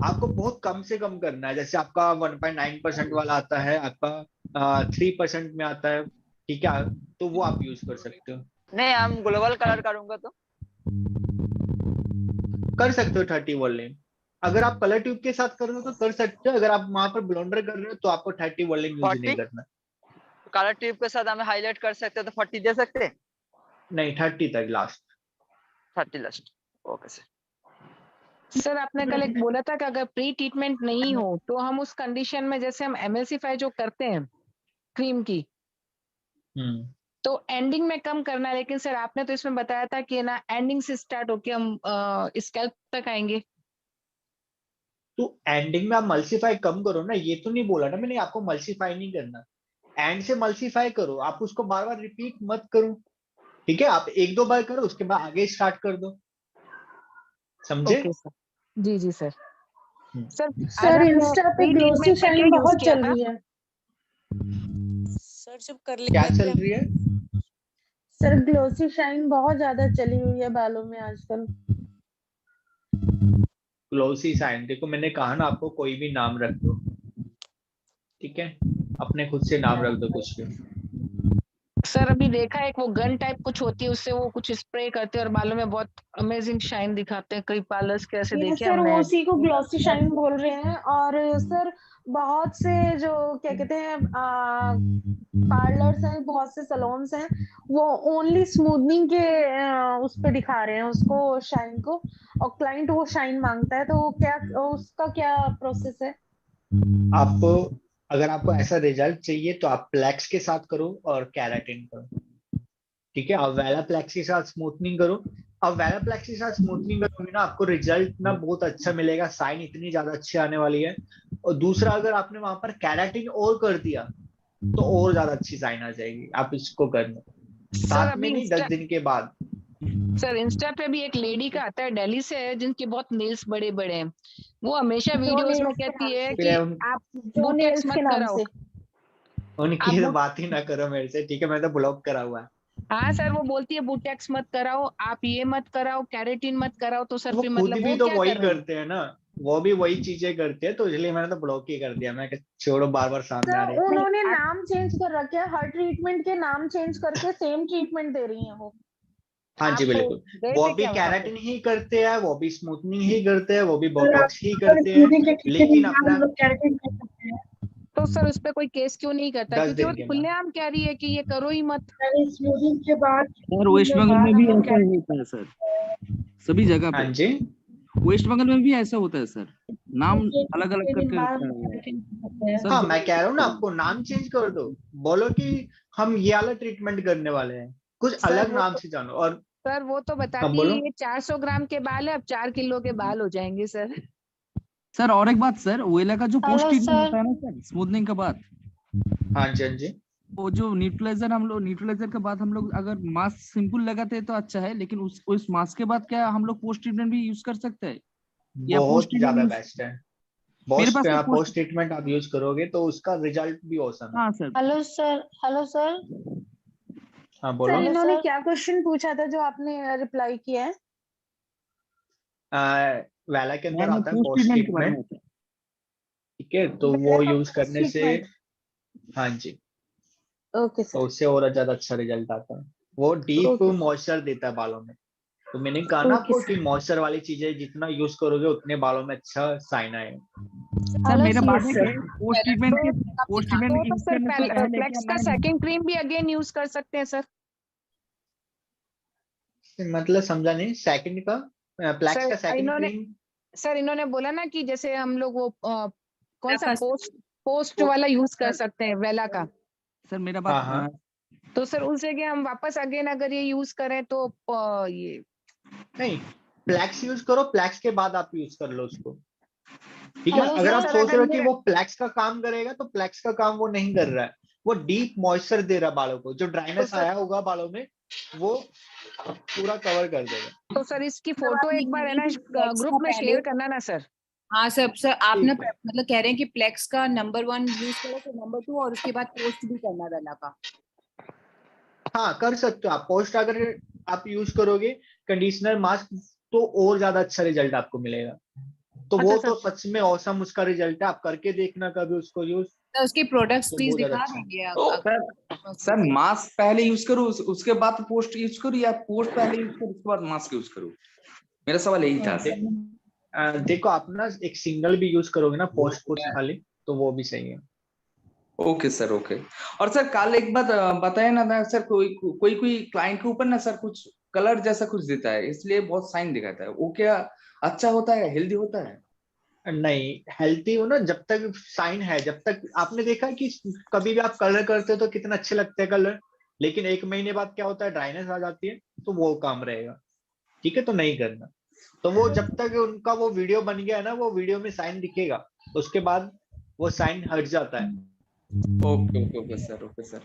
आपको बहुत कम से कम करना है। जैसे आपका 1.9% वाला आता है, आपका 3% में आता है, ठीक है, तो वो आप यूज कर सकते हो। नहीं, हम ग्लोबल कलर करूंगा तो कर सकते हो 30 वॉल्यूम। अगर आप कलर ट्यूब के साथ कर रहे हो तो कर सकते हो, अगर आप वहां पर ब्लॉन्डर कर रहे हो तो आपको 30 वॉल्यूम यूज नहीं 40 करना। कलर ट्यूब के साथ हमें हाईलाइट कर सकते हैं तो 40 दे सकते हैं? नहीं, 30 तक last. 30 last. Okay sir. Sir आपने कल एक बोला था कि अगर प्री ट्रीटमेंट नहीं हो तो हम उस कंडीशन में जैसे हम एमएलसिफाई जो करते हैं क्रीम की, तो एंडिंग में कम करना है, लेकिन सर आपने तो इसमें बताया था कि ना एंडिंग से स्टार्ट होके हम स्कैल्प तक आएंगे। तो एंडिंग में आप मल्सीफाई कम करो ना, ये तो नहीं बोला ना मैंने आपको मल्सीफाई नहीं करना, एंड से मल्सीफाई करो, आप उसको बार बार रिपीट मत करो। ठीक है, आप एक दो बार करो उसके बाद आगे स्टार्ट कर दो, समझे? ओके सर, जी जी सर। सर आज सर आपने इंस्टा पे प्री ग्लोसी ट्रीटमेंट में क्या शाइन यूज बहुत किया चल था। रही है। सर जब कर क्या करके चल रही है? सर ग्लोसी शाइन बहुत ज्यादा चली हुई है बालों में आजकल। ग्लोसी साइन, देखो मैंने कहा ना आपको कोई भी नाम रख दो, ठीक है, अपने खुद से नाम रख दो कुछ भी। सर अभी देखा है एक वो गन टाइप कुछ होती है, उससे वो कुछ स्प्रे करते हैं और बालों में बहुत अमेजिंग शाइन दिखाते हैं, कई पार्लर्स के ऐसे ये देखे सर वो हमने। उसी को ग्लोसी शाइन बोल रहे हैं। और सर बहुत से जो क्या कहते हैं पार्लर्स हैं, बहुत से सलोन्स हैं, वो ओनली स्मूथनिंग के उस पे दिखा रहे हैं उसको शाइन को, और क्लाइंट वो शाइन मांगता है, तो वो क्या उसका क्या प्रोसेस है। आप अगर आपको ऐसा रिजल्ट चाहिए तो आप प्लेक्स के साथ करो और कैराटिन करो, ठीक है, आप वेला प्लेक्स के साथ स्मूथनिंग करो। अब वेला प्लेक्स के साथ स्मूथनिंग करोगे ना आपको रिजल्ट ना बहुत अच्छा मिलेगा, साइन इतनी ज्यादा अच्छी आने वाली है, और दूसरा अगर आपने वहां पर केराटिन और कर दिया तो और ज्यादा अच्छी साइन आ जाएगी। आप इसको करना सर 7 में अभी नहीं 10 दिन के बाद। सर इंस्टा पे भी एक लेडी का आता है, दिल्ली से है, जिनके बहुत नेल्स बड़े बड़े हैं। वो हमेशा वीडियोस में कहती है कि आप बूटेक्स मत कराओ। उनकी तो बात ही ना करो मेरे से, ठीक है, मैं तो ब्लॉक करा हुआ है। हाँ सर, वो बोलती है बूटेक्स मत कराओ, आप ये मत कराओ, केराटिन मत कराओ। तो सर वो फिर खुद मतलब भी वो तो क्या वही कर रहे हैं? करते हैं ना, वो भी वही चीजें करते हैं, तो इसलिए मैंने तो ब्लॉक ही कर दिया। मैं छोड़ो, बार बार सामने आ रहे हैं। उन्होंने नाम चेंज कर रखे हैं, हर ट्रीटमेंट के नाम चेंज करके सेम ट्रीटमेंट दे रही हैं वो। हाँ जी आप बिल्कुल, गए वो थे भी क्या वहाँ पे? केराटिन ही करते हैं, वो भी स्मूथनिंग ही करते हैं, वो भी सर, बोटॉक्स ही अगर करते हैं, स्मूथिंग के कितने लेकिन दिन बाद अपना हम लोग केराटिन कर सकते हैं? तो सर उस पे कोई केस क्यों नहीं करता? 10 क्योंकि वो दिन के बाद। खुलेआम कह रही है कि ये करो ही मत। यानी स्मूथिंग के बाद सर वेस्ट बंगाल में भी ऐसा ही होता है सर, सभी जगह हाँ पे। जी, वेस्ट बंगाल में भी ऐसा होता है सर, नाम अलग अलग कितने दिन करके बाद रखा हम हुआ है। केराटिन कर सकते हैं? सर हाँ मैं कह रहा हूँ ना, आपको नाम चेंज कर दो, बोलो कि हम ये वाला ट्रीटमेंट करने वाले हैं, कुछ सर अलग वो नाम तो से जानो। और सर वो तो अब बताती है बोलो। ये 400 ग्राम के बाल है, अब 4 किलो के बाल हो जाएंगे सर। सर और एक बात सर, ओएला का जो पोस्ट हेलो ट्रीटमेंट सर। होता है ना सर, स्मूथनिंग के बाद, हाँ जी, हाँ जी, वो जो न्यूट्रलाइजर के बाद हम लोग अगर मास्क सिंपल लगाते हैं तो अच्छा है, लेकिन उस मास्क के बाद क्या हम लोग पोस्ट ट्रीटमेंट भी यूज कर सकते हैं या पोस्ट बहुत ज्यादा ट्रीटमेंट? बेस्ट है। मेरे पास तो पोस्ट ट्रीटमेंट आप यूज करोगे तो उसका रिजल्ट भी औसम है। हाँ sir. Hello sir. Hello sir. हाँ सर बोलो। इन्होंने क्या क्वेश्चन पूछा था जो आपने रिप्लाई किया है? वेला के अंदर मैंने आता है पोस्ट पोस्ट ट्रीटमेंट के बारे में ट्रीटमेंट, बताया। ठीक है, तो वो यूज करने से, हाँ जी, ओके तो सर। उससे और ज्यादा अच्छा रिजल्ट आता है। वो डीप ओके मॉइस्चर देता है बालों में। तो मैंने कहा ना ओके आपको सर। कि मॉइस्चर वाली चीजें जितना यूज करोगे उतने बालों में अच्छा साइन आएगा। सर हेलो मेरा बात सर। है कि पोस्ट ट्रीटमेंट यूज सर करने से पहले क्या फ्लेक्स का मैं, सेकंड क्रीम भी अगेन यूज कर सकते हैं सर? मतलब समझा नहीं, सेकंड का प्लैक्स का सर सेकंड इन्होंने क्रीम। सर इन्होंने बोला ना कि जैसे हम लोग वो कौन सा First- पोस्ट वाला यूज कर सकते हैं वेला का, सर मेरा हाँ बात हाँ, तो सर उस जगह हम वापस अगेन अगर ये यूज करें तो ये नहीं, प्लैक्स यूज करो, प्लैक्स के बाद आप यूज कर लो उसको, ठीक है। हेलो अगर आप सर। सोच रहे हो कि वो प्लैक्स का काम करेगा, तो प्लैक्स का काम वो नहीं कर रहा है, वो डीप मॉइस्चर दे रहा है बालों को, जो ड्राइनेस आया होगा बालों में वो पूरा कवर कर देगा। तो सर इसकी फोटो एक बार है ना ग्रुप में शेयर करना ना सर। हाँ सर आप ना ठीक है, मतलब कह रहे हैं कि प्लेक्स का नंबर 1 यूज करो, फिर नंबर 2 और उसके बाद पोस्ट भी करना वेला का। हाँ कर सकते हो आप। पोस्ट अगर आप यूज करोगे कंडीशनर मास्क, तो और ज्यादा अच्छा रिजल्ट आपको मिलेगा। तो अच्छा वो सर, तो सच में औसम उसका रिजल्ट है, आप करके देखना कभी उसको यूज, तो उसके प्रोडक्ट्स तो प्लीज बहुत ज्यादा दिखा अच्छा है। देंगे सर सर मास्क पहले यूज करो, उसके बाद पोस्ट यूज करो, या पोस्ट पहले यूज करो उसके बाद मास्क यूज करो? मेरा सवाल यही था सर। देखो आप ना एक सिंगल भी यूज करोगे ना पोस्ट को खाली, तो वो भी सही है। Okay sir, okay. और सर कल एक बात बताया ना सर, कोई क्लाइंट के ऊपर ना सर कुछ कलर जैसा कुछ देता है, इसलिए बहुत साइन दिखाता है, वो क्या अच्छा होता है, हेल्दी होता है? नहीं, हेल्थी हो ना जब तक साइन है, जब तक आपने देखा कि कभी भी आप कलर करते हो तो कितना अच्छे लगते हैं कलर, लेकिन 1 महीने बाद क्या होता है, ड्राइनेस आ जाती है, तो वो काम रहेगा, ठीक है, तो नहीं करना। तो वो जब तक उनका वो वीडियो बन गया है ना, वो वीडियो में साइन दिखेगा, तो उसके बाद वो साइन हट जाता है। Okay okay okay sir, okay sir.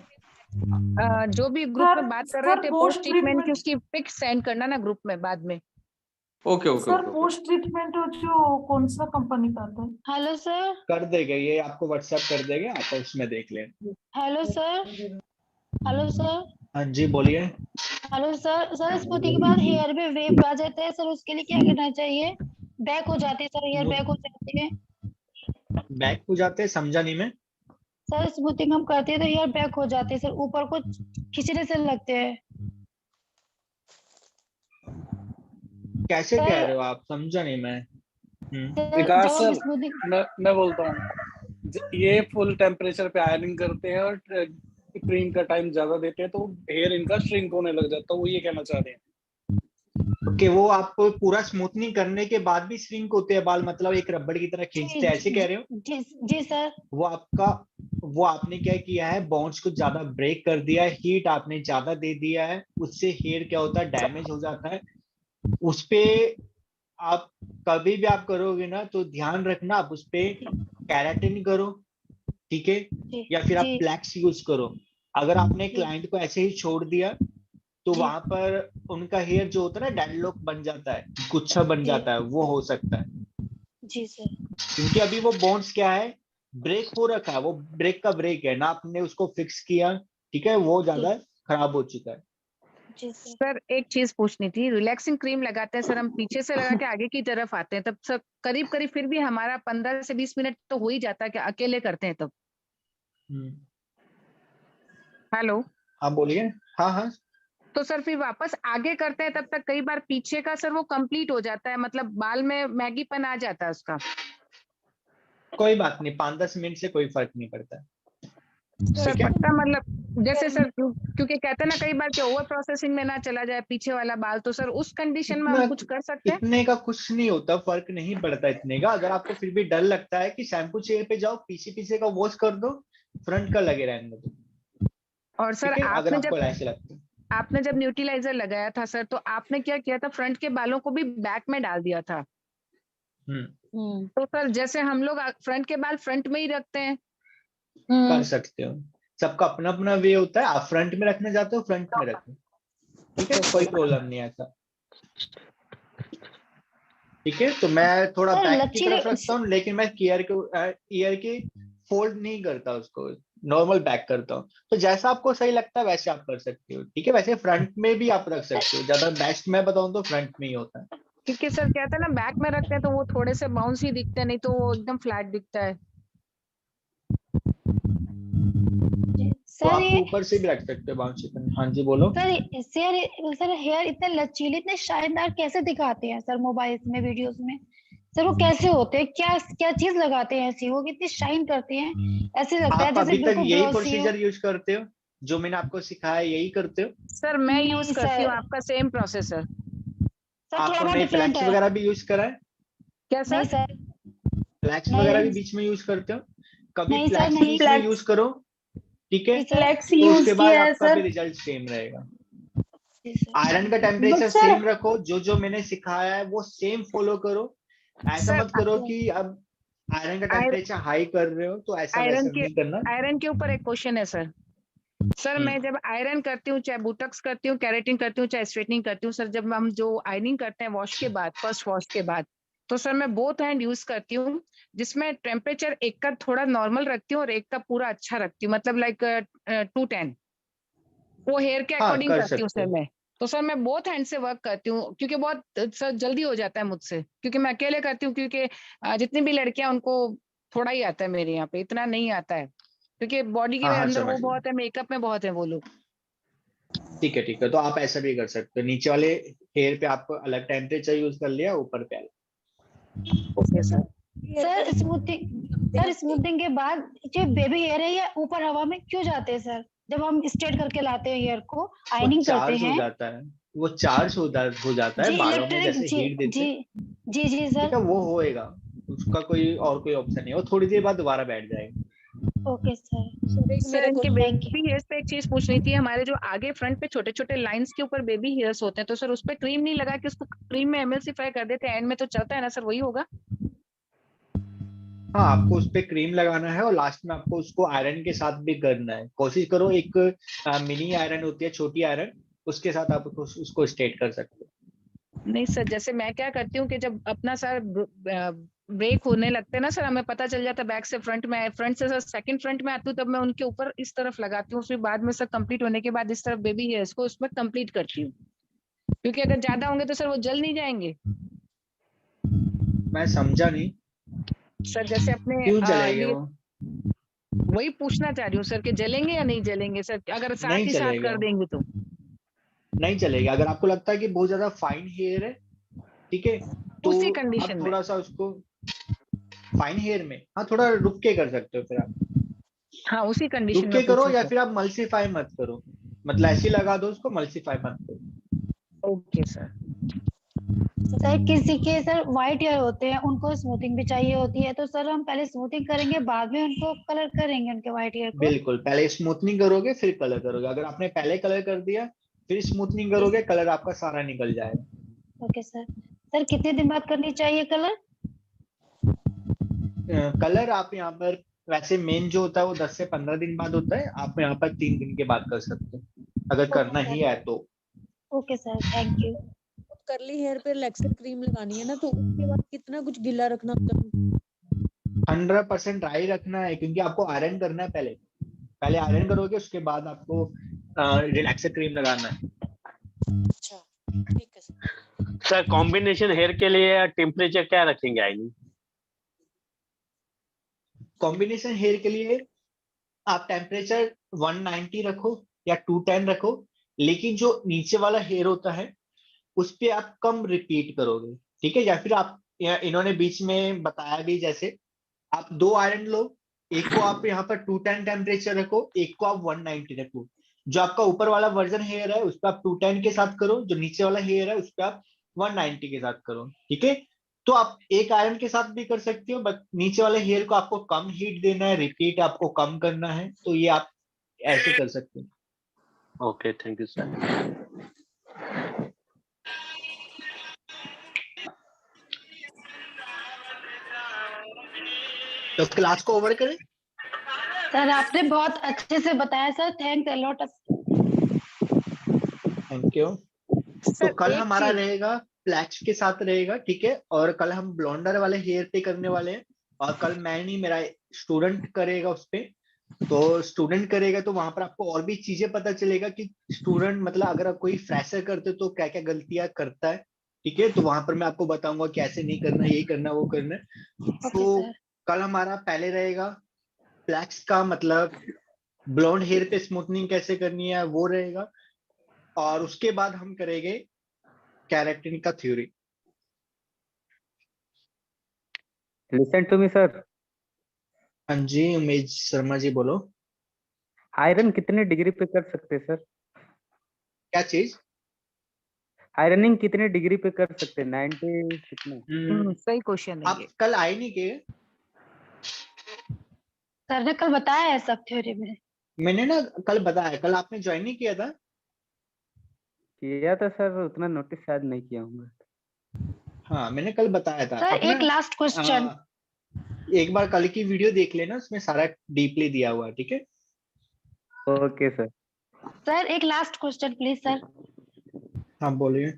जो भी ग्रुप में बात कर रहे थे पोस्ट पोस्ट ट्रीटमेंट की, ट्रीटमेंट उसकी पिक सेंड करना ना ग्रुप में बाद में। Okay okay sir okay. Post treatment जो कौन सा कंपनी का आता है? Hello sir. कर देगा, ये आपको व्हाट्सएप कर देगा, आप उसमें देख लें। Hello sir. Hello sir. हाँ जी बोलिए। Hello sir. सर स्मूथिंग के बाद हेयर में वेव आ जाता है सर, उसके लिए क्या करना चाहिए? बैक हो जाती है सर, हेयर बैक हो जाती है। बैक हो जाते हैं, समझा नहीं मैं। सर स्मूथिंग हम करते हैं तो हेयर बैक हो जाते हैं सर, ऊपर को खींचने से लगते हैं। कैसे सर कह रहे हो आप, समझा नहीं मैं। विकास जब हम सर, स्मूथिंग मैं बोलता हूँ, ये फुल टेम्परेचर पे आयरनिंग करते हैं और क्रीम का टाइम ज्यादा देते हैं, तो हेयर इनका श्रिंक होने लग जाता है, वो ये कहना चाह रहे हैं कि वो आप पूरा स्मूथनिंग करने के बाद भी श्रिंक होते हैं बाल, मतलब एक रबड़ की तरह खींचते हैं, ऐसे कह रहे हो? जी सर। वो आपने क्या किया है, बॉन्ड्स को ज्यादा ब्रेक कर दिया है, हीट आपने ज्यादा दे दिया है, उससे हेयर क्या होता है, डैमेज हो जाता है। उस पे आप कभी भी आप करोगे ना तो ध्यान रखना आप उस पे केराटिन करो, ठीक है, या फिर आप जी फ्लैक्स यूज करो। अगर आपने जी क्लाइंट को ऐसे ही छोड़ दिया तो जी वहां पर उनका हेयर जो होता है ना डेडलॉक बन जाता है, गुच्छा बन जी जाता है, वो हो सकता है। जी सर क्योंकि अभी वो बोन्स क्या है, ब्रेक हो रखा है, वो ब्रेक का ब्रेक है ना, आपने उसको फिक्स किया, ठीक है, वो ज्यादा खराब हो चुका है। जी सर सर एक चीज पूछनी थी, रिलैक्सिंग क्रीम लगाते हैं सर, हम पीछे से लगा के आगे की तरफ आते हैं, तब सर करीब करीब फिर भी हमारा 15 से 20 मिनट तो हो ही जाता है कि अकेले करते हैं तब। हेलो, हाँ बोलिए। हाँ हाँ, तो सर फिर वापस आगे करते हैं तब तक कई बार पीछे का सर वो कंप्लीट हो जाता है, मतलब बाल में मैगीपन आ जाता है उसका। कोई बात नहीं, 5-10 मिनट से कोई फर्क नहीं पड़ता। सर ठीक है, पक्का, मतलब जैसे सर क्योंकि कहते हैं ना कई बार कि ओवर प्रोसेसिंग में ना चला जाए पीछे वाला बाल, तो सर उस कंडीशन में हम इतना कुछ कर सकते हैं? इतने का कुछ नहीं होता, फर्क नहीं पड़ता इतने का। अगर आपको फिर भी डर लगता है कि शैम्पू चेयर पे जाओ, पीछे पीछे का वॉश कर दो, फ्रंट का लगे रहने दो, और सर ठीक है, अगर आपने आपको जब ऐसे लगता है। न्यूट्रिलाइजर लगाया था सर, तो आपने क्या किया था, फ्रंट के बालों को भी बैक में डाल दिया था। तो सर जैसे हम लोग फ्रंट के बाल फ्रंट में ही रखते हैं। कर सकते हो, सबका अपना अपना वे होता है। आप फ्रंट में रखने जाते हो, फ्रंट में रखो, ठीक है, कोई प्रॉब्लम नहीं है ऐसा। ठीक है, तो मैं थोड़ा सर बैक की लचीले तरफ रखता हूँ, लेकिन मैं ईयर की फोल्ड नहीं करता उसको, नॉर्मल बैक करता हूँ। तो जैसा आपको सही लगता है वैसे आप कर सकते हो, ठीक है। वैसे फ्रंट में भी आप रख सकते हो, ज्यादा बेस्ट मैं बताऊँ तो फ्रंट में ही होता है। क्योंकि सर कहते हैं ना बैक में रखते हैं तो वो थोड़े से बाउंस ही दिखते हैं, नहीं तो वो एकदम फ्लैट दिखता है। तो सर आप ये ऊपर से भी रख सकते हो बाउंस चिकन। हाँ जी बोलो। सर हेयर इतने लचीले इतने शाइनदार कैसे दिखाते हैं सर मोबाइल्स में वीडियोस में? सर वो कैसे होते हैं, क्या क्या चीज लगाते हैं ऐसी, वो कितनी शाइन करते हैं, ऐसे लगता है आप जैसे अभी तक बिल्कुल यही ग्लॉसी हो। प्रोसीजर यूज करते हो, जो मैंने आपको सिखाया यही करते हो? सर मैं यूज नहीं करती हूँ सर, आपका सेम प्रोसेसर। सर थोड़ा बहुत आपने डिफरेंट फ्लैक्स है। वगैरह भी यूज करा है? क्या नहीं सर? सर, फ्लैक्स वगैरह भी नहीं बीच में यूज करते हो? कभी नहीं सर, फ्लैक्स नहीं बीच में यूज करो, ठीक है, जी सर फ्लेक्स तो यूज उसके बाद किया है आपका भी सर। रिजल्ट सेम रहेगा। जी सर। आयरन का बट टेम्परेचर सर सेम रखो, जो जो मैंने सिखाया है वो सेम फॉलो करो। ऐसा सर मत करो कि अब आयरन का टेम्परेचर हाई कर रहे हो, तो ऐसा वैसा नहीं करना। आयरन के ऊपर एक क्वेश्चन है सर। सर मैं जब आयरन करती हूँ, चाहे बुटक्स करती हूँ, केराटिन करती हूँ, चाहे स्ट्रेटनिंग करती हूँ, सर जब हम जो आयरनिंग करते हैं वॉश के बाद, फर्स्ट वॉश के बाद, तो सर मैं बोथ हैंड यूज करती हूँ, जिसमें टेम्परेचर एक का थोड़ा नॉर्मल रखती हूँ और एक का पूरा अच्छा रखती हूँ, मतलब लाइक 210, वो हेयर के हाँ अकॉर्डिंग कर करती हूँ सकते सर हो। मैं। तो सर मैं बोथ हैंड से वर्क करती हूँ, क्योंकि बहुत सर जल्दी हो जाता है मुझसे, क्योंकि मैं अकेले करती हूँ, क्योंकि जितनी भी लड़कियां उनको थोड़ा ही आता है, मेरे यहाँ पे इतना नहीं आता है, क्योंकि बॉडी के हाँ हाँ अंदर वो समझ गया, बहुत है, मेकअप में बहुत है वो लोग। ठीक है ठीक है, तो आप ऐसा भी कर सकते हो। नीचे वाले हेयर पे आपको अलग टेम्परेचर यूज कर लिया, ऊपर पे अलग। Okay sir. सर स्मूथिंग के बाद जो बेबी हेयर है ये ऊपर हवा में क्यों जाते हैं सर? जब हम स्ट्रेट करके लाते हैं हेयर को, वो आयनिंग करते चार्ज हो हैं। जाता है, वो चार्ज हो जाता जी है बालों में, इलेक्ट्रिक, जैसे जी हीट देते जी हैं, जी जी ठीक सर। है, वो होएगा। उसका कोई और कोई ऑप्शन नहीं है, वो थोड़ी देर बाद दोबारा बैठ जाएगा। ओके सर, सर इनके थैंक यू। बेबी हेयर्स पे एक चीज पूछनी थी, हमारे जो आगे फ्रंट पे छोटे छोटे लाइंस के ऊपर बेबी हेयर्स होते हैं, तो सर उस पे क्रीम नहीं लगा के उसको क्रीम में एमएल्सिफाई कर देते हैं, एंड में तो चलता है ना सर, वही होगा? हाँ, आपको उस पे क्रीम लगाना है और लास्ट में आपको उसको आयरन के साथ भी करना है। कोशिश करो, एक मिनी आयरन होती है, छोटी आयरन, उसके साथ आप उसको स्ट्रेट कर सकते हो। नहीं सर, जैसे मैं क्या करती हूँ कि जब अपना सर ब्रेक होने लगते हैं ना सर, हमें पता चल जाता है बैक से फ्रंट में, फ्रंट से सर सेकंड फ्रंट में आती हूँ, तब मैं उनके ऊपर इस तरफ लगाती हूँ, फिर बाद में सर कंप्लीट होने के बाद इस तरफ बेबी हेयर्स को उसमें कंप्लीट करती हूँ, क्योंकि अगर ज्यादा होंगे तो सर वो जल नहीं जाएंगे? मैं समझा नहीं, सर जैसे अपने क्यों जलेंगे ये वो? वही पूछना चाह रही हूँ सर कि जलेंगे या नहीं जलेंगे सर, अगर साथ नहीं ही साथ चलेगा, कर देंगे तो? नहीं चलेगा। अगर आपको लगता है कि बहुत ज्यादा फाइन हेयर है, ठीक है, तो उसी आप कंडीशन में। थोड़ा सा उसको फाइन हेयर में, हाँ, थोड़ा रुक के कर सकते हो। फिर आप हाँ उसी रुक कंडीशन में के करो, पूछा या सर। फिर आप मल्सीफाई मत करो, मतलब ऐसे ही लगा दो उसको, मल्सीफाई मत करो। Okay sir. सर किसी के सर व्हाइट हेयर होते हैं, उनको स्मूथिंग भी चाहिए होती है, तो सर हम पहले स्मूथिंग करेंगे बाद में उनको कलर करेंगे उनके व्हाइट हेयर को? बिल्कुल, पहले स्मूथनिंग करोगे फिर कलर करोगे। अगर आपने पहले कलर कर दिया फिर स्मूथनिंग करोगे, कलर आपका सारा निकल जाएगा। ओके सर, सर कितने दिन बाद करनी चाहिए कलर? कलर आप यहाँ पर वैसे मेन जो होता है वो 10 से 15 दिन बाद होता है, आप यहाँ पर 3 दिन के बाद कर सकते हो अगर करना ही है तो। Okay sir, thank you. Curly hair पे रिलैक्सर क्रीम लगानी है ना, तो उसके बाद कितना कुछ गीला रखना होता है? 100% ड्राई रखना है, क्योंकि आपको आयरन करना है। पहले आयरन करोगे, उसके बाद आपको रिलैक्सर क्रीम लगाना है। अच्छा ठीक है सर। सर कॉम्बिनेशन हेयर के लिए टेम्परेचर क्या रखेंगे आईनी? कॉम्बिनेशन हेयर के लिए आप टेम्परेचर 190 रखो या 210 रखो, लेकिन जो नीचे वाला हेयर होता है उस पे आप कम रिपीट करोगे, ठीक है? या फिर आप इन्होंने बीच में बताया भी, जैसे आप 2 आयरन लो, एक को आप यहाँ पर 210 टेम्परेचर रखो, एक को आप 190 रखो। जो आपका ऊपर वाला वर्जन हेयर है उस पर आप 210 के साथ करो, जो नीचे वाला हेयर है उस पर आप 190 के साथ करो, ठीक है? तो आप एक आयरन के साथ भी कर सकते हो, बट नीचे वाले हेयर को आपको कम हीट देना है, रिपीट आपको कम करना है, तो ये आप ऐसे कर सकते हो। Okay, thank you sir. तो क्लास को ओवर करें। सर आपने बहुत अच्छे से बताया sir, thanks a lot. Thank you. तो कल हमारा रहेगा फ्लैक्स के साथ रहेगा, ठीक है? और कल हम ब्लॉन्डर वाले हेयर पे करने वाले हैं, और कल मैं नहीं, मेरा स्टूडेंट करेगा उस पे। तो स्टूडेंट करेगा तो वहां पर आपको और भी चीजें पता चलेगा कि स्टूडेंट मतलब अगर कोई फ्रेशर करते तो क्या क्या गलतियां करता है, ठीक है? तो वहां पर मैं आपको बताऊंगा कैसे नहीं करना, ये करना वो करना। तो कल हमारा पहले रहेगा फ्लैक्स का, मतलब ब्लॉन्ड हेयर पे स्मूथनिंग कैसे करनी है वो रहेगा, और उसके बाद हम करेंगे केराटिन का theory. Listen to me sir. हाँ जी, उमेश शर्मा जी बोलो। आयरन कितने डिग्री पे कर सकते हैं सर? क्या चीज? आयरनिंग कितने डिग्री पे कर सकते हैं? 90 कितने? सही क्वेश्चन है आप कल आए नहीं के? सर ने कल बताया है सब थ्योरी में। मैंने ना कल बताया, कल आपने ज्वाइन नहीं किया था? किया था सर, उतना नोटिस शायद नहीं किया हूँ। हाँ, मैंने कल बताया था। सर एक लास्ट क्वेश्चन, एक बार कल की वीडियो देख लेना, उसमें सारा डीपली दिया हुआ है, ठीक है? Okay sir. सर एक लास्ट क्वेश्चन प्लीज सर। हाँ बोलिए।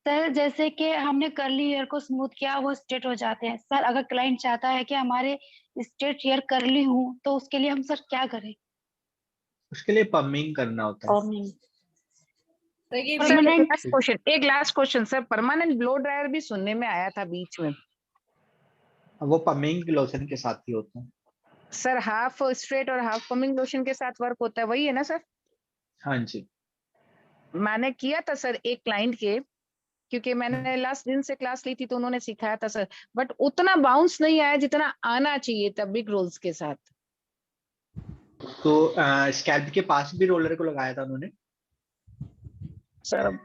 सर जैसे कि हमने कर्ली हेयर को स्मूथ किया, वो स्ट्रेट हो जाते हैं सर, अगर क्लाइंट चाहता है कि हमारे स्ट्रेट हेयर कर्ली हो तो उसके लिए हम सर क्या करें? उसके लिए पमिंग करना होता है। एक last question sir, permanent blow dryer भी सुनने में आया था बीच में। वो पमिंग लोशन के साथ ही होता है सर। हाफ स्ट्रेट और हाफ पमिंग लोशन के साथ वर्क होता है, वही है ना सर? हाँ जी। मैंने किया था सर एक क्लाइंट के, क्योंकि मैंने लास्ट दिन से क्लास ली थी तो उन्होंने सिखाया था सर, बट उतना बाउंस नहीं आया जितना आना चाहिए था बिग रोल्स के साथ। तो स्कैल्प के पास भी रोलर को लगाया था उन्होंने। सर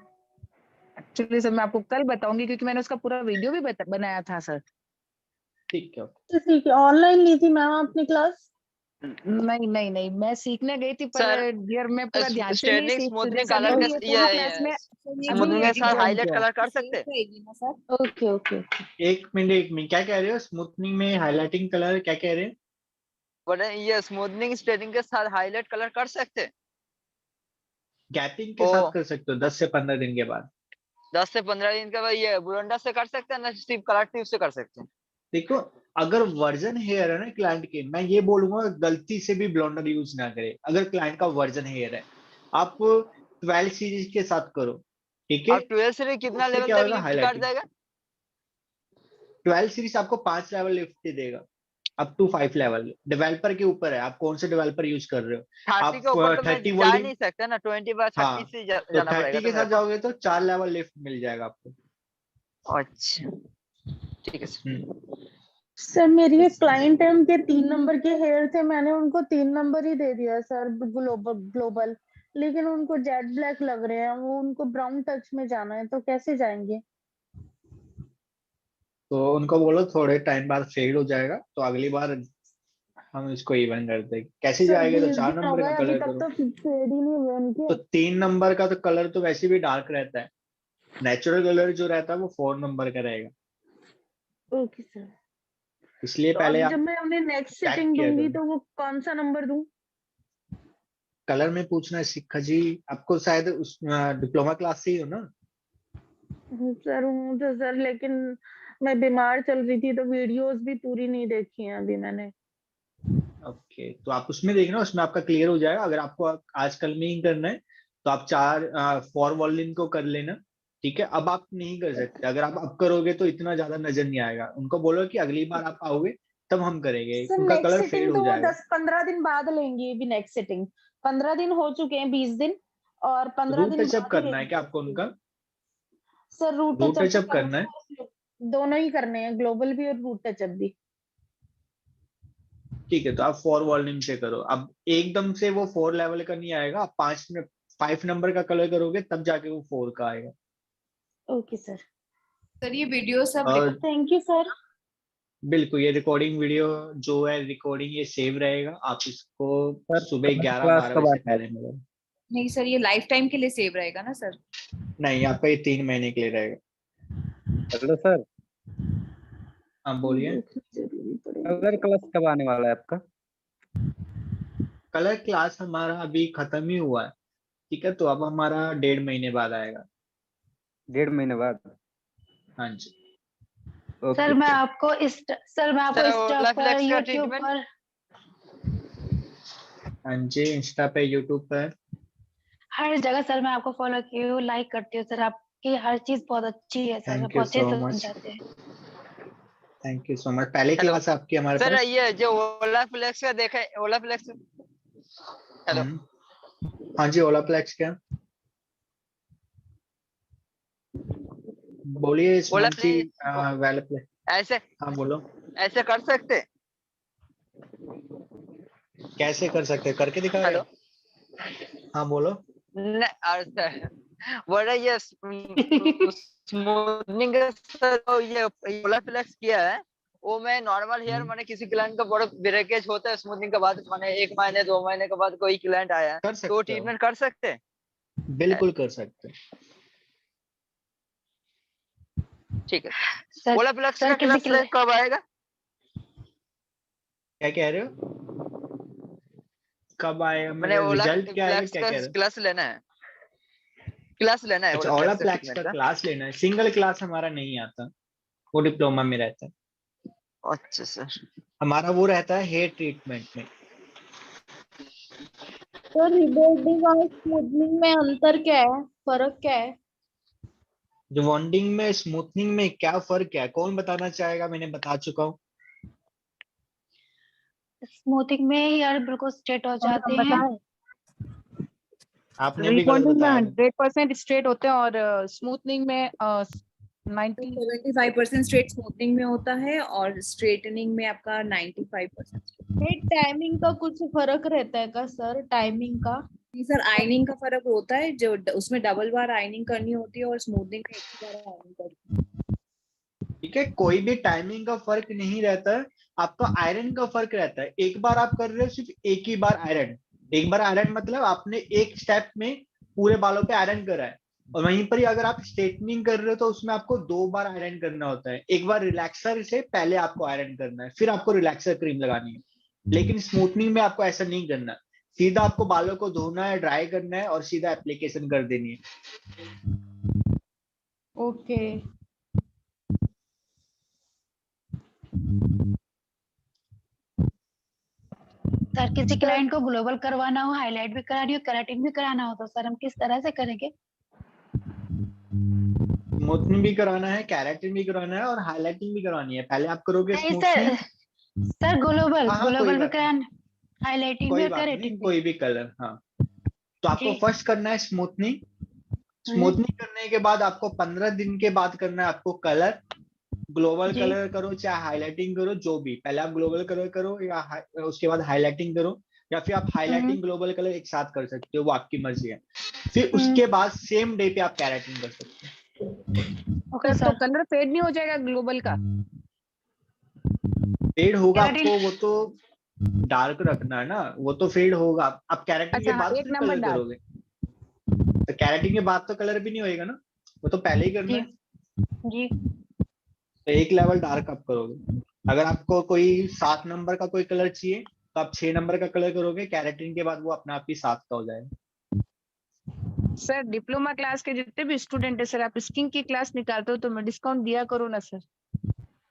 एक्चुअली सर मैं आपको कल बताऊंगी, क्योंकि मैंने उसका पूरा वीडियो भी बनाया था सर। ठीक है। ठीक है, ऑनलाइन ली थी मैम आपने क्लास? नहीं, मैं सीखने गई थी, पर डियर मैं पूरा ध्यान से नहीं सीख स्मूथनिंग कलर के स्मूथनिंग के साथ हाईलाइट कलर कर सकते हैं। ओके। एक मिनट क्या कह रहे हो? स्मूथनिंग में हाइलाइटिंग कलर क्या कह रहे हैं? बोले ये स्मूथनिंग स्ट्रेटिंग के साथ हाईलाइट कलर कर सकते हैं? गैपिंग के साथ कर सकते हो 10 से 15 दिन के बाद। 10 से 15 दिन के बाद ये ब्लोंडा से कर सकते हैं ना, सिर्फ कलर ट्यूब से कर सकते हैं? देखो, अगर वर्जन हेयर है ना क्लाइंट के, मैं ये बोलूंगा गलती से भी ब्लोंडर यूज ना करे। अगर क्लाइंट का वर्जन हेयर है, आप 12 सीरीज के साथ करो, ठीक है? 12 सीरीज कितना लेवल तक लिफ्ट कर देगा? 12 सीरीज आपको 5 लेवल लिफ्ट देगा, अप टू 5 लेवल। डेवलपर के ऊपर है, आप कौन से डेवलपर यूज कर रहे हो। 30 के ऊपर तो मैं जा नहीं सकता ना, 20 बाय 30 से जाना पड़ेगा। 30 के साथ जाओगे तो 4 लेवल लिफ्ट मिल जाएगा आपको। अच्छा ठीक है सर। मेरी एक क्लाइंट है, उनके 3 नंबर के हेयर थे, मैंने उनको 3 नंबर ही दे दिया सर ग्लोबल, लेकिन उनको जेट ब्लैक लग रहे हैं, वो उनको ब्राउन टच में जाना है, तो कैसे जाएंगे? तो उनको बोलो थोड़े टाइम बाद फेड हो जाएगा, तो अगली बार हम इसको इवन कर देंगे। कैसे जाएगा? तो 4 नंबर का कलर करो। तो 3 नंबर का तो कलर तो वैसे भी डार्क रहता है, नेचुरल कलर जो रहता है वो 4 नंबर का रहेगा। Okay sir. इसलिए तो पहले अब आप जब मैं उन्हें नेक्स्ट चेक सिटिंग किया दूंगी करो। तो वो कौन सा नंबर दूं? कलर में पूछना है शिखा जी, आपको शायद उस डिप्लोमा क्लास से ही हो ना? सर हूँ तो सर, लेकिन मैं बीमार चल रही थी तो वीडियोस भी पूरी नहीं देखी है अभी मैंने। ओके, तो आप उसमें देखना, उसमें आपका क्लियर हो जाएगा। अगर आपको आज कल में ही करना है तो आप 4 वॉल्यूम को कर लेना, ठीक है। अब आप नहीं कर सकते, अगर आप अब करोगे तो इतना ज्यादा नजर नहीं आएगा। उनको बोलो कि अगली बार आप आओगे तब हम करेंगे, सर उनका नेक्स्ट कलर फेड सिटिंग हो तो वो जाएगा। 10-15 दिन बाद लेंगी अभी। नेक्स्ट सिटिंग 15 दिन हो चुके हैं, 20 दिन, और 15 रूट दिन टचअप बाद ही करना है क्या आपको लेंगी। उनका? सर रूट रूट टचअप तो टचअप करना करना है? है, दोनों ही करने हैं, ग्लोबल भी और रूट टचअप भी। ठीक है, तो आप 4 वॉल्यूम से करो। अब एकदम से वो 4 लेवल का नहीं आएगा, आप 5 नंबर का कलर करोगे तब जाके वो 4 का आएगा। Okay sir. सर ये वीडियो सब और थैंक यू सर। बिल्कुल, ये रिकॉर्डिंग वीडियो जो है, रिकॉर्डिंग ये सेव रहेगा। आप इसको सर सुबह क्लास 11-12 कब बजे से आनी है? पहले मिलो। नहीं सर, ये लाइफ टाइम के लिए सेव रहेगा ना सर? नहीं, आपका ये 3 महीने के लिए रहेगा। हेलो सर, हाँ बोलिए। कलर क्लास कब आने वाला है आपका? कलर क्लास हमारा अभी खत्म ही हुआ है, ठीक है। तो अब हमारा 1.5 महीने बाद आएगा। 1.5 महीने बाद? हाँ जी। सर मैं आपको सर इंस्टा पर, ओलाफ्लेक्स का यूट्यूब ट्रीटमेंट पर, हाँ जी, इंस्टा पे, यूट्यूब पर, हर जगह सर मैं आपको फॉलो की हूँ, लाइक करती हूँ सर। आपकी हर चीज बहुत अच्छी है सर, थैंक यू बहुत अच्छे सो से मच। समझाते हैं। Thank you so much. पहले हेलो क्लास आपकी हमारे सर, पास। ये जो ओलाफ्लेक्स का देखा है, ओलाफ्लेक्स। हेलो हाँ जी, ओलाप्लेक्स क्या? बोलिए सुमन जी। ओलाफ्लेक्स ऐसे हाँ बोलो। ऐसे कर सकते? कैसे कर सकते हैं, करके दिखा हेलो रहे? हाँ बोलो। बोल रहे ये स्मूथनिंग ये ओलाफ्लेक्स किया है, वो मैं नॉर्मल हेयर मैंने किसी क्लाइंट का बड़ा ब्रेकेज होता है स्मूथनिंग के बाद, मैंने 1 महीने 2 महीने के बाद कोई क्लाइंट आया कर तो वो सकते हो, ट्रीटमेंट कर सकते हैं? बिल्कुल कर सकते हैं। ठीक है। सर ओलाफ्लेक्स सर का किसी क्लास कब आएगा? क्या कह रहे हो? कब आएगा मैंने मेरा रिजल्ट क्या आएगा, ओलाफ्लेक्स क्या का कह रहे हो? क्लास लेना है, क्लास लेना है अच्छा, ओलाफ्लेक्स का ओलाप्लेक्स ट्रीटमेंट का का। क्लास लेना है। सिंगल क्लास हमारा नहीं आता, वो डिप्लोमा में रहता है। अच्छा सर। हमारा वो रहता है हेयर ट्रीटमेंट में। तो रिबॉन्डिंग और स्मूथनिंग में अंतर क्या है, फर्क क्या है? रिबॉन्डिंग में स्मूथनिंग में क्या फर्क है, कौन बताना चाहेगा? मैंने बता चुका हूँ। स्मूथिंग में हेयर बिल्कुल स्ट्रेट हो जाते हैं। आपने भी गलत रिबॉन्डिंग में बताया था। 100% स्ट्रेट होते हैं और स्मूथनिंग में 90। 75% स्ट्रेट स्मूथनिंग में होता है और स्ट्रेटनिंग में आपका 95%। टाइमिंग का कुछ फर्क रहता है क्या सर, टाइमिंग का? नहीं सर, आयनिंग का फर्क होता है, जो उसमें डबल बार आयनिंग करनी होती है और स्मूथनिंग में एक ही बार आयनिंग करनी है। ठीक है, कोई भी टाइमिंग का फर्क नहीं रहता है, आपका आयरन का फर्क रहता है। एक बार आप कर रहे हो सिर्फ एक ही बार आयरन। एक बार आयरन मतलब आपने एक स्टेप में पूरे बालों पे आयरन करा है, और वहीं पर ही अगर आप स्ट्रेटनिंग कर रहे हो तो उसमें आपको 2 बार आयरन करना होता है। एक बार रिलैक्सर से पहले आपको आयरन करना है, फिर आपको रिलैक्सर क्रीम लगानी है। लेकिन स्मूथनिंग में आपको ऐसा नहीं करना, सीधा आपको बालों को धोना है, ड्राई करना है और सीधा एप्लीकेशन कर देनी है। ओके। सर किसी क्लाइंट को ग्लोबल करवाना हो, हाईलाइट भी करानी हो, केराटिन भी कराना हो तो सर हम किस तरह से करेंगे? स्मूथनिंग भी कराना है, केराटिन भी कराना है और हाईलाइटिंग भी करवानी है। पहले आप करोगे नहीं स्मूथनिंग। सर ग्लोबल हाँ, कोई ग्लोबल भी बात नहीं, कराना, हाईलाइटिंग भी कोई और बात नहीं, केराटिन भी। कोई भी कलर। हाँ, तो आपको जी। फर्स्ट करना है स्मूथनिंग। स्मूथनिंग करने के बाद आपको 15 दिन के बाद करना है आपको कलर। ग्लोबल जी। कलर करो चाहे हाईलाइटिंग करो, जो भी। पहले आप ग्लोबल कलर करो या उसके बाद हाईलाइटिंग करो, या फिर आप हाईलाइटिंग ग्लोबल कलर एक साथ कर सकते हो, वो आपकी मर्जी है। फिर उसके बाद सेम डे पे आप केराटिन कर सकते हो। ओके सर तो सर। कलर फेड नहीं हो जाएगा ग्लोबल का? फेड होगा केराटिन आपको, वो तो डार्क रखना है ना, वो तो फेड होगा। आप केराटिन के अच्छा हाँ, बाद 1 फिर नंबर कलर डार्क। करोगे, तो केराटिन के बाद तो कलर भी नहीं होएगा ना। वो तो पहले ही करना है। जी तो एक लेवल डार्क आप करोगे। अगर आपको कोई 7 नंबर का कोई कलर चाहिए तो आप 6 नंबर का कलर करोगे, कैरेटिन के बाद वो अपने आप ही 7 का हो जाएगा। सर डिप्लोमा क्लास के जितने भी स्टूडेंट है सर, आप स्किन की क्लास निकालते हो तो मैं डिस्काउंट दिया करो ना सर,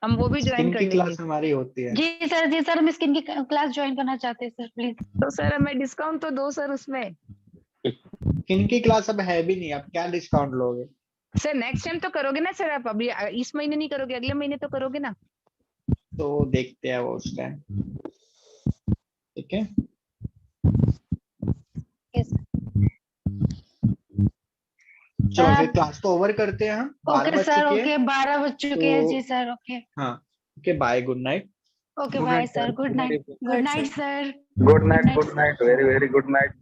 हम वो भी ज्वाइन स्किन कर की तो लेंगे। क्लास हमारी होती है। जी सर हम स्किन की क्लास ज्वाइन करना चाहते हैं सर प्लीज। तो सर हमें डिस्काउंट तो दो सर उसमें। स्किन की क्लास अब है भी नहीं, आप क्या डिस्काउंट लोगे? सर नेक्स्ट टाइम तो करोगे ना सर, आप अभी इस महीने नहीं करोगे, अगले महीने तो करोगे ना। तो देखते हैं वो उस टाइम। ठीक है चलो फिर क्लास को ओवर करते हैं हम। 12 ओके बज सर चुके हैं। ओके 12 बज चुके हैं जी सर। ओके हाँ okay bye, good night. Okay bye sir, good night sir. Good night, very very good night.